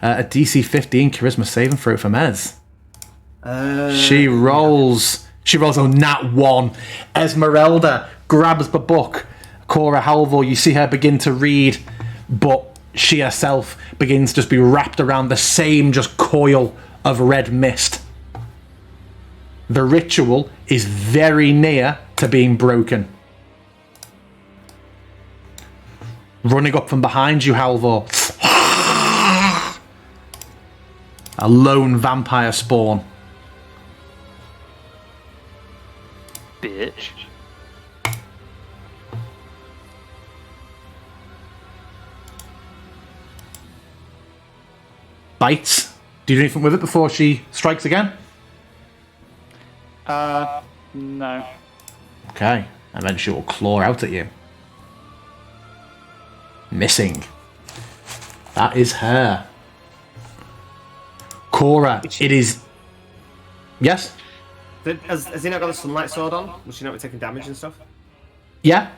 A DC 15 charisma saving throw for Mez. She rolls a nat 1. Esmeralda grabs the book. Cora, Halvor, you see her begin to read, but she herself begins to just be wrapped around the same just coil of red mist. The ritual is very near to being broken. Running up from behind you, Halvor. A lone vampire spawn. Bitch. Bites. Do you do anything with it before she strikes again? No. Okay. And then she will claw out at you. Missing. That is her. Cora, it is... Yes? Has he not got the sunlight sword on? Will she not be taking damage and stuff? Yeah?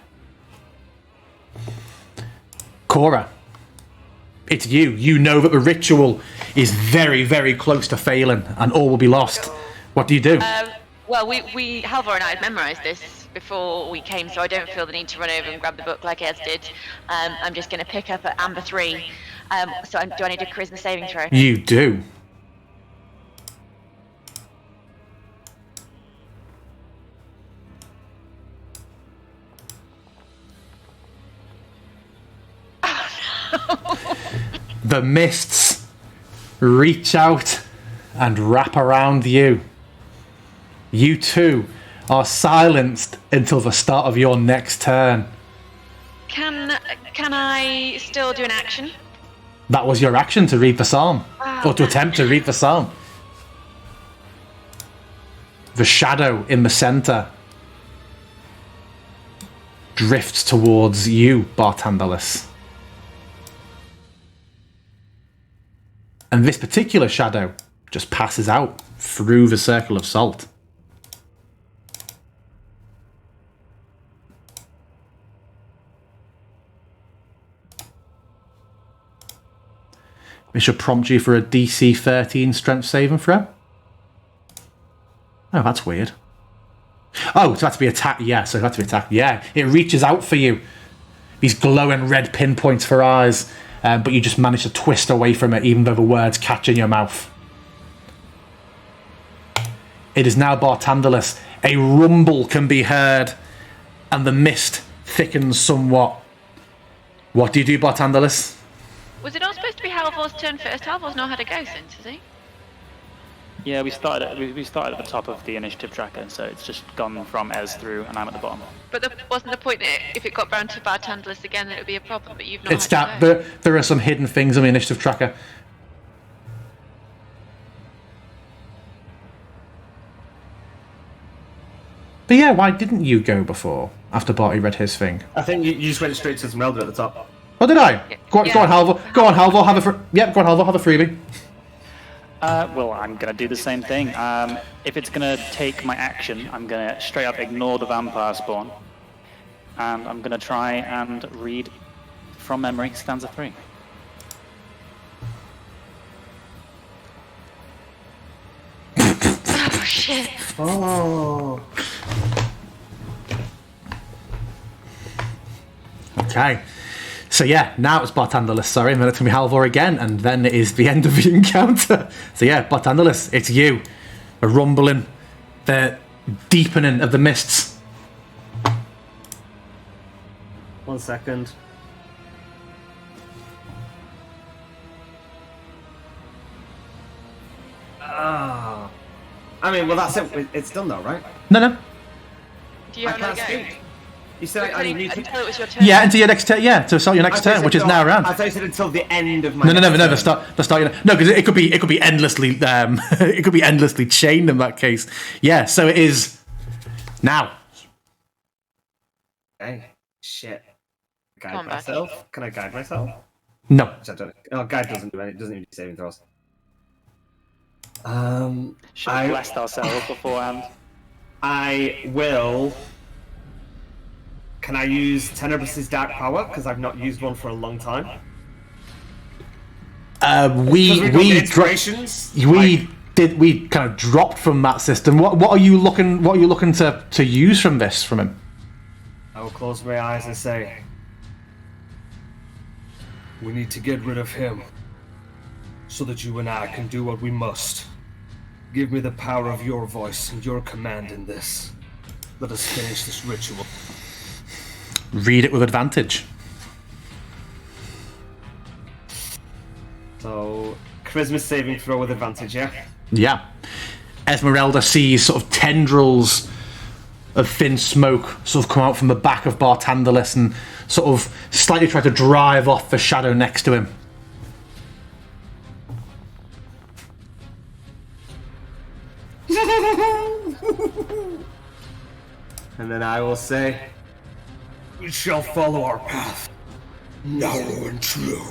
Cora, it's you. You know that the ritual is very, very close to failing and all will be lost. What do you do? Well, Halvor and I had memorised this before we came, so I don't feel the need to run over and grab the book like Ez did. I'm just going to pick up at Amber 3. Do I need a charisma saving throw? You do. The mists reach out and wrap around you. You too are silenced until the start of your next turn. Can I still do an action? That was your action to read the psalm, or to attempt to read the psalm. The shadow in the centre drifts towards you, Barthandelus. And this particular shadow just passes out through the circle of salt. It should prompt you for a DC 13 strength saving throw. Oh, that's weird. Oh, so it has to be attacked. Yeah, so it has to be attacked. Yeah, it reaches out for you. These glowing red pinpoints for eyes. But you just manage to twist away from it, even though the words catch in your mouth. It is now Barthandelus. A rumble can be heard, and the mist thickens somewhat. What do you do, Barthandelus? Was it not supposed to be Halvor's turn first? Halvor's not had a go since, has he? Yeah, we started at the top of the initiative tracker, so it's just gone from Ez through, and I'm at the bottom. But wasn't the point that if it got round to Barthandelus again, that it would be a problem? But you've not. It's that there are some hidden things on the initiative tracker. But yeah, why didn't you go before after Barty read his thing? I think you just went straight to Esmeralda at the top. Oh, did I? Yeah. Go on, Halvor. Go on, Halvor. Have a go on, Halvor. Have a freebie. Well, I'm going to do the same thing. If it's going to take my action, I'm going to straight up ignore the vampire spawn. And I'm going to try and read from memory stanza 3. Oh, shit. Oh. Okay. So yeah, now it's Barthandelus, sorry, and then it's going to be Halvor again, and then it is the end of the encounter. So yeah, Barthandelus, it's you. The rumbling, the deepening of the mists. 1 second. Ah. I mean, well, that's it. It's done though, right? No. Do you I have can't a go? speak. You said I need to... Until it was your turn. Yeah, until your next turn. Yeah, to start your next turn, which is now around. I thought you said until the end of my. No. The start. No, because it could be endlessly. It could be endlessly chained in that case. Yeah. So it is now. Hey, shit. Guide Come on, myself. Becky. Can I guide myself? No. Which I don't. Oh, guide doesn't do anything. Doesn't even do saving throws. Should have blessed ourselves beforehand. I will. Can I use Tenebrous' Dark Power? Because I've not used one for a long time. We inspirations. We kind of dropped from that system. What are you looking to use from him? I will close my eyes and say, We need to get rid of him, so that you and I can do what we must. Give me the power of your voice and your command in this. Let us finish this ritual. Read it with advantage. so charisma saving throw with advantage, yeah? Yeah. Esmeralda sees sort of tendrils of thin smoke sort of come out from the back of Barthandelus and sort of slightly try to drive off the shadow next to him. And then I will say, We shall follow our path, narrow and true,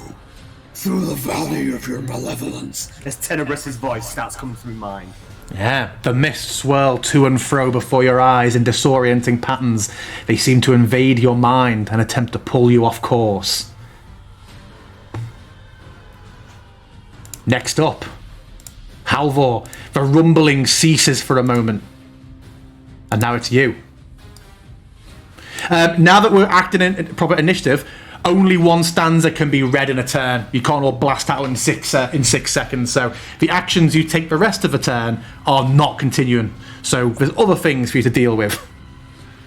through the valley of your malevolence. as Tenebrous' voice starts coming through mine. Yeah, the mists swirl to and fro before your eyes in disorienting patterns. They seem to invade your mind and attempt to pull you off course. Next up, Halvor. The rumbling ceases for a moment. And now it's you. Now that we're acting in proper initiative, only one stanza can be read in a turn. You can't all blast out in 6 seconds. So the actions you take the rest of the turn are not continuing. So there's other things for you to deal with.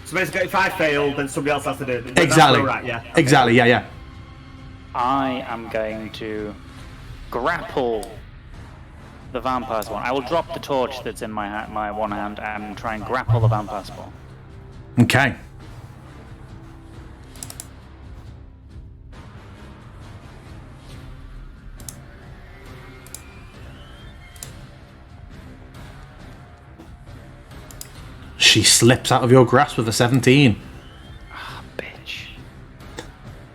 So basically, if I fail, then somebody else has to do it. Exactly. Right, yeah. Okay. Exactly. Yeah. I am going to grapple the vampire spawn. I will drop the torch that's in my one hand and try and grapple the vampire spawn. Okay. She slips out of your grasp with a 17. Ah, bitch.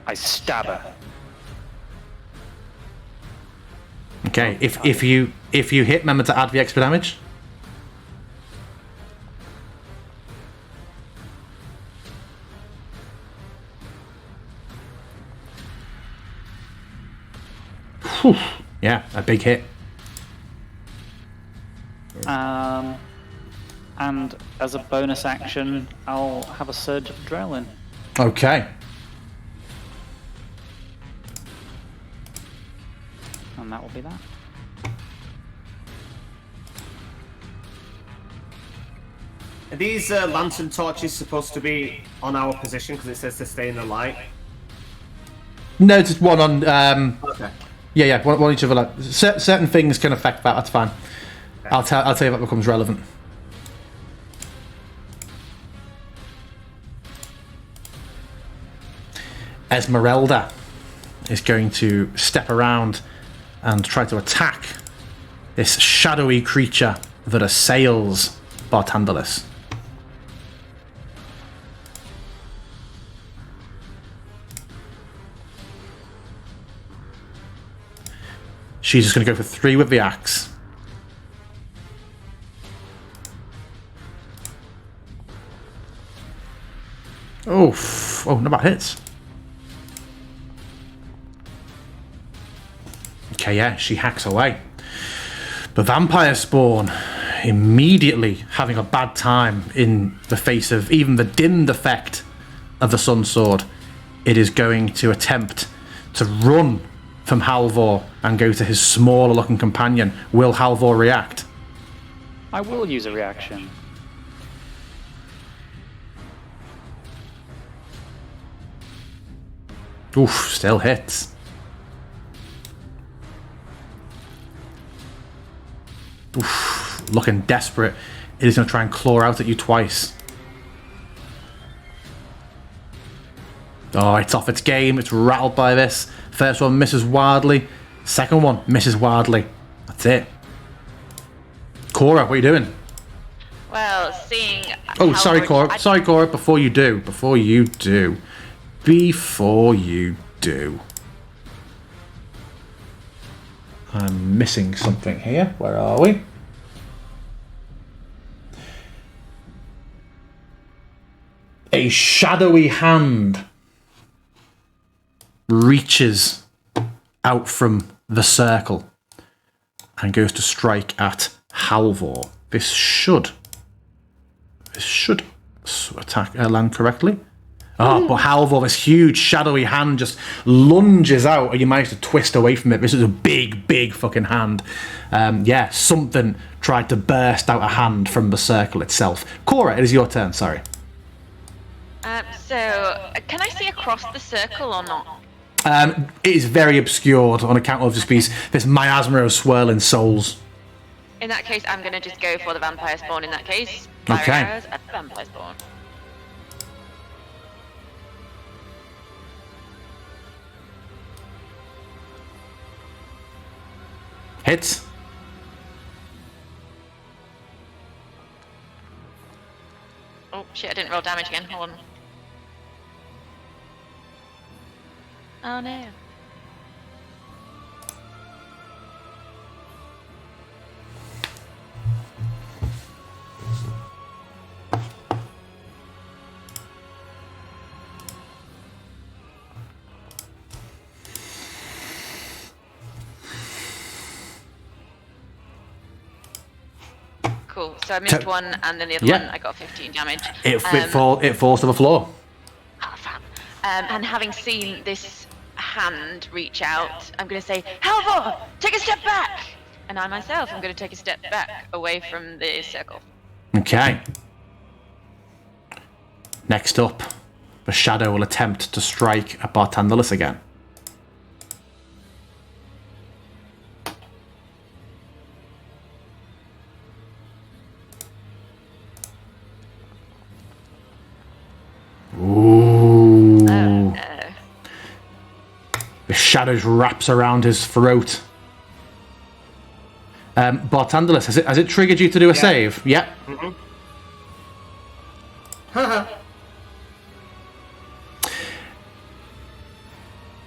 I stab her. Okay, if you hit, remember to add the extra damage. Whew. Yeah, a big hit. And as a bonus action, I'll have a surge of adrenaline. Okay. And that will be that. Are these lantern torches supposed to be on our position because it says to stay in the light? No, just one on. Okay. Yeah, one each other. Like, certain things can affect that. That's fine. Okay. I'll tell you if that becomes relevant. Esmeralda is going to step around and try to attack this shadowy creature that assails Bartandalis. She's just going to go for 3 with the axe. Oh, not bad hits. Okay, yeah, she hacks away. The vampire spawn, immediately having a bad time in the face of even the dimmed effect of the sun sword, it is going to attempt to run from Halvor and go to his smaller looking companion. Will Halvor react? I will use a reaction. Oof, still hits. Oof, looking desperate. It is going to try and claw out at you twice. Oh, it's off its game. It's rattled by this. First one misses wildly. Second one misses wildly. That's it. Cora, what are you doing? Well, seeing. Oh, sorry, Cora. Sorry, Cora. Before you do. I'm missing something here. Where are we? A shadowy hand reaches out from the circle and goes to strike at Halvor. This should attack land correctly. Oh, but Halvor, this huge shadowy hand just lunges out and you manage to twist away from it. This is a big fucking hand. Yeah, something tried to burst out a hand from the circle itself. Cora, it is your turn, sorry. So, can I see across the circle or not? It is very obscured on account of just this miasma of swirling souls. In that case, I'm going to just go for the vampire spawn in that case. Okay. Fire arrows at the vampire spawn. Hits. Oh shit, I didn't roll damage again. Hold on. Oh no. Cool. So I missed one, and then the other one I got 15 damage. It falls to the floor. Oh, fab. And having seen this hand reach out, I'm going to say, Halvor, take a step back! And I myself am going to take a step back away from the circle. Okay. Next up, the shadow will attempt to strike at Bartandalis again. shadows wraps around his throat. Bartandalus, has it triggered you to do a save? Yep.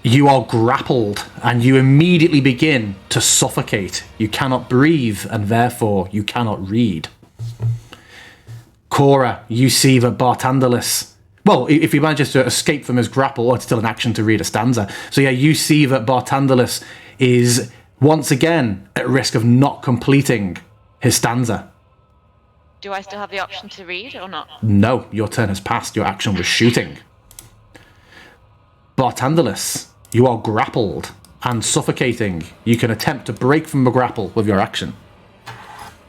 You are grappled, and you immediately begin to suffocate. You cannot breathe, and therefore you cannot read. Cora, you see that Bartandalus... Well, if he manages to escape from his grapple, it's still an action to read a stanza. So yeah, you see that Bartandalus is once again at risk of not completing his stanza. Do I still have the option to read or not? No, your turn has passed. Your action was shooting. Bartandalus, you are grappled and suffocating. You can attempt to break from the grapple with your action.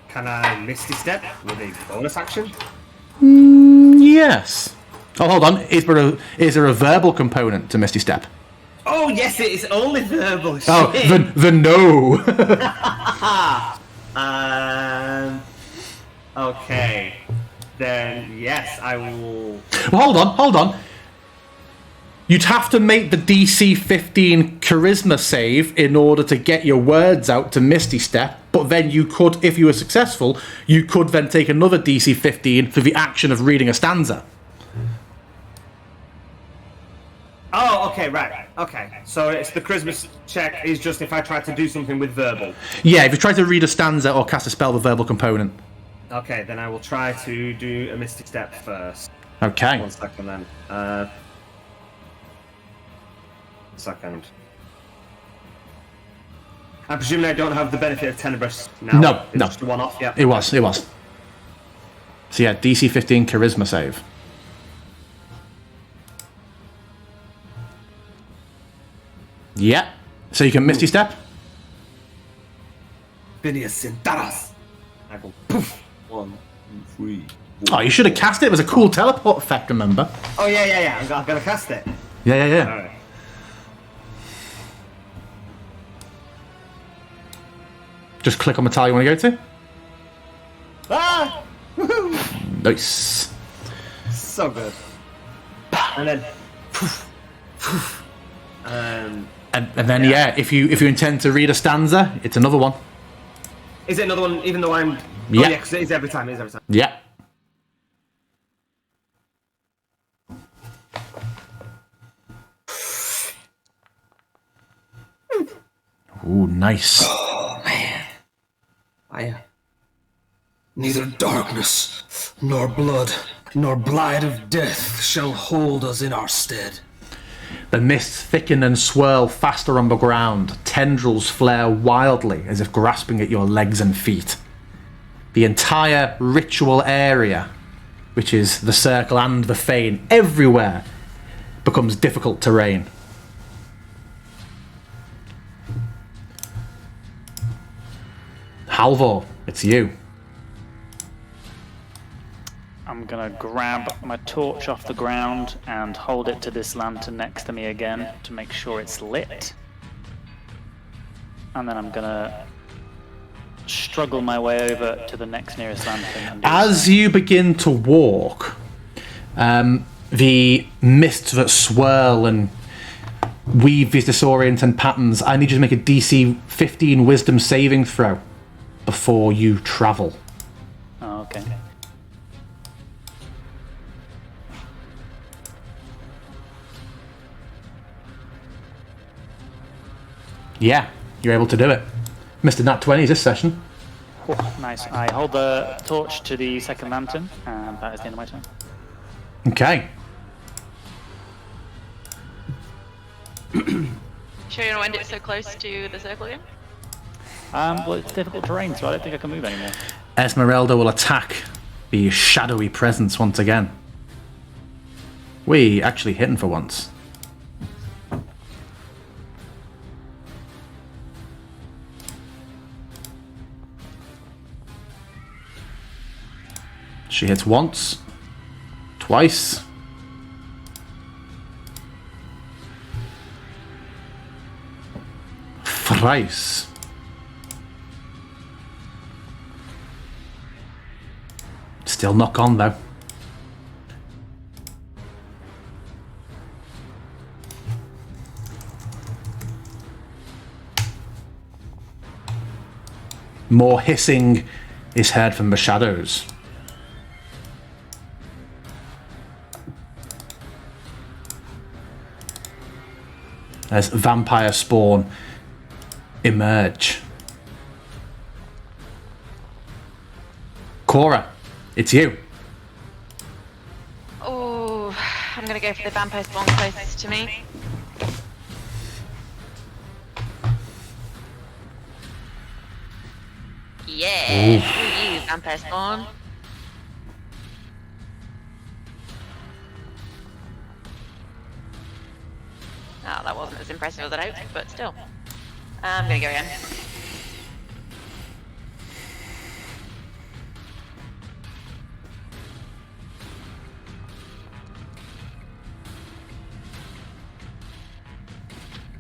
Can I Misty Step with a bonus action? Yes. Oh, hold on. Is there a verbal component to Misty Step? Oh, yes, it is only verbal. Oh, Shit. the no. Okay. Then, yes, I will... Well, hold on. You'd have to make the DC 15 charisma save in order to get your words out to Misty Step, but then you could, if you were successful, you could then take another DC 15 for the action of reading a stanza. Oh, okay, right. Okay. So it's the charisma check is just if I try to do something with verbal. Yeah, if you try to read a stanza or cast a spell with verbal component. Okay, then I will try to do a Mystic Step first. Okay. 1 second then. Second. I'm presuming I don't have the benefit of Tenebrous now. No. It's just a one-off, yeah. It was. So yeah, DC 15 charisma save. Yeah. So you can Misty Step? Phineas Sintaras. I go poof. 1, 2, 3. Oh, you should have cast it. It was a cool teleport effect, remember? Oh, yeah. I'm gonna cast it. Yeah. Alright. Just click on the tile you want to go to. Ah! Woohoo! Nice. So good. And then poof, poof. And then yeah, if you intend to read a stanza, it's another one. Is it another one? Even though I'm. Yeah. Oh, yeah, because it is every time. Yeah. Ooh, nice. Oh, man. Neither darkness, nor blood, nor blight of death shall hold us in our stead. The mists thicken and swirl faster on the ground. Tendrils flare wildly as if grasping at your legs and feet. The entire ritual area, which is the circle and the fane, everywhere becomes difficult terrain. Halvor, it's you. I'm gonna grab my torch off the ground and hold it to this lantern next to me again to make sure it's lit. And then I'm gonna struggle my way over to the next nearest lantern. And As you begin to walk, the mists that swirl and weave these disorienting patterns, I need you to make a DC 15 wisdom saving throw before you travel. Oh, okay. Yeah, you're able to do it. Mr. Nat 20 this session. Oh, nice. I hold the torch to the second lantern, and that is the end of my turn. Okay. Sure you don't end it so close to the circle again? Well, it's difficult terrain, so I don't think I can move anymore. Esmeralda will attack the shadowy presence once again. We actually hitting for once. She hits once, twice. Thrice. Still not gone though. More hissing is heard from the shadows. As vampire spawn emerge. Cora, it's you. Oh, I'm gonna go for the vampire spawn closest to me. Yeah, who you, vampire spawn? Oh, that wasn't as impressive as I'd hoped, but still. I'm gonna go again.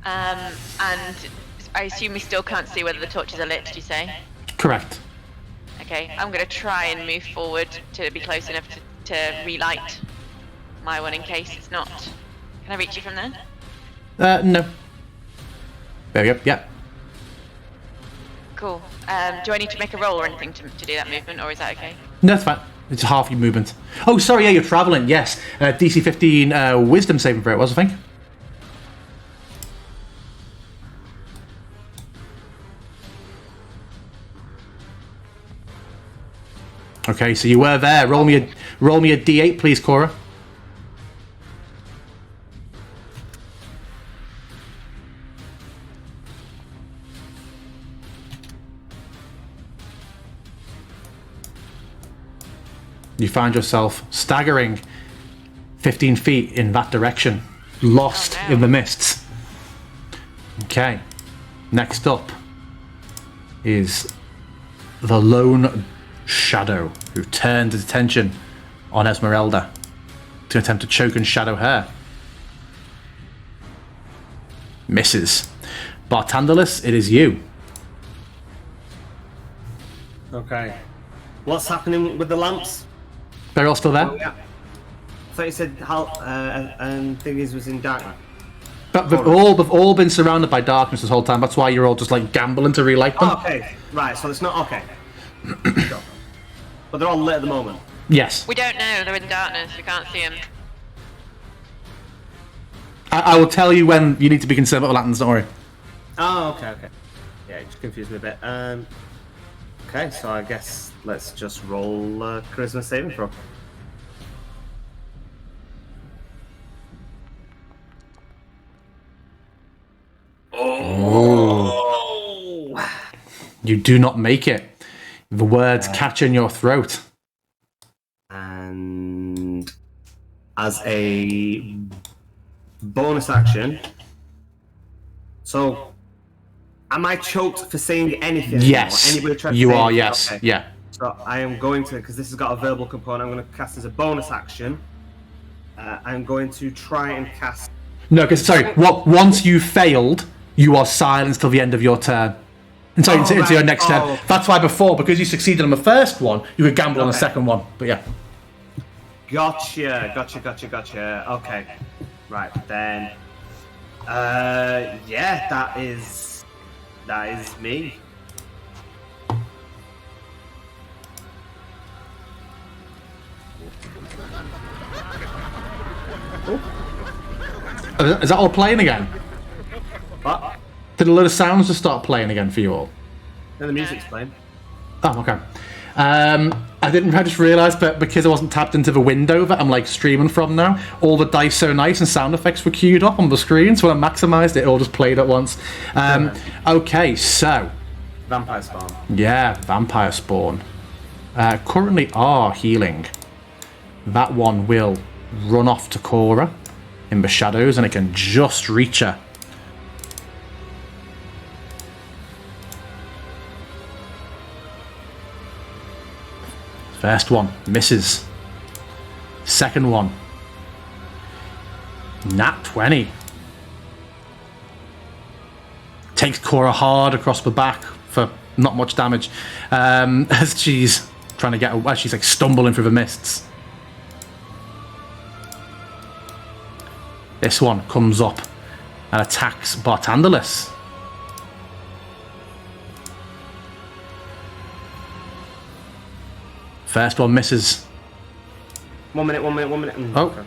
And I assume we still can't see whether the torches are lit, did you say? Correct. Okay, I'm going to try and move forward to be close enough to relight my one in case it's not. Can I reach you from there? No. There we go, yeah. Cool. Do I need to make a roll or anything to do that movement, or is that okay? No, it's fine. It's half your movement. Oh, sorry, yeah, you're travelling, yes. DC 15 wisdom saving throw it was, I think. Okay, so you were there. Roll me a d8, please, Cora. You find yourself staggering 15 feet in that direction, lost in the mists. Okay, next up is the lone shadow who turns his attention on Esmeralda to attempt to choke and shadow her. Misses. Bartandalus, it is you. Okay. What's happening with the lamps? They're all still there? Oh, yeah. I thought you said and thingies was in darkness. But they've all been surrounded by darkness this whole time. That's why you're all just like gambling to relight them. Oh, okay. Right, so it's not okay. Sure. But they're all lit at the moment. Yes. We don't know. They're in darkness. We can't see them. I will tell you when you need to be concerned about the lanterns, don't worry. Oh, okay. Yeah, it just confused me a bit. Okay, so I guess let's just roll charisma saving throw. Oh. You do not make it. The words catch in your throat. And as a bonus action, so am I choked for saying anything? Yes, anymore? Anybody tried to you say are. anything? Yes, Okay. yeah. So I am going to, because this has got a verbal component, I'm going to cast as a bonus action. I'm going to try and cast. No, because sorry. Once you failed, you are silenced till the end of your turn. Into your next turn. Okay. That's why before, because you succeeded on the first one, you could gamble on the second one. But yeah. Gotcha. Okay. Right, then. Yeah, that is me. Is that all playing again? What? Did a load of sounds just start playing again for you all? No, the music's playing. Oh, okay. I just realised that because I wasn't tapped into the window that I'm like streaming from now, all the dice so nice and sound effects were queued up on the screen, so when I maximised it, it all just played at once. Okay, so... Vampire spawn. Yeah, vampire spawn. Currently are healing. That one will run off to Cora in the shadows, and it can just reach her. First one misses. Second one, nat 20. Takes Cora hard across the back for not much damage. As she's trying to get away, she's like stumbling through the mists. This one comes up and attacks Bartandalus. First one misses. 1 minute. Oh. Okay.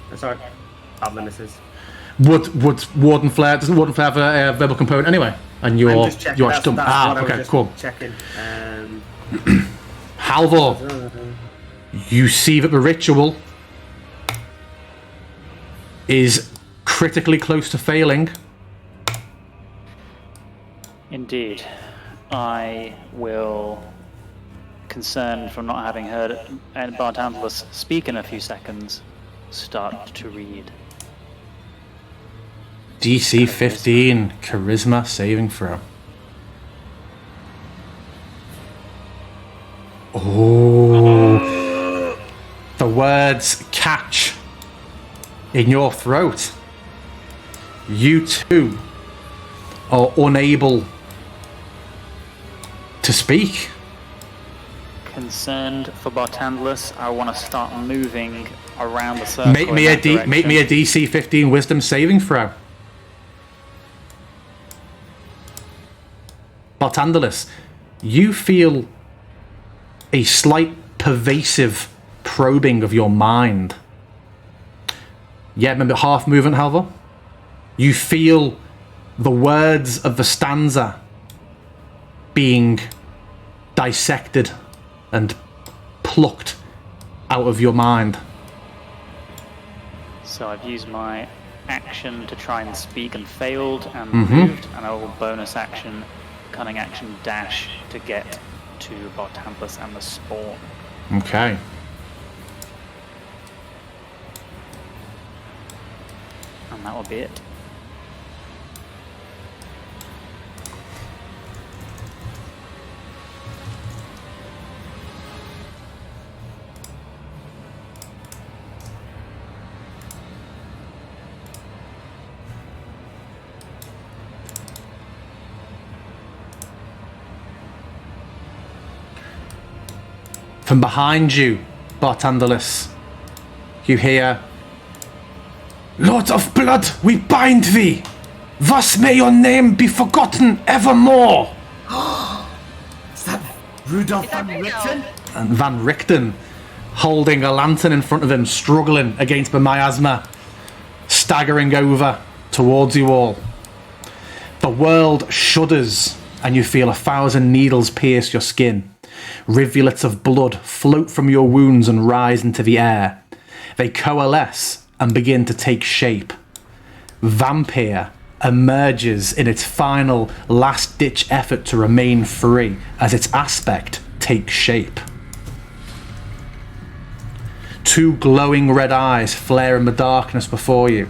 That's alright. Badly misses. Doesn't Warden Flare have a verbal component anyway? And you're I'm just checking. stumped. That's what I was Okay, just cool. Checking. Halvor, you see that the ritual is critically close to failing. Indeed. I will, concerned from not having heard Bartandless speak in a few seconds, start to read. DC 15, Charisma saving throw. Oh. The words catch in your throat. You too are unable to speak. Concerned for Bartandless, I want to start moving around the circle. Make me a DC 15 Wisdom saving throw. Bartandless, you feel a slight pervasive probing of your mind. Yeah, remember half movement, Halvor? You feel the words of the stanza being dissected and plucked out of your mind. So I've used my action to try and speak and failed and moved, and I will bonus action, cunning action dash to get to Bartandless and the spawn. Okay. And that will be it. From behind you, Bartandless, you hear, "Lord of Blood, we bind thee! Thus may your name be forgotten evermore!" Is that Rudolph Van Richten? And Van Richten, holding a lantern in front of him, struggling against the miasma, staggering over towards you all. The world shudders, and you feel 1,000 needles pierce your skin. Rivulets of blood float from your wounds and rise into the air. They coalesce and begin to take shape. Vampire emerges in its final last-ditch effort to remain free as its aspect takes shape. Two glowing red eyes flare in the darkness before you,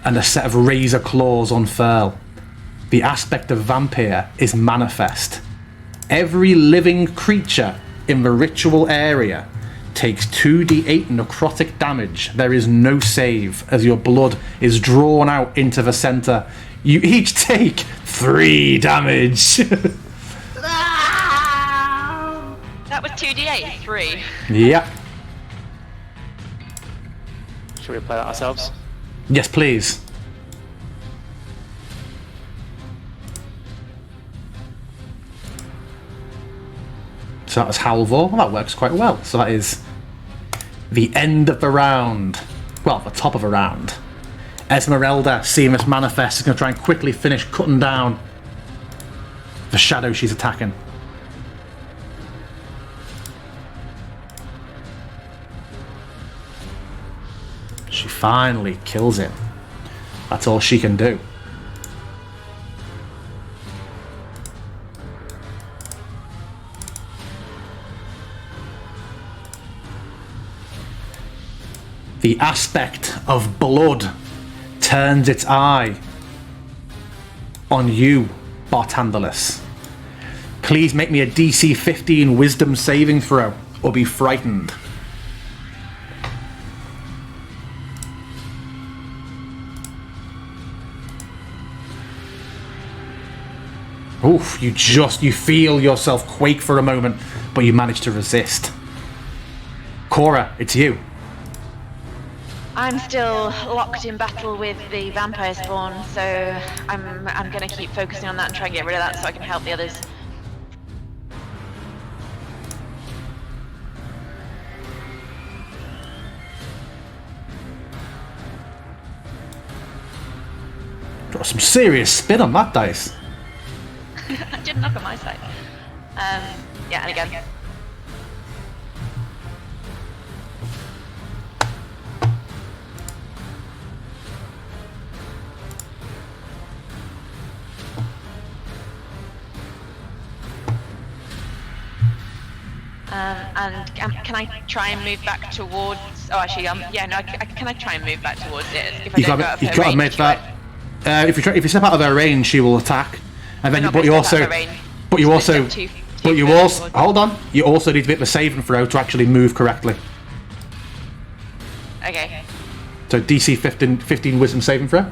and a set of razor claws unfurl. The aspect of vampire is manifest. Every living creature in the ritual area takes 2d8 necrotic damage. There is no save as your blood is drawn out into the center. You each take 3 damage. That was 2d8, 3. Yep. Should we play that ourselves? Yes, please. So that was Halvor. Well, that works quite well. So that is the end of the round. Well, the top of the round. Esmeralda, seeing this manifest, is going to try and quickly finish cutting down the shadow she's attacking. She finally kills it. That's all she can do. The aspect of blood turns its eye on you, Bartandless. Please make me a DC 15 Wisdom saving throw, or be frightened. Oof, you feel yourself quake for a moment, but you manage to resist. Cora, it's you. I'm still locked in battle with the vampire spawn, so I'm going to keep focusing on that and try and get rid of that so I can help the others. got some serious spin on that dice. I didn't knock on my side. Yeah, and again. And can I try and move back towards? Oh, actually, yeah, no. Can I try and move back towards it if I don't go out of her You've got to range, make that. If you step out of her range, she will attack, and then hold on. You also need to make the saving throw to actually move correctly. Okay. So DC 15 Wisdom saving throw.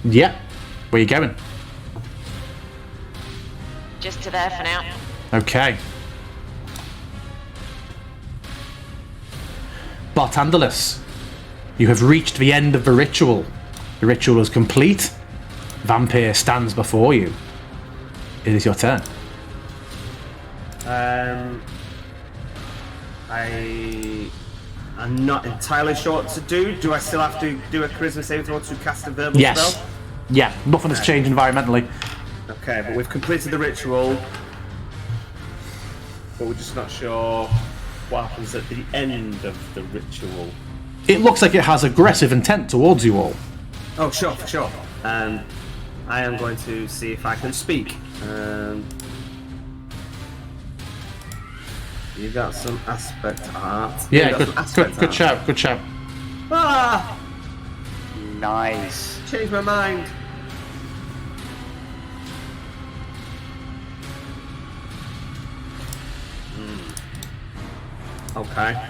Yeah. Where you going? Just to there for now. Okay. Bartandalus, you have reached the end of the ritual. The ritual is complete. Vampire stands before you. It is your turn. I'm not entirely sure what to do. Do I still have to do a charisma saving throw to cast a verbal spell? Yeah, nothing has changed environmentally. Okay, but we've completed the ritual. But we're just not sure what happens at the end of the ritual. It looks like it has aggressive intent towards you all. Oh, sure, for sure. I am going to see if I can speak. You got some aspect art. Yeah, good shout, good shout. Ah! Nice. Changed my mind. Okay.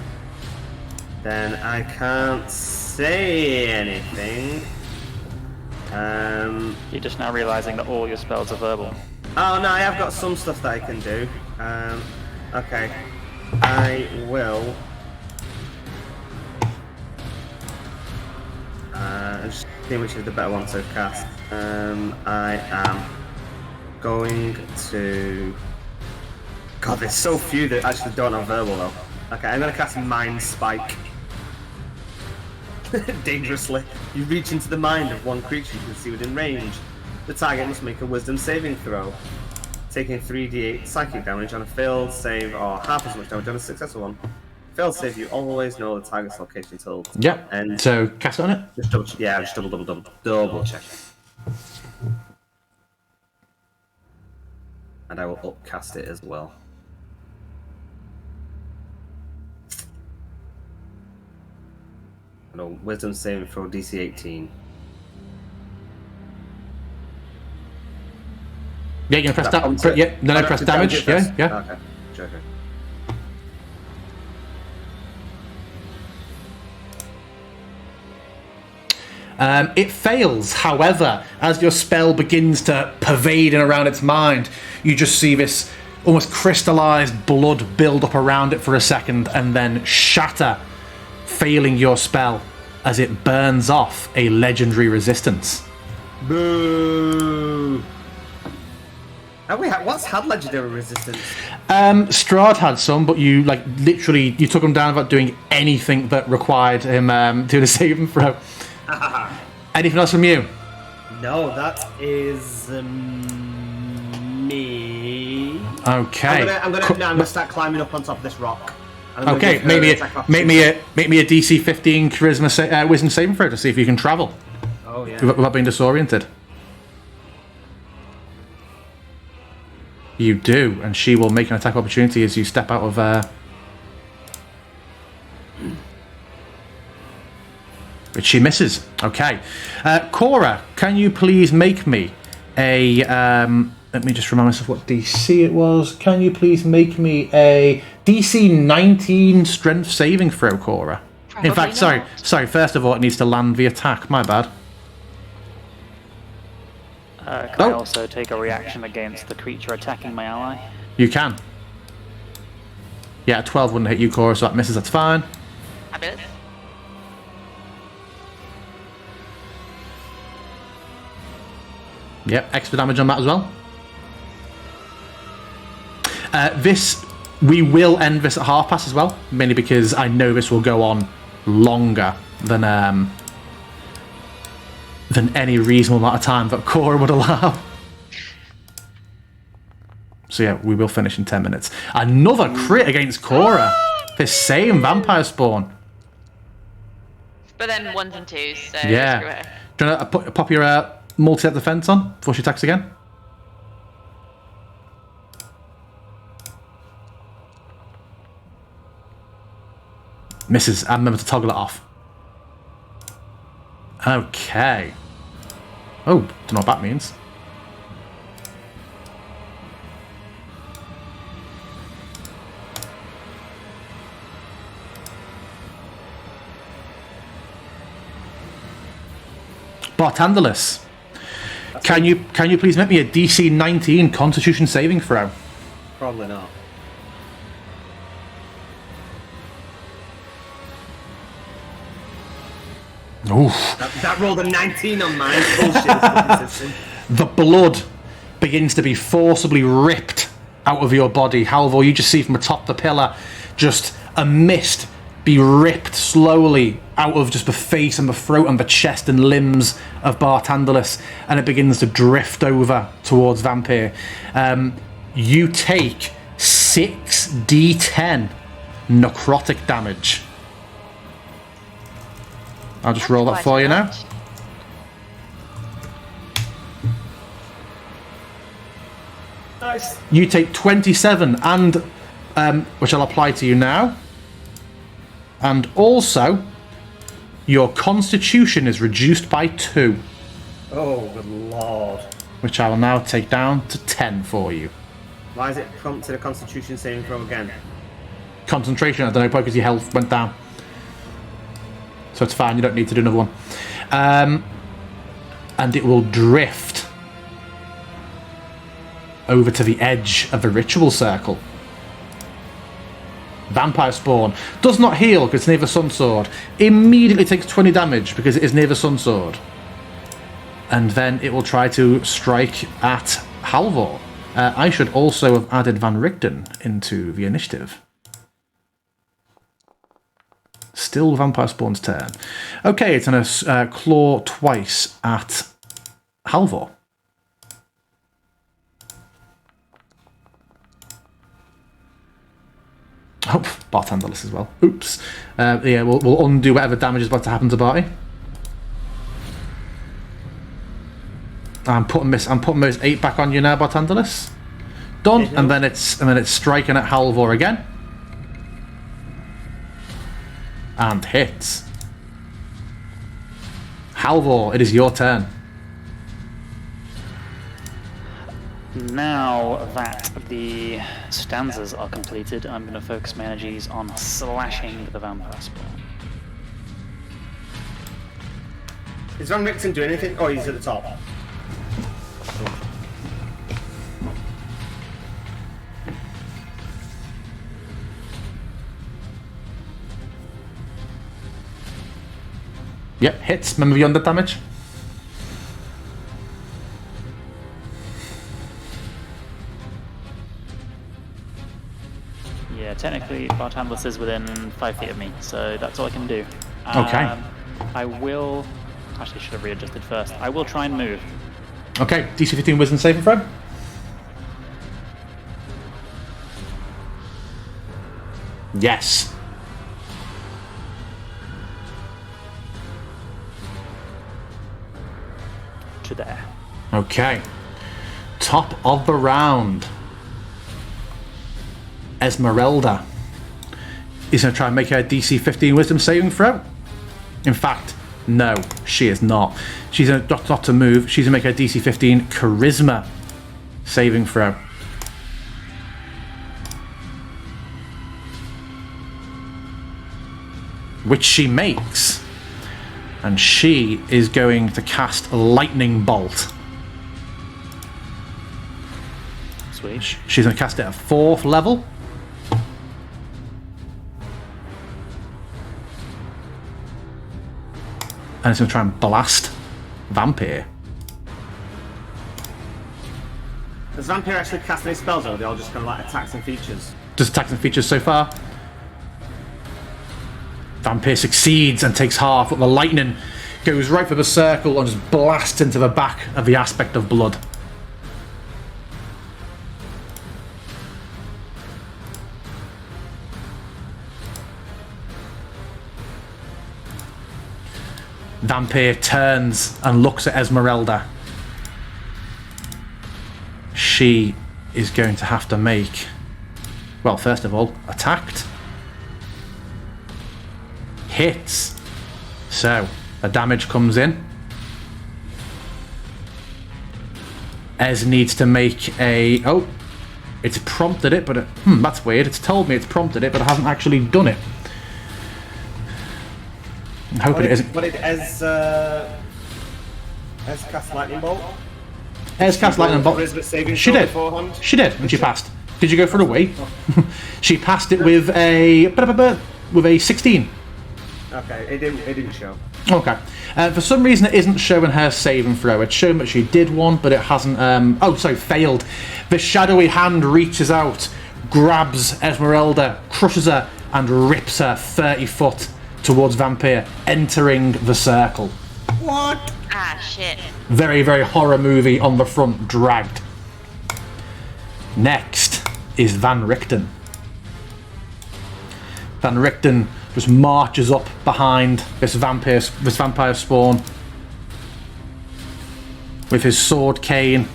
Then I can't say anything. You're just now realizing that all your spells are verbal. Oh no, I have got some stuff that I can do. Okay. I will. Just see which is the better one to cast. I am going to. God, there's so few that actually don't have verbal though. Okay, I'm going to cast Mind Spike. Dangerously. You reach into the mind of one creature you can see within range. The target must make a Wisdom saving throw, taking 3d8 psychic damage on a failed save or half as much damage on a successful one. Failed save, you always know the target's location until. Yeah. And so cast it on it. Just double check. And I will upcast it as well. No, Wisdom saving throw DC 18. Yeah, you can press that. Yeah, then I press damage. Yeah. Okay. Sure. It fails. However, as your spell begins to pervade and around its mind, you just see this almost crystallized blood build up around it for a second and then shatter, failing your spell as it burns off a legendary resistance. Boo! What's had legendary resistance? Strahd had some, but you literally took him down without doing anything that required him doing a saving throw. Anything else from you? No, that is me. Okay. I'm gonna start climbing up on top of this rock. Okay, make me a DC 15 charisma wisdom saving throw to see if you can travel. Oh yeah. Without being disoriented. You do, and she will make an attack opportunity as you step out of but she misses. Okay. Cora, can you please make me a let me just remind myself what DC it was. Can you please make me a DC 19 strength saving throw, Cora? Probably In fact, not. sorry, first of all it needs to land the attack. My bad. Can I also take a reaction against the creature attacking my ally? You can. Yeah, a 12 wouldn't hit you, Cora, so that misses, that's fine. Fabulous. Yep, extra damage on that as well. This We will end this at half past as well, mainly because I know this will go on longer than any reasonable amount of time that Cora would allow. So yeah, we will finish in 10 minutes. Another crit against Cora. This same vampire spawn. But then 1s and 2s, so Yeah. screw it. Do you want to pop your multi-attack defense on before she attacks again? Misses. And remember to toggle it off. Okay. Oh, don't know what that means. Bartandalus, can you please make me a DC 19 Constitution saving throw? Probably not. Oof. That rolled a 19 on mine. Bullshit. The blood begins to be forcibly ripped out of your body. Halvor, you just see from atop the pillar just a mist be ripped slowly out of just the face and the throat and the chest and limbs of Bartandalus, and it begins to drift over towards Vampire. You take 6d10 necrotic damage. I'll just roll that for you now. Nice. You take 27, and which I'll apply to you now. And also, your Constitution is reduced by 2. Oh, good lord. Which I will now take down to 10 for you. Why is it prompted a Constitution saving throw again? Concentration, I don't know, probably because your health went down. So it's fine, you don't need to do another one. And it will drift over to the edge of the ritual circle. Vampire Spawn does not heal because it's near the Sun Sword. Immediately takes 20 damage because it is near the Sun Sword. And then it will try to strike at Halvor. I should also have added Van Richten into the initiative. Still Vampire Spawn's turn. Okay, it's going to claw twice at Halvor. Oh, Bartandalus as well. Oops. Yeah, we'll undo whatever damage is about to happen to Barty. I'm putting those 8 back on you now, Bartandalus. Done. And then it's striking at Halvor again. And hits. Halvor, it is your turn. Now that the stanzas are completed, I'm going to focus my energies on slashing the vampire spawn. Is Van Richten doing anything? Oh, he's at the top. Yep, hits. Remember the under damage? Yeah, technically Bartandalus is within 5 feet of me, so that's all I can do. Okay. I will... Actually, should have readjusted first. I will try and move. Okay, DC 15 Wisdom saving throw. Yes. To there. Okay. Top of the round. Esmeralda is going to try and make her DC 15 Wisdom saving throw. In fact, no, she is not. She's going to not to move. She's going to make her DC 15 Charisma saving throw. Which she makes. And she is going to cast Lightning Bolt. Sweet. She's going to cast it at 4th level. And it's going to try and blast Vampire. Does Vampire actually cast any spells, or are they all just kind of like attacks and features? Just attacks and features so far. Vampire succeeds and takes half, but the lightning goes right for the circle and just blasts into the back of the aspect of blood. Vampire turns and looks at Esmeralda. She is going to have to make, well, first of all, attacked. Hits. So, the damage comes in. Ez needs to make a... Oh, it's prompted it, but... that's weird. It's told me it's prompted it, but it hasn't actually done it. I'm hoping it isn't. What did Ez cast Lightning Bolt? Ez cast Lightning Bolt. She did. Beforehand? She did, and she passed. Did you go for a wee? She passed it with a 16. Okay, it didn't show. Okay. For some reason, it isn't showing her save and throw. It's showing that she did one, but it hasn't. Failed. The shadowy hand reaches out, grabs Esmeralda, crushes her, and rips her 30 foot towards Vampire, entering the circle. What? Ah, shit. Very, very horror movie on the front, dragged. Next is Van Richten. Van Richten just marches up behind this vampire spawn with his sword cane,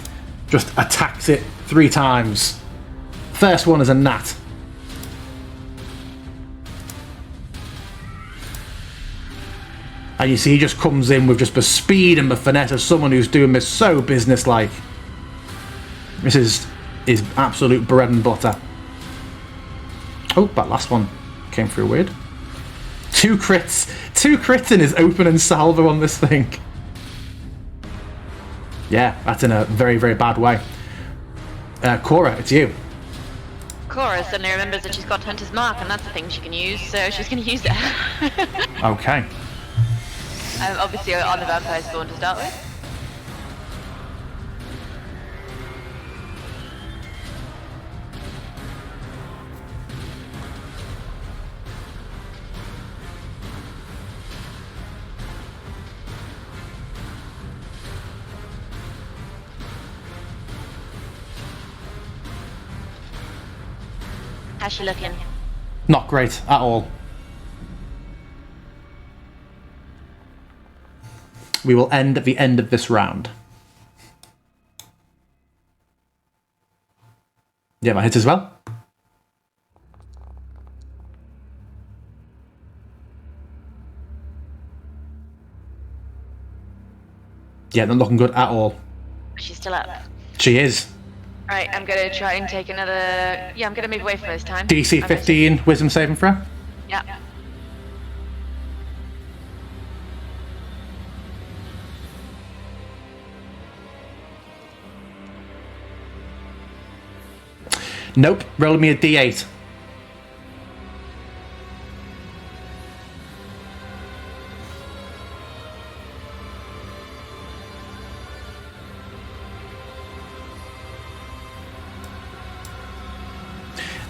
just attacks it 3 times. First one is a nat. And you see he just comes in with just the speed and the finesse of someone who's doing this so businesslike. This is absolute bread and butter. Oh, that last one came through weird. 2 crits in his opening salvo on this thing. Yeah, that's in a very, very bad way. Cora, it's you. Cora suddenly remembers that she's got Hunter's Mark, and that's a thing she can use, so she's going to use it. Okay. Obviously on the vampire spawn to start with. How's she looking? Not great at all. We will end at the end of this round. Yeah, that hits as well. Yeah, not looking good at all. She's still up. She is. Right, I'm going to try and take another... Yeah, I'm going to move away from this time. DC 15, wisdom saving throw. Yeah. Nope, roll me a D8.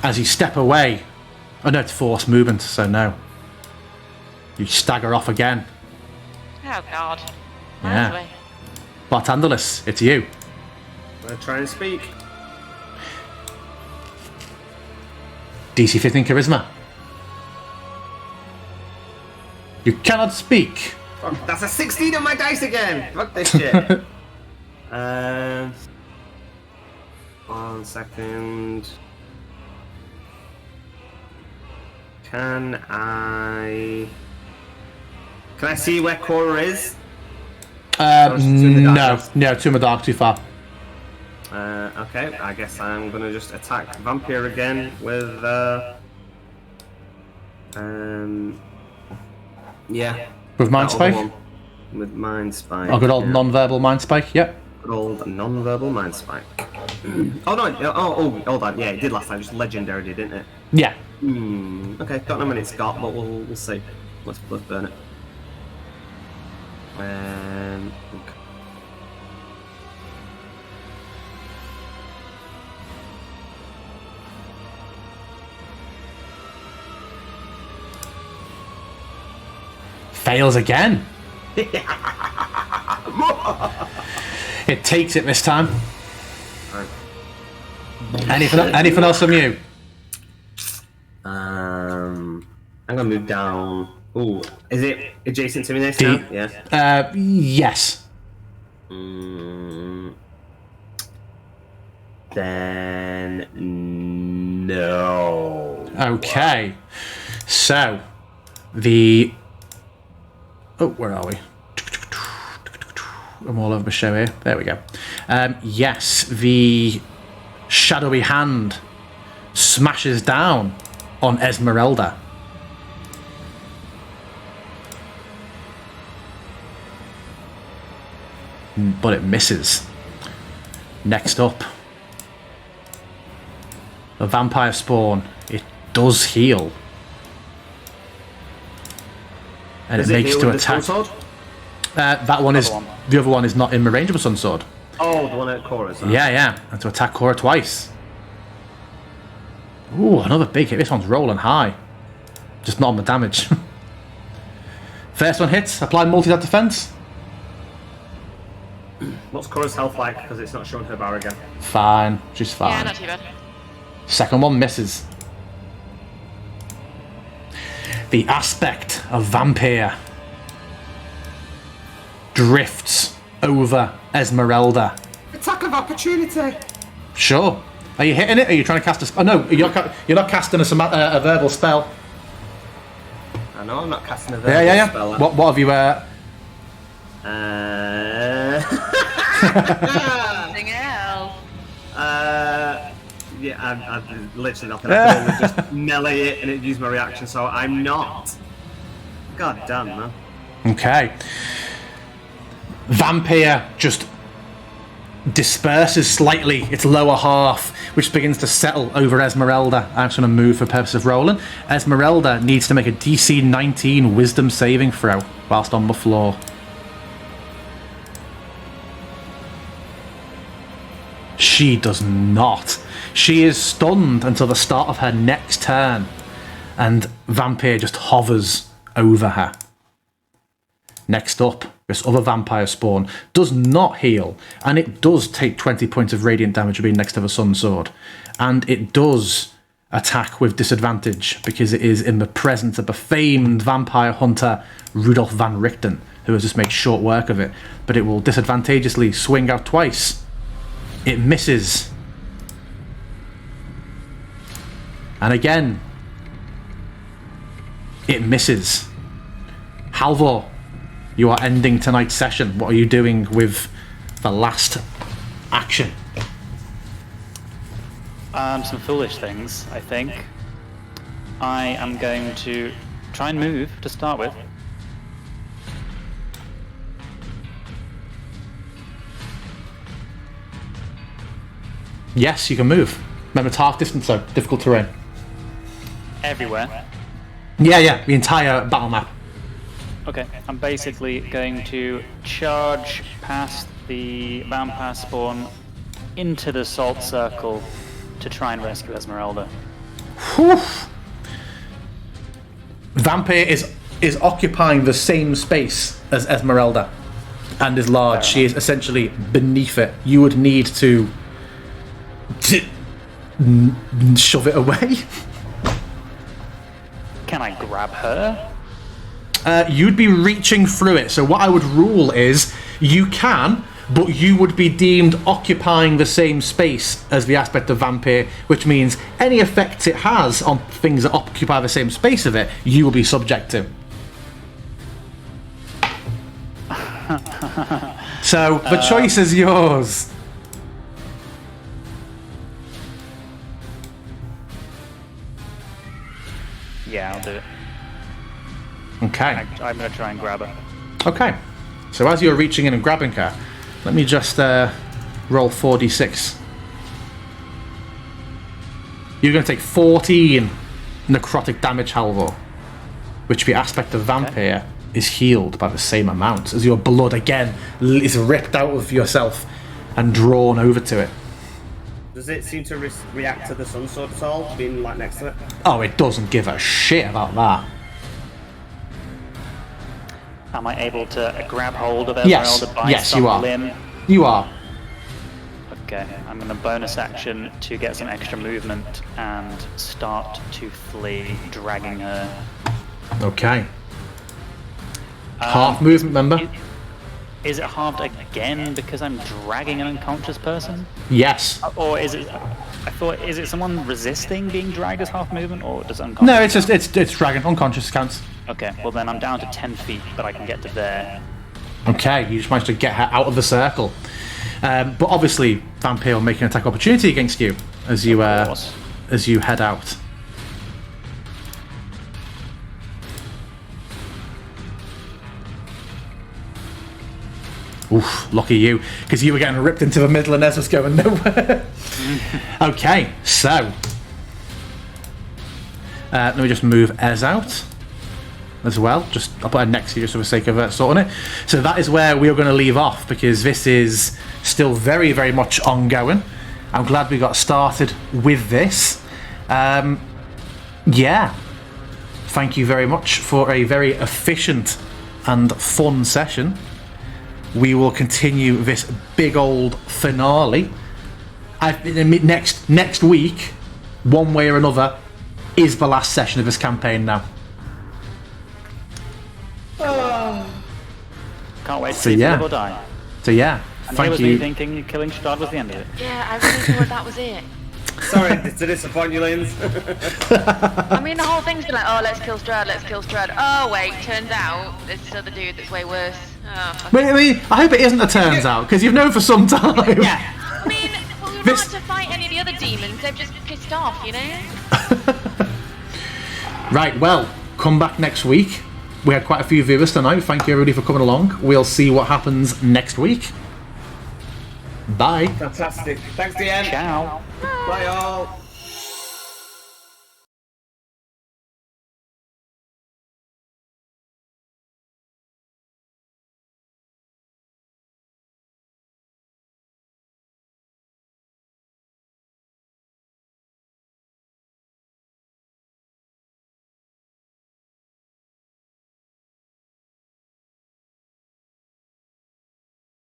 As you step away, oh no, it's forced movement, so no. You stagger off again. Oh god. Yeah. Away. Bartandalus, it's you. I'm gonna try and speak. DC 15 charisma. You cannot speak. Oh, that's a 16 on my dice again. Fuck this shit. 1 second. Can I see where Cora is? No, Tomb of Dark too far. Okay, I guess I'm gonna just attack Vampire again with yeah. With Mind Spike? With Mind Spike. Oh, good old non-verbal Mind Spike, yep. Good old non-verbal Mind Spike. Oh no, hold on, yeah, it did last time, just legendary, didn't it? Yeah. Okay, don't know when it's got, but we'll see. Let's burn it. Okay. Fails again. It takes it this time. Anything else from you? I'm gonna move down. Ooh, is it adjacent to me next time? Yeah. Yes. Then no. Okay. So where are we? I'm all over the show here. There we go. Yes, the shadowy hand smashes down on Esmeralda. But it misses. Next up, the vampire spawn. It does heal. And it makes to attack. That one is. The other one is not in the range of a sun sword. Oh, the one at Cora's. Yeah. And to attack Cora twice. Ooh, another big hit. This one's rolling high. Just not on the damage. First one hits. Apply multi-attack defense. What's Cora's health like? Because it's not showing her bar again. Fine. She's fine. Yeah, not too bad. Second one misses. The aspect of vampire drifts over Esmeralda. Attack of opportunity. Sure. Are you hitting it? Are you trying to cast a... Oh, no. You're not casting a verbal spell. I know I'm not casting a verbal Yeah. spell. What have you... Something else. Yeah, I've literally nothing. I can only just melee it and it use my reaction, so I'm not. God damn, man. Okay. Vampire just disperses slightly its lower half, which begins to settle over Esmeralda. I'm just going to move for purpose of rolling. Esmeralda needs to make a DC 19 Wisdom saving throw whilst on the floor. She does not. She is stunned until the start of her next turn, and Vampire just hovers over her. Next up, this other vampire spawn does not heal, and it does take 20 points of radiant damage being next to the sun sword, and it does attack with disadvantage because it is in the presence of the famed vampire hunter Rudolf van Richten, who has just made short work of it, but it will disadvantageously swing out twice. It misses. And again, it misses. Halvor, you are ending tonight's session. What are you doing with the last action? Some foolish things, I think. I am going to try and move to start with. Yes, you can move. Remember, it's half distance, so difficult terrain. Everywhere. Yeah, the entire battle map. Okay, I'm basically going to charge past the vampire spawn into the salt circle to try and rescue Esmeralda. Whew. Vampire is occupying the same space as Esmeralda and is large. She is essentially beneath it. You would need to shove it away. Can I grab her? You'd be reaching through it. So what I would rule is you can, but you would be deemed occupying the same space as the aspect of vampire, which means any effects it has on things that occupy the same space of it, you will be subject to. So the choice is yours. Yeah, I'll do it. Okay. I'm going to try and grab her. Okay. So as you're reaching in and grabbing her, let me just roll 4d6. You're going to take 14 necrotic damage, Halvor, which the aspect of vampire is healed by the same amount, as your blood again is ripped out of yourself and drawn over to it. Does it seem to react to the sun sword at all, being like next to it? Oh, it doesn't give a shit about that. Am I able to grab hold of Yes. Esmeralda by Yes, some you are. limb? You are. Okay, I'm going to bonus action to get some extra movement and start to flee, dragging her. Okay. Half movement, remember? Is it halved again because I'm dragging an unconscious person? Yes. Or is it... I thought, is it someone resisting being dragged as half movement, or does unconscious... No, it's just, it's dragon. Unconscious counts. Okay, well then I'm down to 10 feet, but I can get to there. Okay, you just managed to get her out of the circle. But obviously, Vampire will make an attack opportunity against you as you head out. Oof, lucky you, because you were getting ripped into the middle and Ez was going nowhere. Okay, so let me just move Ez out as well. I'll put her next to you just for the sake of sorting it. So that is where we are going to leave off, because this is still very, very much ongoing. I'm glad we got started with this. Yeah. Thank you very much for a very efficient and fun session. We will continue this big old finale. Next week, one way or another, is the last session of this campaign now. Can't wait to see if you live or die. So yeah, And thank here was you. me thinking killing Strahd was the end of it. Yeah, I really thought that was it. Sorry to disappoint you, Lins. I mean, the whole thing's been like, oh, let's kill Strahd, let's kill Strahd. Oh, wait, turns out there's this other dude that's way worse. Oh, fuck. Wait, I hope it isn't a turns out, because you've known for some time. Yeah. I mean, we were not to fight any of the other demons, they've just pissed off, you know? Right, well, come back next week. We had quite a few viewers tonight. Thank you everybody for coming along. We'll see what happens next week. Bye. Fantastic. Thanks, DM. Ciao. Bye, all.